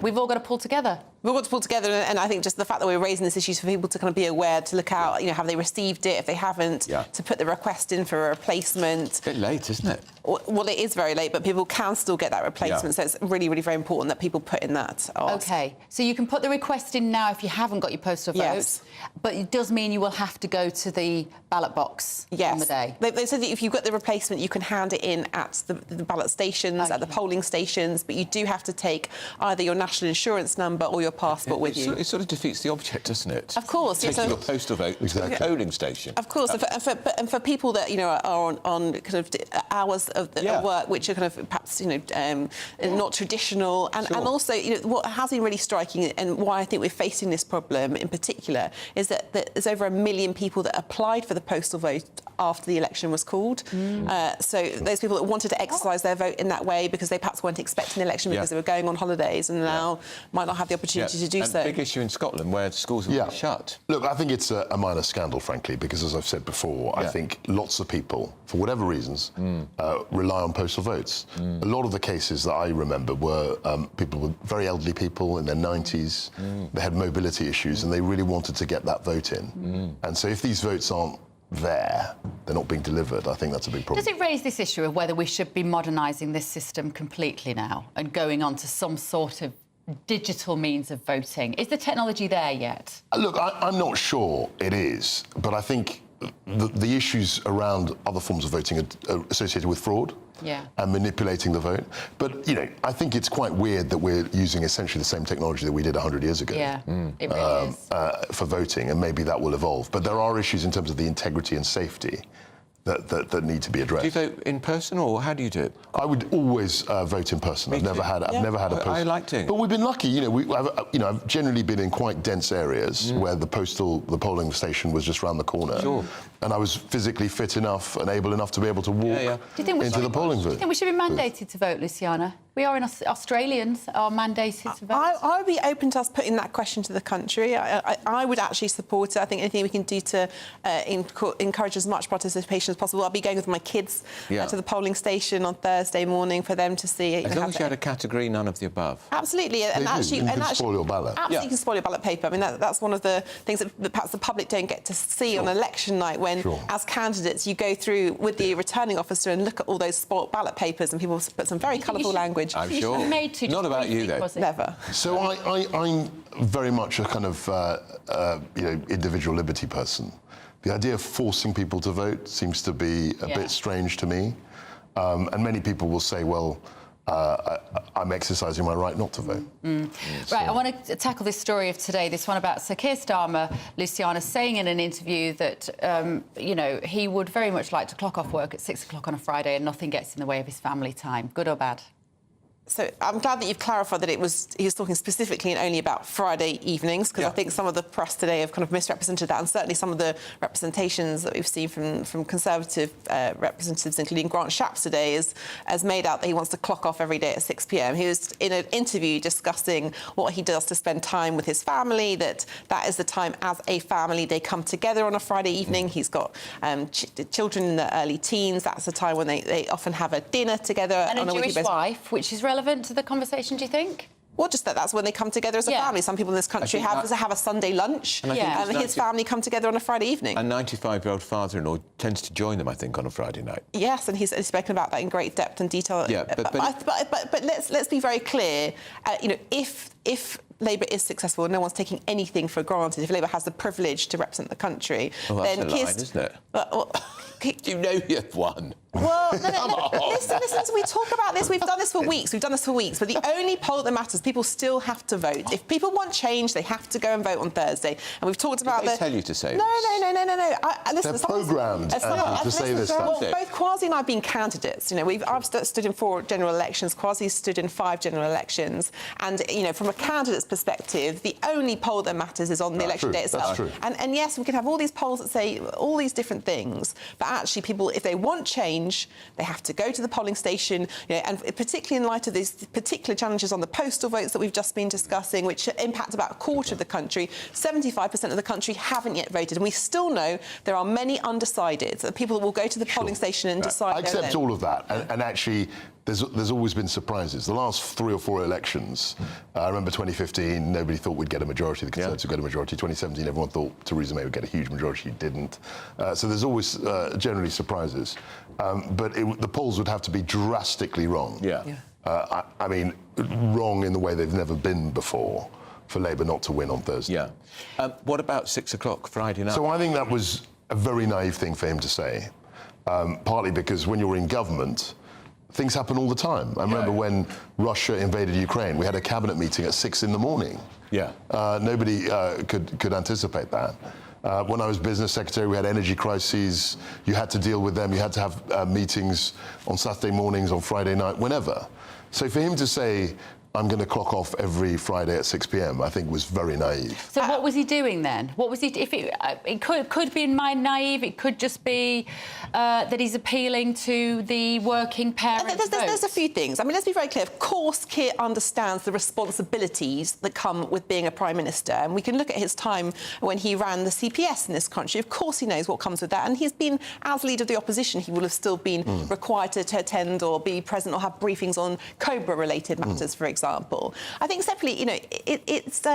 we've all got to pull together. We've got to pull together, and I think just the fact that we're raising this issue for people to kind of be aware, to look out, you know, have they received it? If they haven't, to put the request in for a replacement. A bit late, isn't it? Well, it is very late, but people can still get that replacement, Yeah. so it's really, really very important that people put in that ask. OK, so you can put the request in now if you haven't got your postal vote, Yes. but it does mean you will have to go to the ballot box on the day. They said that if you've got the replacement, you can hand it in at the ballot stations, at the polling stations, but you do have to take either your national insurance number or your passport with you. It sort of defeats the object, doesn't it? Of course. Taking your postal vote to the polling station. Of course, and for people that, you know, are on kind of hours of work which are kind of perhaps, you know, not traditional, and also, you know, what has been really striking and why I think we're facing this problem in particular is that there's over 1 million people that applied for the postal vote after the election was called. So those people that wanted to exercise their vote in that way because they perhaps weren't expecting the election because they were going on holidays and now might not have the opportunity to do so. Big issue in Scotland where schools are shut. Look, I think it's a minor scandal, frankly, because as I've said before, I think lots of people, for whatever reasons, rely on postal votes. A lot of the cases that I remember were people with very elderly people in their 90s. They had mobility issues and they really wanted to get that vote in. And so if these votes aren't there, they're not being delivered, I think that's a big problem. Does it raise this issue of whether we should be modernising this system completely now and going on to some sort of digital means of voting? Is the technology there yet? Look, I'm not sure it is, but I think the issues around other forms of voting are associated with fraud and manipulating the vote. But, you know, I think it's quite weird that we're using essentially the same technology that we did 100 years ago it really is. For voting, and maybe that will evolve. But there are issues in terms of the integrity and safety that need to be addressed. Do you vote in person, or how do you do it? I would always vote in person. I've never had a post. I like to. But we've been lucky. You know, I've generally been in quite dense areas where the polling station was just round the corner. Sure. And I was physically fit enough and able enough to be able to walk into the polling booth. Do you think we should be mandated to vote, Luciana? We are Australians are mandated to vote. I would be open to us putting that question to the country. I would actually support it. I think anything we can do to encourage as much participation as possible. I'll be going with my kids to the polling station on Thursday morning for them to see. As long as you had a category, none of the above. Absolutely, you can spoil your ballot. Absolutely, you can spoil your ballot paper. I mean, that's one of the things that perhaps the public don't get to see on election night when, as candidates, you go through with the returning officer and look at all those spoilt ballot papers and people put some very colourful language. I'm sure. Not about you, though. Never. So I'm very much a kind of individual liberty person. The idea of forcing people to vote seems to be a bit strange to me, and many people will say, well, I'm exercising my right not to vote. Right, I want to tackle this story of today, this one about Sir Keir Starmer, Luciana, saying in an interview that, you know, he would very much like to clock off work at 6 o'clock on a Friday and nothing gets in the way of his family time. Good or bad? So I'm glad that you've clarified that he was talking specifically and only about Friday evenings, because I think some of the press today have kind of misrepresented that, and certainly some of the representations that we've seen from Conservative representatives, including Grant Shapps today, has made out that he wants to clock off every day at 6 p.m. He was in an interview discussing what he does to spend time with his family, that is the time as a family they come together on a Friday evening. He's got children in their early teens. That's the time when they often have a dinner together. And on a a Jewish wife, which is relevant to the conversation, do you think? Well, just that's when they come together as a family. Some people in this country have a Sunday lunch, and his family come together on a Friday evening. A 95-year-old father-in-law tends to join them, I think, on a Friday night. Yes, and he's spoken about that in great depth and detail. Yeah, but let's be very clear. You know, if Labour is successful and no one's taking anything for granted, if Labour has the privilege to represent the country, well, then that's a line, isn't it? Well, you know you've won. Well, listen, we talk about this. We've done this for weeks. But the only poll that matters, people still have to vote. If people want change, they have to go and vote on Thursday. And we've talked about Did they tell you to say this? No. Listen, They're programmed to say this stuff. Well, both Kwasi and I have been candidates. You know, I've stood in 4 general elections. Kwasi stood in 5 general elections. And, you know, from a candidate's perspective, the only poll that matters is on the election day itself. That's true. And yes, we can have all these polls that say all these different things, but actually people, if they want change, they have to go to the polling station, you know, and particularly in light of these particular challenges on the postal votes that we've just been discussing, which impact about a quarter of the country, 75% of the country haven't yet voted. And we still know there are many undecideds, people that will go to the polling station and decide. I accept all of that. And actually, there's always been surprises. The last 3 or 4 elections, I remember 2015, nobody thought we'd get a majority, the Conservatives would get a majority. 2017, everyone thought Theresa May would get a huge majority, she didn't. So there's always generally surprises. But the polls would have to be drastically wrong. I mean, wrong in the way they've never been before for Labour not to win on Thursday. What about 6 o'clock Friday night? So I think that was a very naive thing for him to say, partly because when you're in government, things happen all the time. I remember when Russia invaded Ukraine, we had a cabinet meeting at 6 in the morning. Nobody could anticipate that. When I was business secretary, we had energy crises. You had to deal with them. You had to have meetings on Saturday mornings, on Friday night, whenever. So for him to say, I'm going to clock off every Friday at 6 p.m, I think was very naive. So what was he doing then? What was he? If it could be naive, it could just be that he's appealing to the working parents. There's a few things. I mean, let's be very clear. Of course, Keir understands the responsibilities that come with being a Prime Minister, and we can look at his time when he ran the CPS in this country. Of course, he knows what comes with that, and he's been, as leader of the opposition, he will have still been required to attend or be present or have briefings on Cobra-related matters, for example. I think separately, you know, it's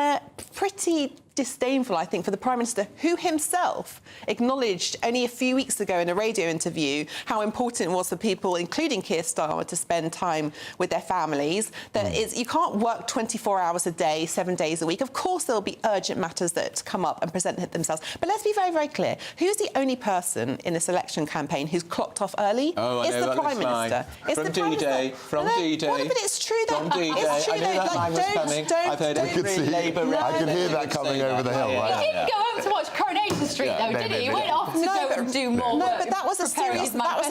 pretty disdainful, I think, for the Prime Minister, who himself acknowledged only a few weeks ago in a radio interview how important it was for people, including Keir Starmer, to spend time with their families. That you can't work 24 hours a day, 7 days a week. Of course, there'll be urgent matters that come up and present themselves. But let's be very, very clear. Who's the only person in this election campaign who's clocked off early? It's the Prime Minister. From D-Day. From D-Day. Well, but it's true that... From D-Day. It's true I knew that line was coming. I've heard every Labour I can hear that coming over the hill, right? He didn't go home to watch Coronation Street, though, did he? He went off to go and do more work. But that was a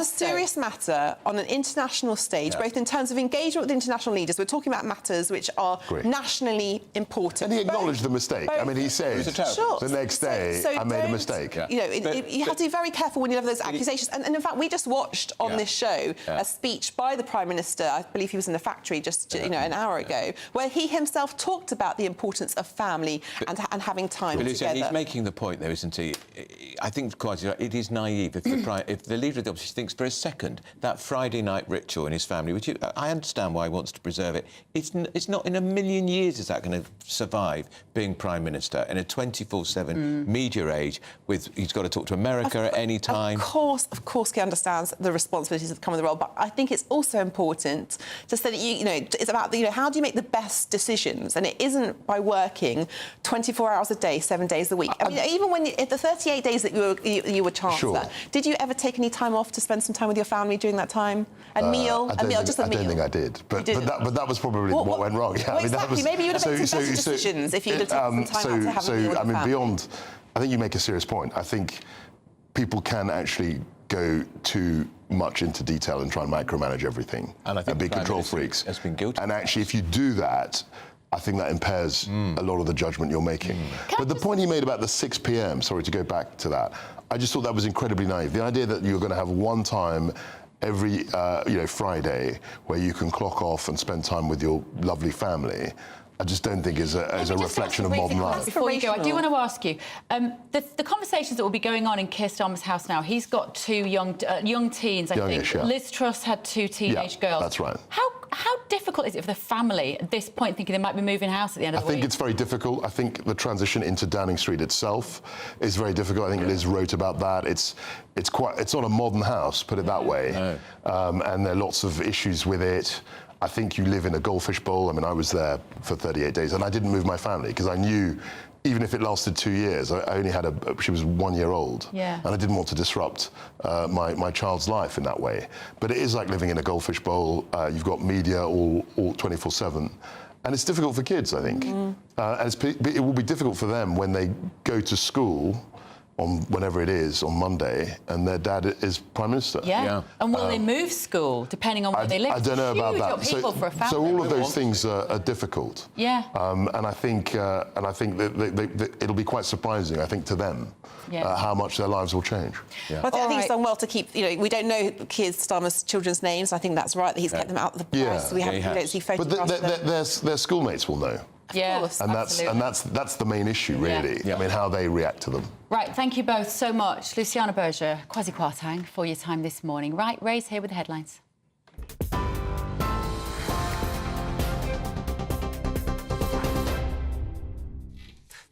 serious matter on an international stage, both in terms of engagement with international leaders. We're talking about matters which are nationally important. And he acknowledged the mistake. I mean, he said the next day, I made a mistake. You know, you have to be very careful when you have those accusations. And in fact, we just watched on this show a speech by the Prime Minister, I believe he was in the factory just an hour ago, where he himself talked about the importance of family and having time together. He's making the point, though, isn't he? I think quite right. It is naive if the leader of the opposition thinks for a second that Friday night ritual in his family, which I understand why he wants to preserve it, it's not in a million years is that going to survive being Prime Minister in a 24/7 media age with he's got to talk to America at any time. Of course, he understands the responsibilities that come with the role, but I think it's also important to say that you know it's about how do you make the best decisions, and it isn't by working 24 hours a day, 7 days a week. I mean, even when the 38 days that you were Chancellor, did you ever take any time off to spend some time with your family during that time? A meal? I don't think I did. But that was probably what went wrong. Yeah, exactly. Maybe you would have made some better decisions if you'd have taken some time out to have a meal with your family. I think you make a serious point. I think people can actually go too much into detail and try and micromanage everything and be control freaks. Has been guilty. And actually, if you do that, I think that impairs a lot of the judgment you're making. But the point he made about the 6 p.m, sorry to go back to that, I just thought that was incredibly naive. The idea that you're going to have one time every Friday where you can clock off and spend time with your lovely family, I just don't think is a reflection of modern life. Before you go, I do want to ask you, the conversations that will be going on in Keir Starmer's house now, he's got 2 young teens, I think. Yeah. Liz Truss had 2 teenage girls. That's right. How difficult is it for the family at this point, thinking they might be moving house at the end of the week? I think it's very difficult. I think the transition into Downing Street itself is very difficult. I think Liz wrote about that. It's not a modern house, put it that way. No. And there are lots of issues with it. I think you live in a goldfish bowl. I mean, I was there for 38 days and I didn't move my family because I knew even if it lasted 2 years, I only had she was 1 year old. Yeah. And I didn't want to disrupt my child's life in that way. But it is like living in a goldfish bowl. You've got media all 24/7. And it's difficult for kids, I think. And it will be difficult for them when they go to school on whenever it is, on Monday, and their dad is Prime Minister. Yeah. And will they move school, depending on where they live? I don't know about that. So all of those things are difficult. Yeah. And I think that it'll be quite surprising, I think, to them how much their lives will change. Yeah. I think it's done well to keep, we don't know Starmer's children's names. I think that's right, that he's kept them out of the press. So we don't see photographs of them. But their schoolmates will know. Yeah, and that's the main issue, really. I mean, how they react to them. Right, thank you both so much. Luciana Berger, Kwasi Kwarteng, for your time this morning. Right, Ray's here with the headlines.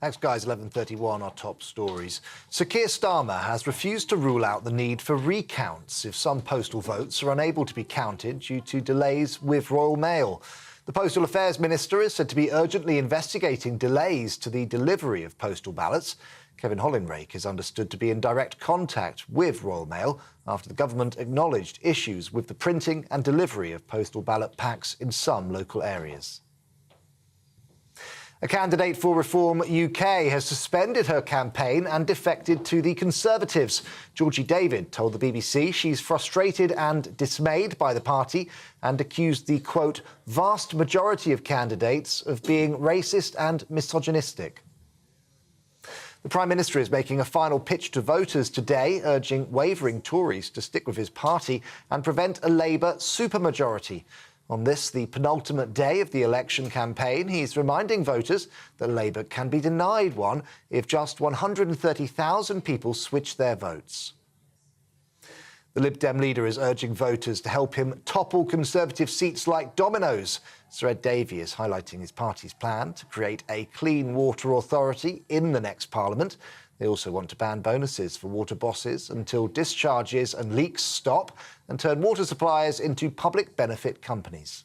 Thanks, guys. 11:31, our top stories. Sir Keir Starmer has refused to rule out the need for recounts if some postal votes are unable to be counted due to delays with Royal Mail. The Postal Affairs Minister is said to be urgently investigating delays to the delivery of postal ballots. Kevin Hollinrake is understood to be in direct contact with Royal Mail after the government acknowledged issues with the printing and delivery of postal ballot packs in some local areas. A candidate for Reform UK has suspended her campaign and defected to the Conservatives. Georgie David told the BBC she's frustrated and dismayed by the party and accused the, quote, vast majority of candidates of being racist and misogynistic. The Prime Minister is making a final pitch to voters today, urging wavering Tories to stick with his party and prevent a Labour supermajority. On this, the penultimate day of the election campaign, he's reminding voters that Labour can be denied one if just 130,000 people switch their votes. The Lib Dem leader is urging voters to help him topple Conservative seats like dominoes. Sir Ed Davey is highlighting his party's plan to create a clean water authority in the next Parliament. They also want to ban bonuses for water bosses until discharges and leaks stop and turn water suppliers into public benefit companies.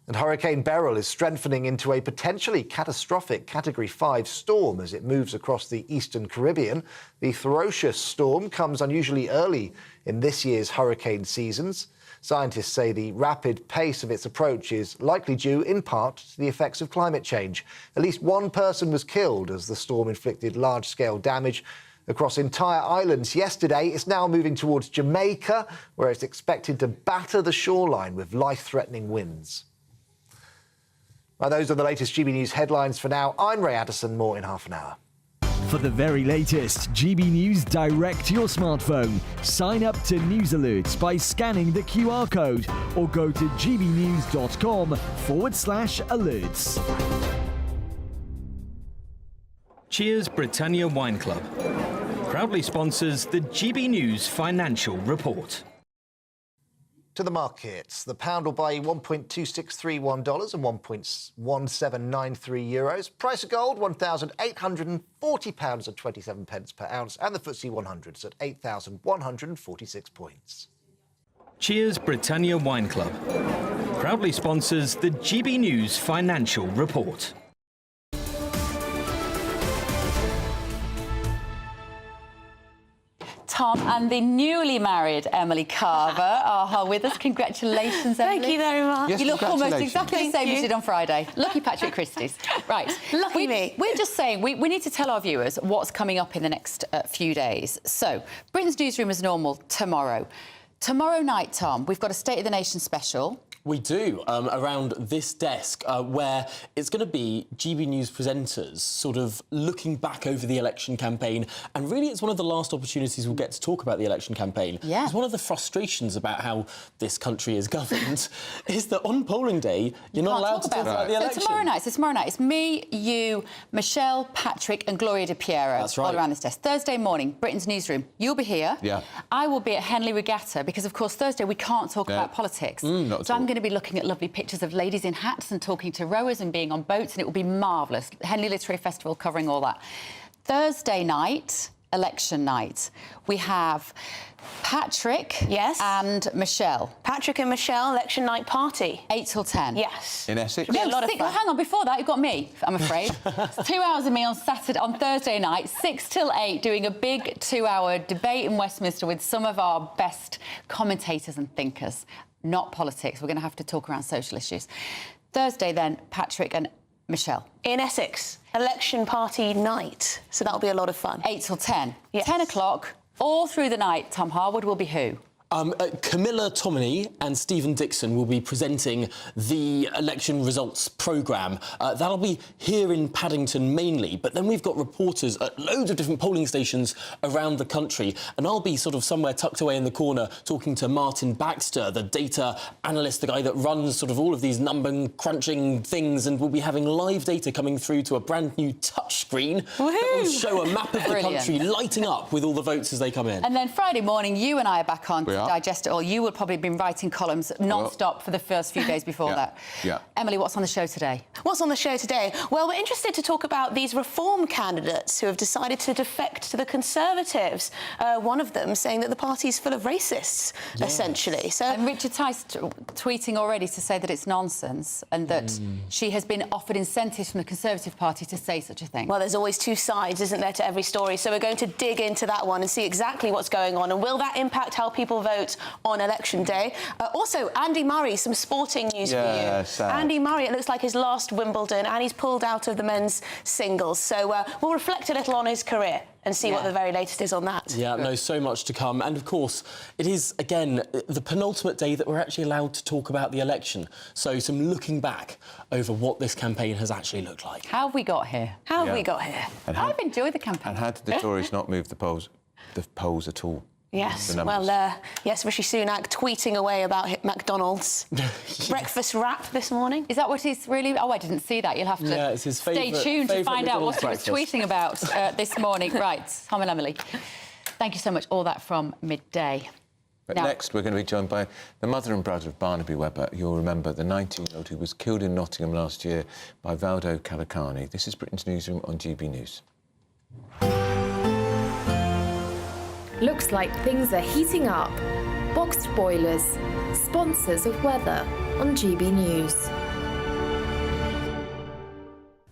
And Hurricane Beryl is strengthening into a potentially catastrophic Category 5 storm as it moves across the eastern Caribbean. The ferocious storm comes unusually early in this year's hurricane seasons. Scientists say the rapid pace of its approach is likely due in part to the effects of climate change. At least one person was killed as the storm inflicted large-scale damage across entire islands yesterday. It's now moving towards Jamaica, where it's expected to batter the shoreline with life-threatening winds. Well, those are the latest GB News headlines for now. I'm Ray Addison, more in half an hour. For the very latest GB News direct to your smartphone, sign up to News Alerts by scanning the QR code or go to gbnews.com/alerts. Cheers Britannia Wine Club proudly sponsors the GB News Financial Report. To the markets, the pound will buy $1.2631 and €1.1793. Price of gold, £1,840.27 per ounce, and the FTSE 100's at 8,146 points. Cheers Britannia Wine Club proudly sponsors the GB News Financial Report. Tom and the newly married Emily Carver are with us. Congratulations, Emily. Thank you very much. Yes, you look almost exactly the same as you did on Friday. Lucky Patrick Christie's. Right. Lucky me. We're just saying, we need to tell our viewers what's coming up in the next few days. So, Britain's Newsroom as normal tomorrow. Tomorrow night, Tom, we've got a State of the Nation special. We do, around this desk, where it's going to be GB News presenters sort of looking back over the election campaign. And really, it's one of the last opportunities we'll get to talk about the election campaign. Yeah. It's one of the frustrations about how this country is governed is that on polling day, you're not allowed to talk about the election. So tomorrow night, it's me, you, Michelle, Patrick and Gloria De Piero. That's right. All around this desk. Thursday morning, Britain's Newsroom. You'll be here. Yeah. I will be at Henley Regatta because, of course, Thursday we can't talk about politics. Not at so all. I'm going to be looking at lovely pictures of ladies in hats and talking to rowers and being on boats, and it will be marvellous. Henley Literary Festival covering all that. Thursday night, election night. We have Patrick and Michelle. Patrick and Michelle, election night party. 8 till 10. Yes. In Essex? Be a lot of fun. Hang on, before that, you've got me, I'm afraid. It's 2 hours of me on Thursday night, 6 till 8, doing a big 2-hour debate in Westminster with some of our best commentators and thinkers. Not politics. We're going to have to talk around social issues. Thursday, then, Patrick and Michelle. In Essex, election party night. So that'll be a lot of fun. 8 till 10. Yes. 10 o'clock, all through the night. Tom Harwood will be who? Camilla Tominey and Stephen Dixon will be presenting the election results programme. That'll be here in Paddington mainly, but then we've got reporters at loads of different polling stations around the country, and I'll be sort of somewhere tucked away in the corner talking to Martin Baxter, the data analyst, the guy that runs sort of all of these number crunching things, and we'll be having live data coming through to a brand new touchscreen that will show a map of the country lighting up with all the votes as they come in. And then Friday morning, you and I are back on to digest it all. You will probably have been writing columns non-stop for the first few days before that. Yeah. Emily, what's on the show today? What's on the show today? Well, we're interested to talk about these reform candidates who have decided to defect to the Conservatives. One of them saying that the party's full of racists, essentially. So, and Richard Tice tweeting already to say that it's nonsense and that she has been offered incentives from the Conservative Party to say such a thing. Well, there's always two sides, isn't there, to every story? So we're going to dig into that one and see exactly what's going on, and will that impact how people vote on election day? Also, Andy Murray, some sporting news for you. Andy Murray, it looks like his last Wimbledon, and he's pulled out of the men's singles. So we'll reflect a little on his career and see what the very latest is on that. Yeah, no, so much to come. And, of course, it is, again, the penultimate day that we're actually allowed to talk about the election. So some looking back over what this campaign has actually looked like. How have we got here? How have we got here? I've enjoyed the campaign. And how did the Tories not move the polls at all? Yes, well, yes, Rishi Sunak tweeting away about McDonald's. Breakfast wrap this morning. Is that what he's really... Oh, I didn't see that. You'll have to it's his stay tuned to find out what he was tweeting about this morning. Right, Tom and Emily, thank you so much. All that from midday. But next, we're going to be joined by the mother and brother of Barnaby Webber. You'll remember the 19-year-old who was killed in Nottingham last year by Valdo Cavalcani. This is Britain's Newsroom on GB News. Looks like things are heating up. Boxed boilers, sponsors of weather on GB News.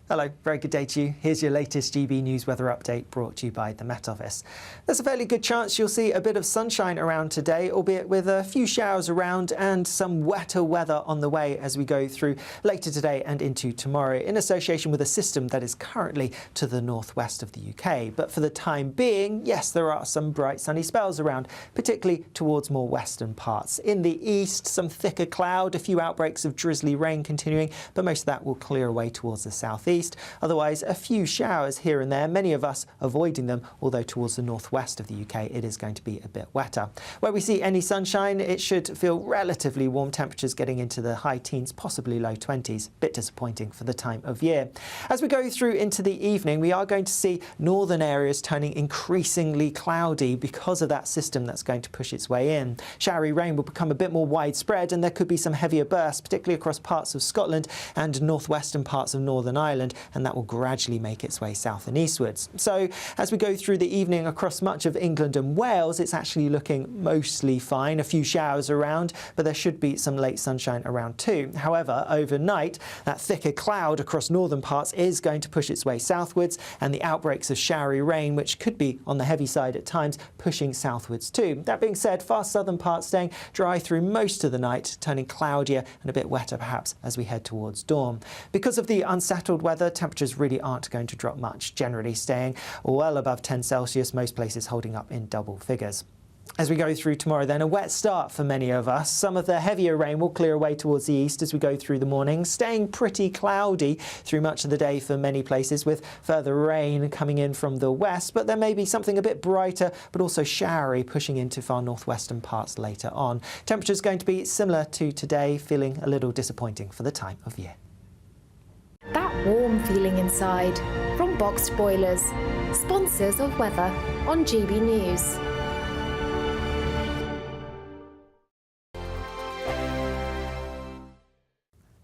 Hello, very good day to you. Here's your latest GB News weather update brought to you by the Met Office. There's a fairly good chance you'll see a bit of sunshine around today, albeit with a few showers around and some wetter weather on the way as we go through later today and into tomorrow, in association with a system that is currently to the northwest of the UK. But for the time being, yes, there are some bright sunny spells around, particularly towards more western parts. In the east, some thicker cloud, a few outbreaks of drizzly rain continuing, but most of that will clear away towards the southeast. Otherwise, a few showers here and there, many of us avoiding them, although towards the northwest of the UK it is going to be a bit wetter. Where we see any sunshine, it should feel relatively warm, temperatures getting into the high teens, possibly low 20s. Bit disappointing for the time of year. As we go through into the evening, we are going to see northern areas turning increasingly cloudy because of that system that's going to push its way in. Showery rain will become a bit more widespread, and there could be some heavier bursts, particularly across parts of Scotland and northwestern parts of Northern Ireland, and that will gradually make its way south and eastwards. So as we go through the evening across much of England and Wales, it's actually looking mostly fine. A few showers around, but there should be some late sunshine around too. However, overnight, that thicker cloud across northern parts is going to push its way southwards, and the outbreaks of showery rain, which could be on the heavy side at times, pushing southwards too. That being said, far southern parts staying dry through most of the night, turning cloudier and a bit wetter perhaps as we head towards dawn. Because of the unsettled weather, temperatures really aren't going to drop much, generally staying well above 10 Celsius, most places holding up in double figures. As we go through tomorrow then, a wet start for many of us. Some of the heavier rain will clear away towards the east as we go through the morning, staying pretty cloudy through much of the day for many places, with further rain coming in from the west, but there may be something a bit brighter but also showery pushing into far northwestern parts later on. Temperatures going to be similar to today, feeling a little disappointing for the time of year. That warm feeling inside from Boxed Boilers, sponsors of weather on GB News.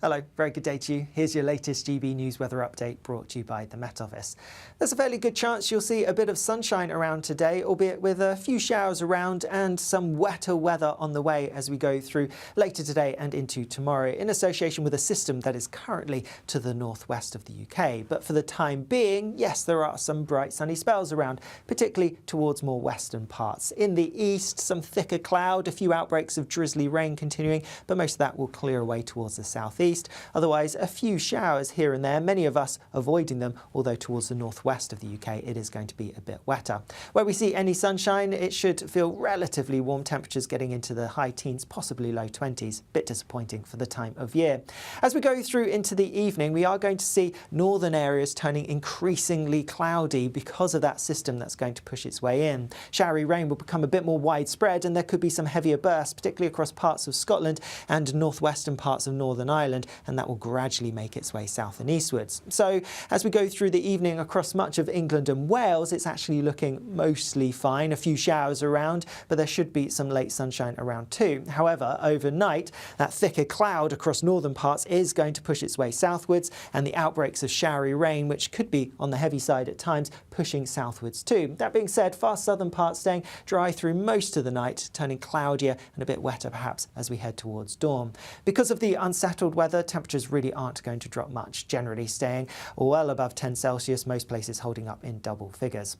Hello, very good day to you. Here's your latest GB News weather update brought to you by the Met Office. There's a fairly good chance you'll see a bit of sunshine around today, albeit with a few showers around and some wetter weather on the way as we go through later today and into tomorrow, in association with a system that is currently to the northwest of the UK. But for the time being, yes, there are some bright sunny spells around, particularly towards more western parts. In the east, some thicker cloud, a few outbreaks of drizzly rain continuing, but most of that will clear away towards the southeast. Otherwise, a few showers here and there, many of us avoiding them, although towards the northwest of the UK it is going to be a bit wetter. Where we see any sunshine, it should feel relatively warm, temperatures getting into the high teens, possibly low 20s. Bit disappointing for the time of year. As we go through into the evening, we are going to see northern areas turning increasingly cloudy because of that system that's going to push its way in. Showery rain will become a bit more widespread, and there could be some heavier bursts, particularly across parts of Scotland and northwestern parts of Northern Ireland, and that will gradually make its way south and eastwards. So as we go through the evening across much of England and Wales, it's actually looking mostly fine. A few showers around, but there should be some late sunshine around too. However, overnight, that thicker cloud across northern parts is going to push its way southwards, and the outbreaks of showery rain, which could be on the heavy side at times, pushing southwards too. That being said, far southern parts staying dry through most of the night, turning cloudier and a bit wetter perhaps as we head towards dawn. Because of the unsettled weather, temperatures really aren't going to drop much, generally staying well above 10 Celsius, most places holding up in double figures.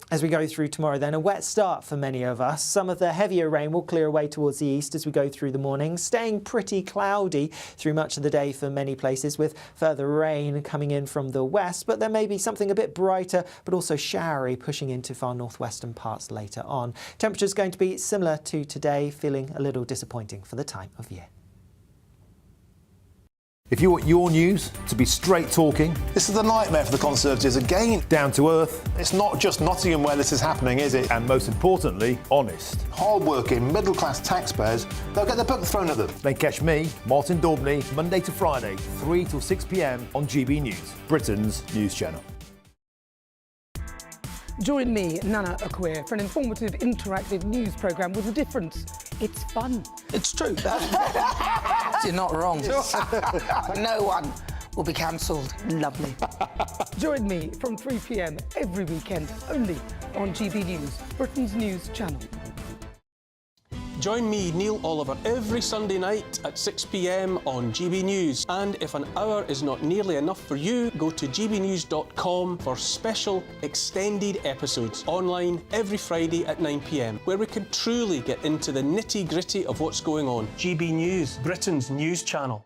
As we go through tomorrow then, a wet start for many of us. Some of the heavier rain will clear away towards the east as we go through the morning, staying pretty cloudy through much of the day for many places, with further rain coming in from the west, but there may be something a bit brighter but also showery pushing into far northwestern parts later on. Temperatures going to be similar to today, feeling a little disappointing for the time of year. If you want your news to be straight talking, this is a nightmare for the Conservatives again. Down to earth. It's not just Nottingham where this is happening, is it? And most importantly, honest. Hard-working, middle-class taxpayers, they'll get their book thrown at them. Then catch me, Martin Daubney, Monday to Friday, 3 till 6 p.m. on GB News, Britain's news channel. Join me, Nana Akweer, for an informative, interactive news programme with a difference. It's fun. It's true. You're not wrong. No one will be cancelled. Lovely. Join me from 3 p.m. every weekend, only on GB News, Britain's news channel. Join me, Neil Oliver, every Sunday night at 6 p.m. on GB News. And if an hour is not nearly enough for you, go to gbnews.com for special extended episodes online every Friday at 9 p.m, where we can truly get into the nitty-gritty of what's going on. GB News, Britain's news channel.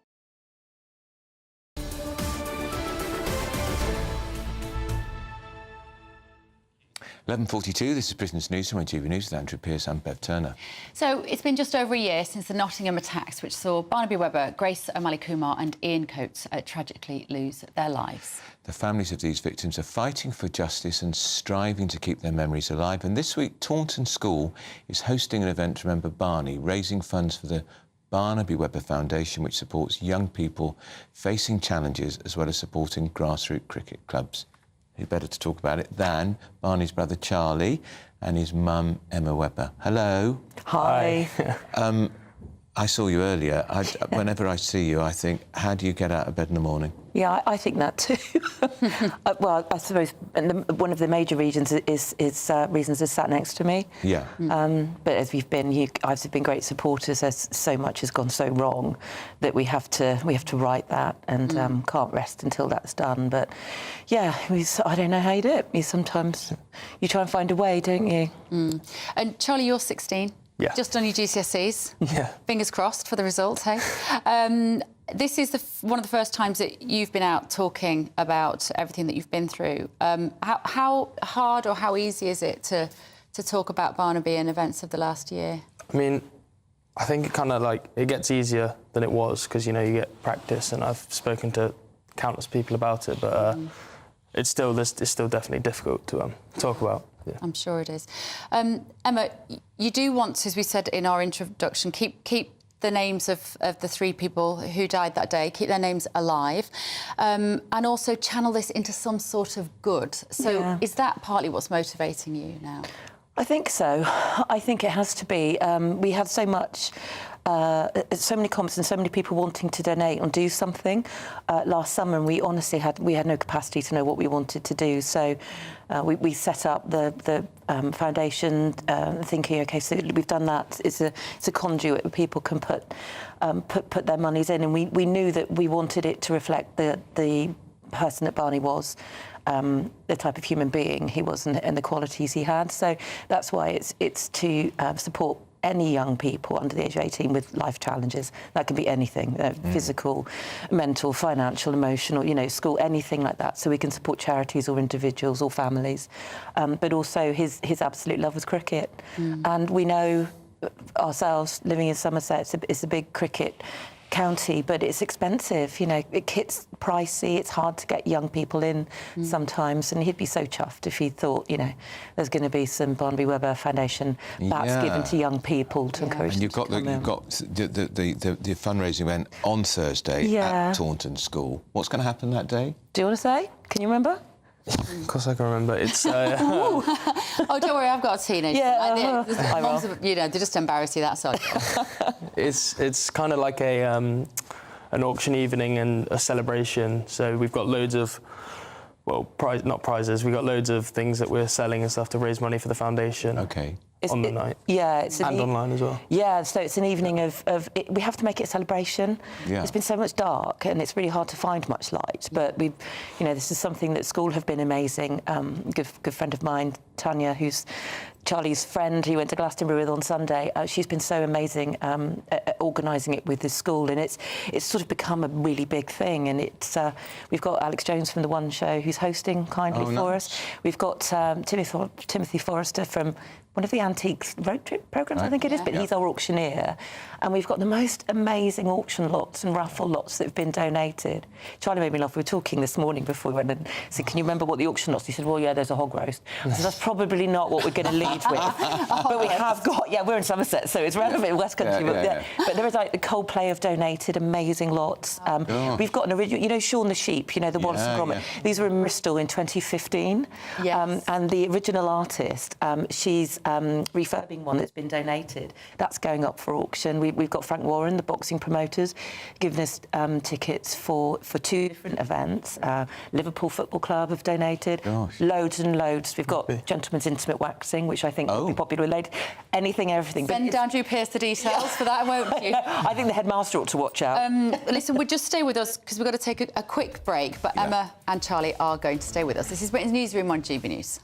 11:42, this is Britain's Newsroom on GB News with Andrew Pearce and Bev Turner. So it's been just over a year since the Nottingham attacks, which saw Barnaby Webber, Grace O'Malley-Kumar and Ian Coates tragically lose their lives. The families of these victims are fighting for justice and striving to keep their memories alive. And this week, Taunton School is hosting an event to remember Barney, raising funds for the Barnaby Webber Foundation, which supports young people facing challenges as well as supporting grassroots cricket clubs. Who better to talk about it than Barney's brother Charlie and his mum Emma Webber. Hello. Hi. I saw you earlier. Whenever I see you, I think, how do you get out of bed in the morning? Yeah, I think that too. Well, I suppose one of the major reasons is sat next to me. Yeah. But as we've been, you guys have been great supporters. As so much has gone so wrong that we have to write that and can't rest until that's done. But yeah, I don't know how you do it. Sometimes you try and find a way, don't you? And Charlie, you're 16. Yeah. Just on your GCSEs. Yeah. Fingers crossed for the results, hey? This is one of the first times that you've been out talking about everything that you've been through. How hard or how easy is it to talk about Barnaby and events of the last year? I mean, I think it kind of it gets easier than it was because, you know, you get practice, and I've spoken to countless people about it, but it's still definitely difficult to talk about. Yeah. I'm sure it is. Emma, you do want, as we said in our introduction, keep the names of the three people who died that day, keep their names alive, and also channel this into some sort of good. So is that partly what's motivating you now? I think so. I think it has to be. We have so much so many comments and so many people wanting to donate and do something last summer, and we honestly had no capacity to know what we wanted to do. So we set up the foundation, thinking, okay, so we've done that. It's a conduit where people can put their monies in, and we knew that we wanted it to reflect the person that Barney was. The type of human being he was and the qualities he had. So that's why it's to support any young people under the age of 18 with life challenges. That can be anything, physical, mental, financial, emotional, school, anything like that. So we can support charities or individuals or families. But also his absolute love was cricket. And we know ourselves, living in Somerset, it's a big cricket county, but it's expensive. It's pricey. It's hard to get young people in sometimes, and he'd be so chuffed if he thought, there's going to be some Barnaby Webber Foundation bats given to young people to encourage. And you've got the fundraising event on Thursday at Taunton School. What's going to happen that day? Do you want to say? Can you remember? Of course I can remember. It's oh, don't worry, I've got a teenager. Moms, they just embarrass you, that's all. It's kind of like an auction evening and a celebration. So we've got loads of, not prizes, we've got loads of things that we're selling and stuff to raise money for the foundation. Okay. On the night. Yeah, it's and online as well. Yeah, so it's an evening of we have to make it a celebration. Yeah. It's been so much dark and it's really hard to find much light. But this is something that school have been amazing. Good friend of mine, Tanya, who's Charlie's friend, who went to Glastonbury with on Sunday. She's been so amazing at organising it with the school, and it's sort of become a really big thing. And we've got Alex Jones from the One Show who's hosting kindly for us. We've got Timothy Forrester from one of the antiques road trip programmes, I think it is, but he's our auctioneer. And we've got the most amazing auction lots and raffle lots that have been donated. Charlie made me laugh. We were talking this morning before we went and said, can you remember what the auction lots? He said, well, yeah, there's a hog roast. I said, that's probably not what we're going to lead with. But we have got, we're in Somerset, so it's relevant in West Country. But there is the Coldplay have donated amazing lots. We've got an original, Shaun the Sheep, the Wallace and Gromit. These were in Bristol in 2015. Yes. And the original artist, she's refurbing one that's been donated. That's going up for auction. We've got Frank Warren, the boxing promoters, giving us tickets for two different events. Liverpool Football Club have donated. Gosh. Loads and loads. We've got Gentlemen's Intimate Waxing, which I think will be popular with ladies. Anything, everything. Send Andrew Pearce the details for that, won't you? I think the headmaster ought to watch out. Listen, we'll just stay with us because we've got to take a quick break, but Emma and Charlie are going to stay with us. This is Britain's Newsroom on GB News.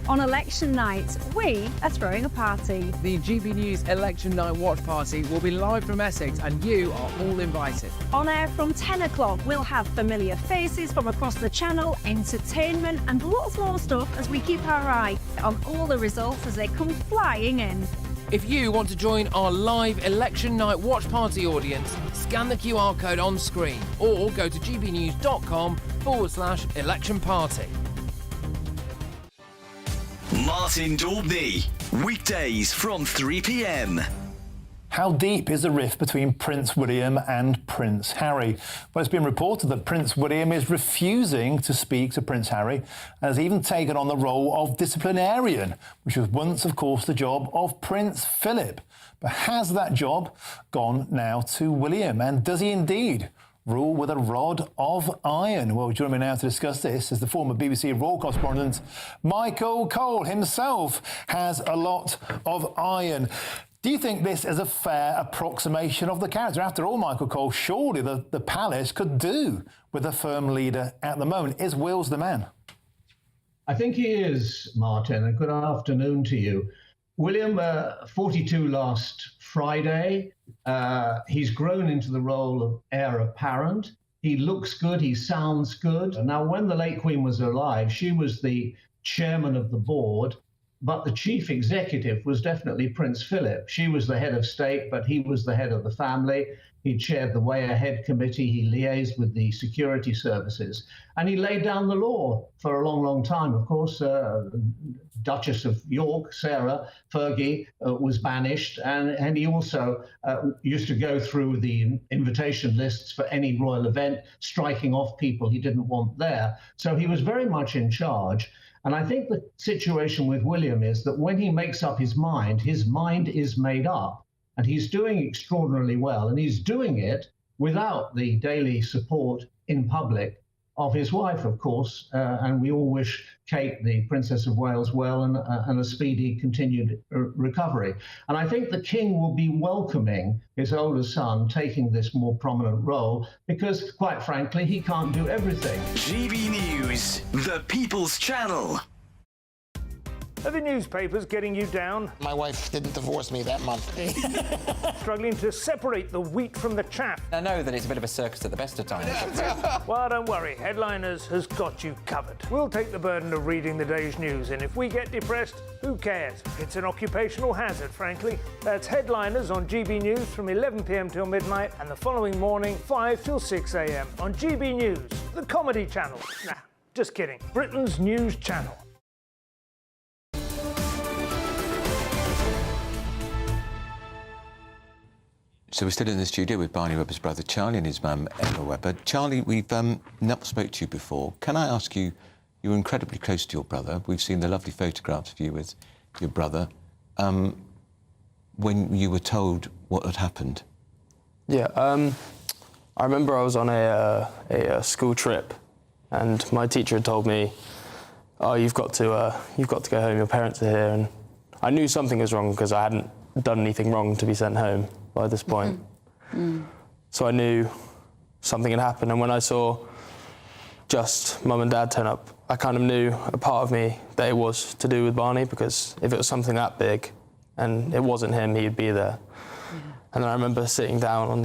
On election night, we are throwing a party. The GB News Election Night Watch Party will be live from Essex and you are all invited. On air from 10 o'clock, we'll have familiar faces from across the channel, entertainment and lots more stuff as we keep our eye on all the results as they come flying in. If you want to join our live Election Night Watch Party audience, scan the QR code on screen or go to gbnews.com/election party. Martin Daubney, weekdays from 3 p.m. How deep is the rift between Prince William and Prince Harry? Well, it's been reported that Prince William is refusing to speak to Prince Harry and has even taken on the role of disciplinarian, which was once, of course, the job of Prince Philip. But has that job gone now to William? And does he indeed rule with a rod of iron? Well, joining me now to discuss this is the former BBC Royal correspondent Michael Cole. Himself has a lot of iron. Do you think this is a fair approximation of the character? After all, Michael Cole, surely the palace could do with a firm leader at the moment. Is Wills the man? I think he is, Martin, and good afternoon to you. William, 42 last Friday. He's grown into the role of heir apparent. He looks good, he sounds good. And now, when the late Queen was alive, she was the chairman of the board. but the chief executive was definitely Prince Philip. She was the head of state, but he was the head of the family. He chaired the Way Ahead Committee. He liaised with the security services, and he laid down the law for a long, long time. Of course, Duchess of York, Sarah Fergie, was banished, and he also used to go through the invitation lists for any royal event, striking off people he didn't want there. So he was very much in charge. And I think the situation with William is that when he makes up his mind is made up. And he's doing extraordinarily well. And he's doing it without the daily support in public of his wife, of course. And we all wish Kate, the Princess of Wales, well and a speedy continued recovery. And I think the King will be welcoming his older son taking this more prominent role because, quite frankly, he can't do everything. GB News, the People's Channel. Are the newspapers getting you down? My wife didn't divorce me that month. Struggling to separate the wheat from the chaff? I know that it's a bit of a circus at the best of times. Well, don't worry. Headliners has got you covered. We'll take the burden of reading the day's news, and if we get depressed, who cares? It's an occupational hazard, frankly. That's Headliners on GB News from 11 p.m. till midnight, and the following morning, 5 till 6 a.m. on GB News, the comedy channel. Nah, just kidding. Britain's news channel. So we're still in the studio with Barney Webber's brother Charlie and his mum Emma Webber. Charlie, we've not spoke to you before. Can I ask you, you were incredibly close to your brother. We've seen the lovely photographs of you with your brother. When you were told what had happened? Yeah, I remember I was on a school trip, and my teacher had told me, "Oh, you've got to go home. Your parents are here." And I knew something was wrong because I hadn't done anything wrong to be sent home by this point. So I knew something had happened, and when I saw just Mum and Dad turn up, I kind of knew a part of me that it was to do with Barney, because if it was something that big and it wasn't him, he'd be there. And I remember sitting down on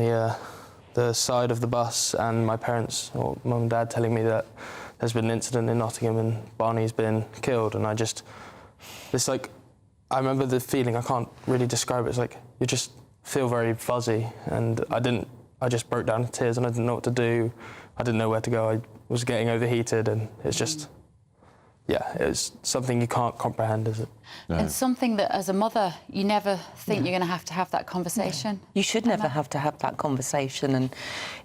the side of the bus and my parents, or Mum and Dad, telling me that there's been an incident in Nottingham and Barney's been killed, and I remember the feeling, I can't really describe it, it's like you just feel very fuzzy, and I just broke down in tears and I didn't know what to do. I didn't know where to go. I was getting overheated, and it's just, it's something you can't comprehend, is it? No. And something that, as a mother, you never think you're going to have that conversation. You should never have to have that conversation, and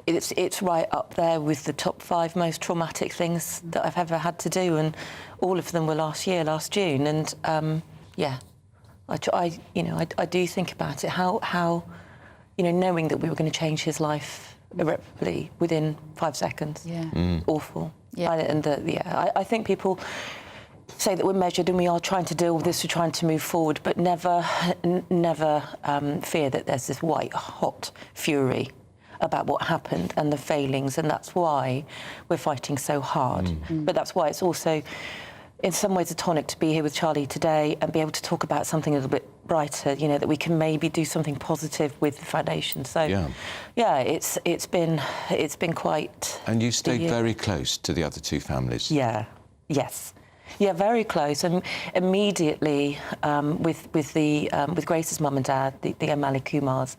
it's right up there with the top 5 most traumatic things that I've ever had to do, and all of them were last June, and I do think about it, how knowing that we were going to change his life irreparably within 5 seconds. Awful. I think people say that we're measured and we are trying to deal with this, we're trying to move forward, but never fear that there's this white hot fury about what happened and the failings, and that's why we're fighting so hard. But that's why it's also, in some ways, a tonic to be here with Charlie today and be able to talk about something a little bit brighter, that we can maybe do something positive with the foundation. So, it's been quite. And you stayed very close to the other 2 families. Yes. Yeah, very close. And immediately with Grace's mum and dad, the Amali Kumars,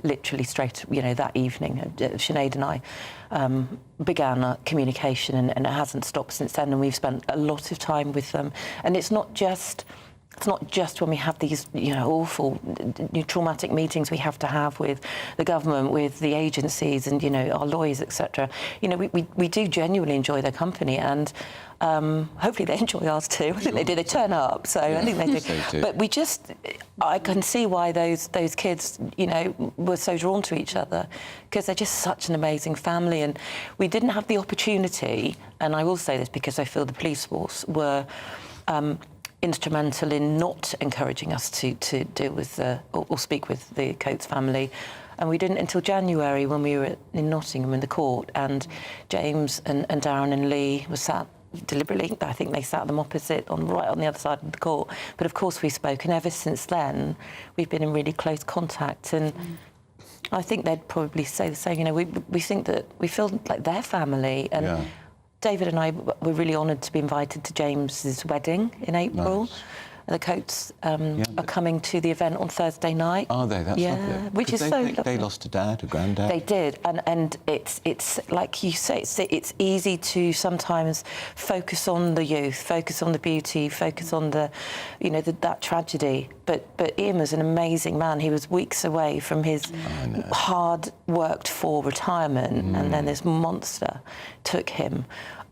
literally straight, that evening, Sinead and I began our communication, and it hasn't stopped since then. And we've spent a lot of time with them. And it's not just when we have these, awful, traumatic meetings we have to have with the government, with the agencies, and our lawyers, etc. We do genuinely enjoy their company, and hopefully they enjoy ours too. I think they do. They turn up, so I think they do. But I can see why those kids, were so drawn to each other, because they're just such an amazing family, and we didn't have the opportunity. And I will say this because I feel the police force were instrumental in not encouraging us to deal with or speak with the Coates family. And we didn't until January, when we were in Nottingham in the court, and James and Darren and Lee were sat deliberately, I think they sat them opposite, right on the other side of the court. But of course we spoke, and ever since then we've been in really close contact, and I think they'd probably say the same. We think that we feel like their family, and David and I were really honoured to be invited to James's wedding in April. Nice. The Coates are coming to the event on Thursday night. Are they? That's lovely. Which is so lovely. They lost a dad, a granddad. They did, and it's like you say, it's easy to sometimes focus on the youth, focus on the beauty, focus on the, that tragedy. But Ian was an amazing man. He was weeks away from his hard worked for retirement, and then this monster took him.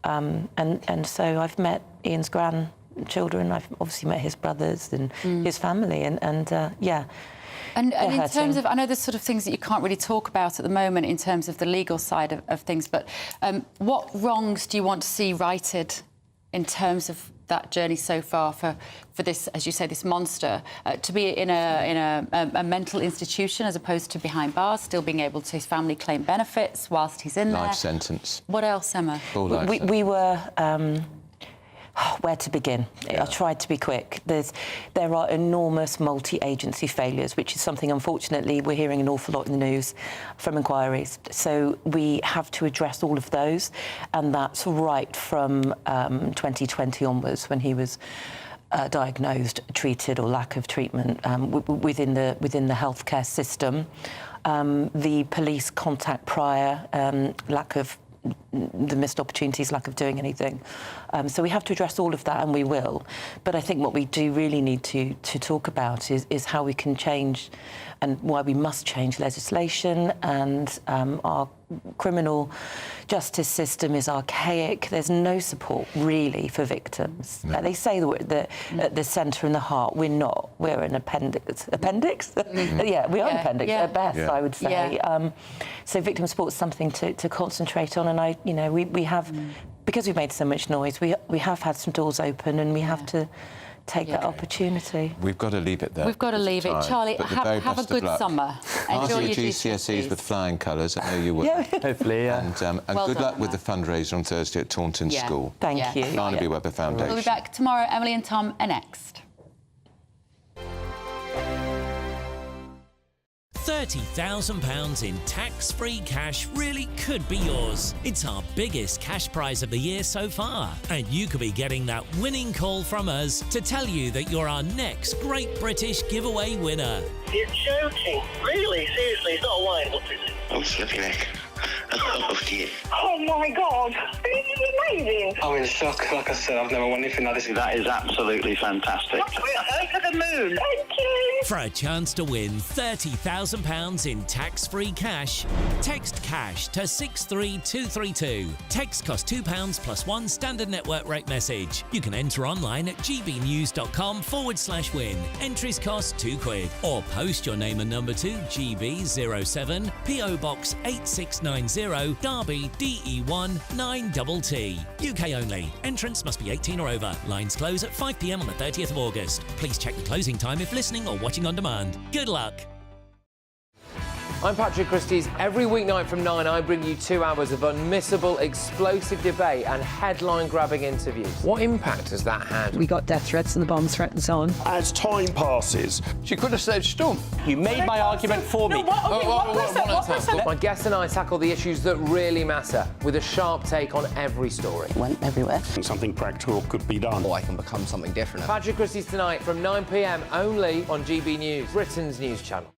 And so I've met Ian's grandchildren. I've obviously met his brothers and his family, and yeah. And in terms of, I know there's sort of things that you can't really talk about at the moment in terms of the legal side of things, but what wrongs do you want to see righted in terms of that journey so far for this, as you say, this monster, to be in a mental institution as opposed to behind bars, still being able to his family claim benefits whilst he's in there? Life sentence. What else, Emma? We were... where to begin? I tried to be quick. There are enormous multi-agency failures, which is something, unfortunately, we're hearing an awful lot in the news from inquiries. So we have to address all of those, and that's right from 2020 onwards, when he was diagnosed, treated, or lack of treatment within the healthcare system. The police contact prior, lack of the missed opportunities, lack of doing anything. So we have to address all of that, and we will. But I think what we do really need to talk about is how we can change, and why we must change legislation, and our criminal justice system is archaic. There's no support, really, for victims. They say that at the centre and the heart, we're not. We're an appendix. Appendix? Yeah, we are an appendix, at best, I would say. So victim support is something to concentrate on, and we have, because we've made so much noise, we have had some doors open, and we have to take that opportunity. We've got to leave it there. We've got to leave it. Charlie, have a good summer. Enjoy your GCSEs with flying colours. I know you will. Hopefully, yeah. And Well good done, luck with the fundraiser on Thursday at Taunton School. Thank you. Barnaby Webber Foundation. We'll be back tomorrow. Emily and Tom are next. £30,000 in tax-free cash really could be yours. It's our biggest cash prize of the year so far, and you could be getting that winning call from us to tell you that you're our next Great British Giveaway winner. You're joking. Really? Seriously? It's not a wine. What is it? Oh, slippy neck. Oh, dear. Oh, my God. This is amazing. I'm in shock. Like I said, I've never won anything like this. That is absolutely fantastic. Over the moon. Thank you. For a chance to win £30,000 in tax-free cash, text cash to 63232. Text costs £2 plus one standard network rate message. You can enter online at gbnews.com/win. Entries cost £2. Or post your name and number to GB07 PO Box 8690 Derby DE1 9TT. UK only. Entrance must be 18 or over. Lines close at 5 p.m. on the 30th of August. Please check the closing time if listening or watching on demand. Good luck. I'm Patrick Christie's. Every weeknight from 9, I bring you 2 hours of unmissable, explosive debate and headline-grabbing interviews. What impact has that had? We got death threats and the bomb threat and so on. As time passes, she could have said stump. You made my argument for me. My guests and I tackle the issues that really matter, with a sharp take on every story. It went everywhere. Something practical could be done. Or I can become something different. Patrick Christie's tonight from 9 p.m. only on GB News, Britain's news channel.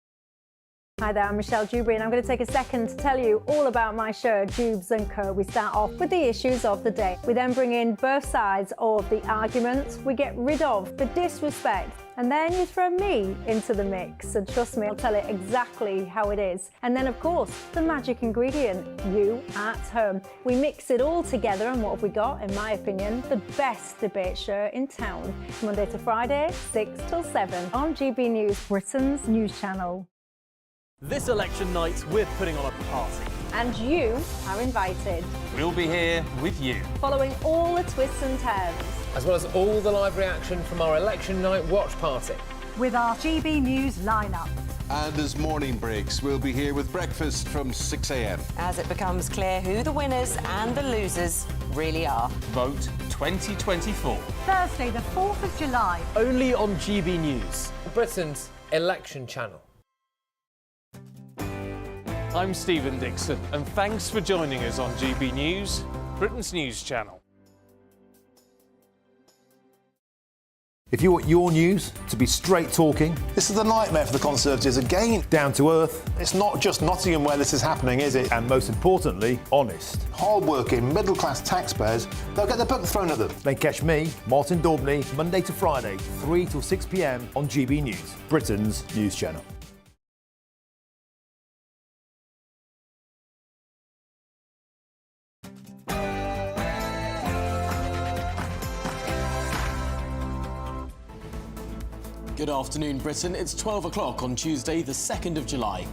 Hi there, I'm Michelle Dewberry, and I'm going to take a second to tell you all about my show, Dubes & Co. We start off with the issues of the day. We then bring in both sides of the argument. We get rid of the disrespect. And then you throw me into the mix. And trust me, I'll tell it exactly how it is. And then, of course, the magic ingredient, you at home. We mix it all together, and what have we got? In my opinion, the best debate show in town. Monday to Friday, 6 till 7 on GB News, Britain's news channel. This election night, we're putting on a party. And you are invited. We'll be here with you. Following all the twists and turns. As well as all the live reaction from our election night watch party. With our GB News lineup. And as morning breaks, we'll be here with breakfast from 6 a.m. As it becomes clear who the winners and the losers really are. Vote 2024. Thursday, the 4th of July. Only on GB News. Britain's election channel. I'm Stephen Dixon, and thanks for joining us on GB News. Britain's news channel. If you want your news to be straight talking, this is a nightmare for the Conservatives again. Down to earth. It's not just Nottingham where this is happening, is it? And most importantly, honest. Hard-working, middle-class taxpayers, they'll get the book thrown at them. They catch me, Martin Daubney, Monday to Friday, 3 till 6 p.m. on GB News, Britain's news channel. Good afternoon, Britain. It's 12 o'clock on Tuesday, the 2nd of July.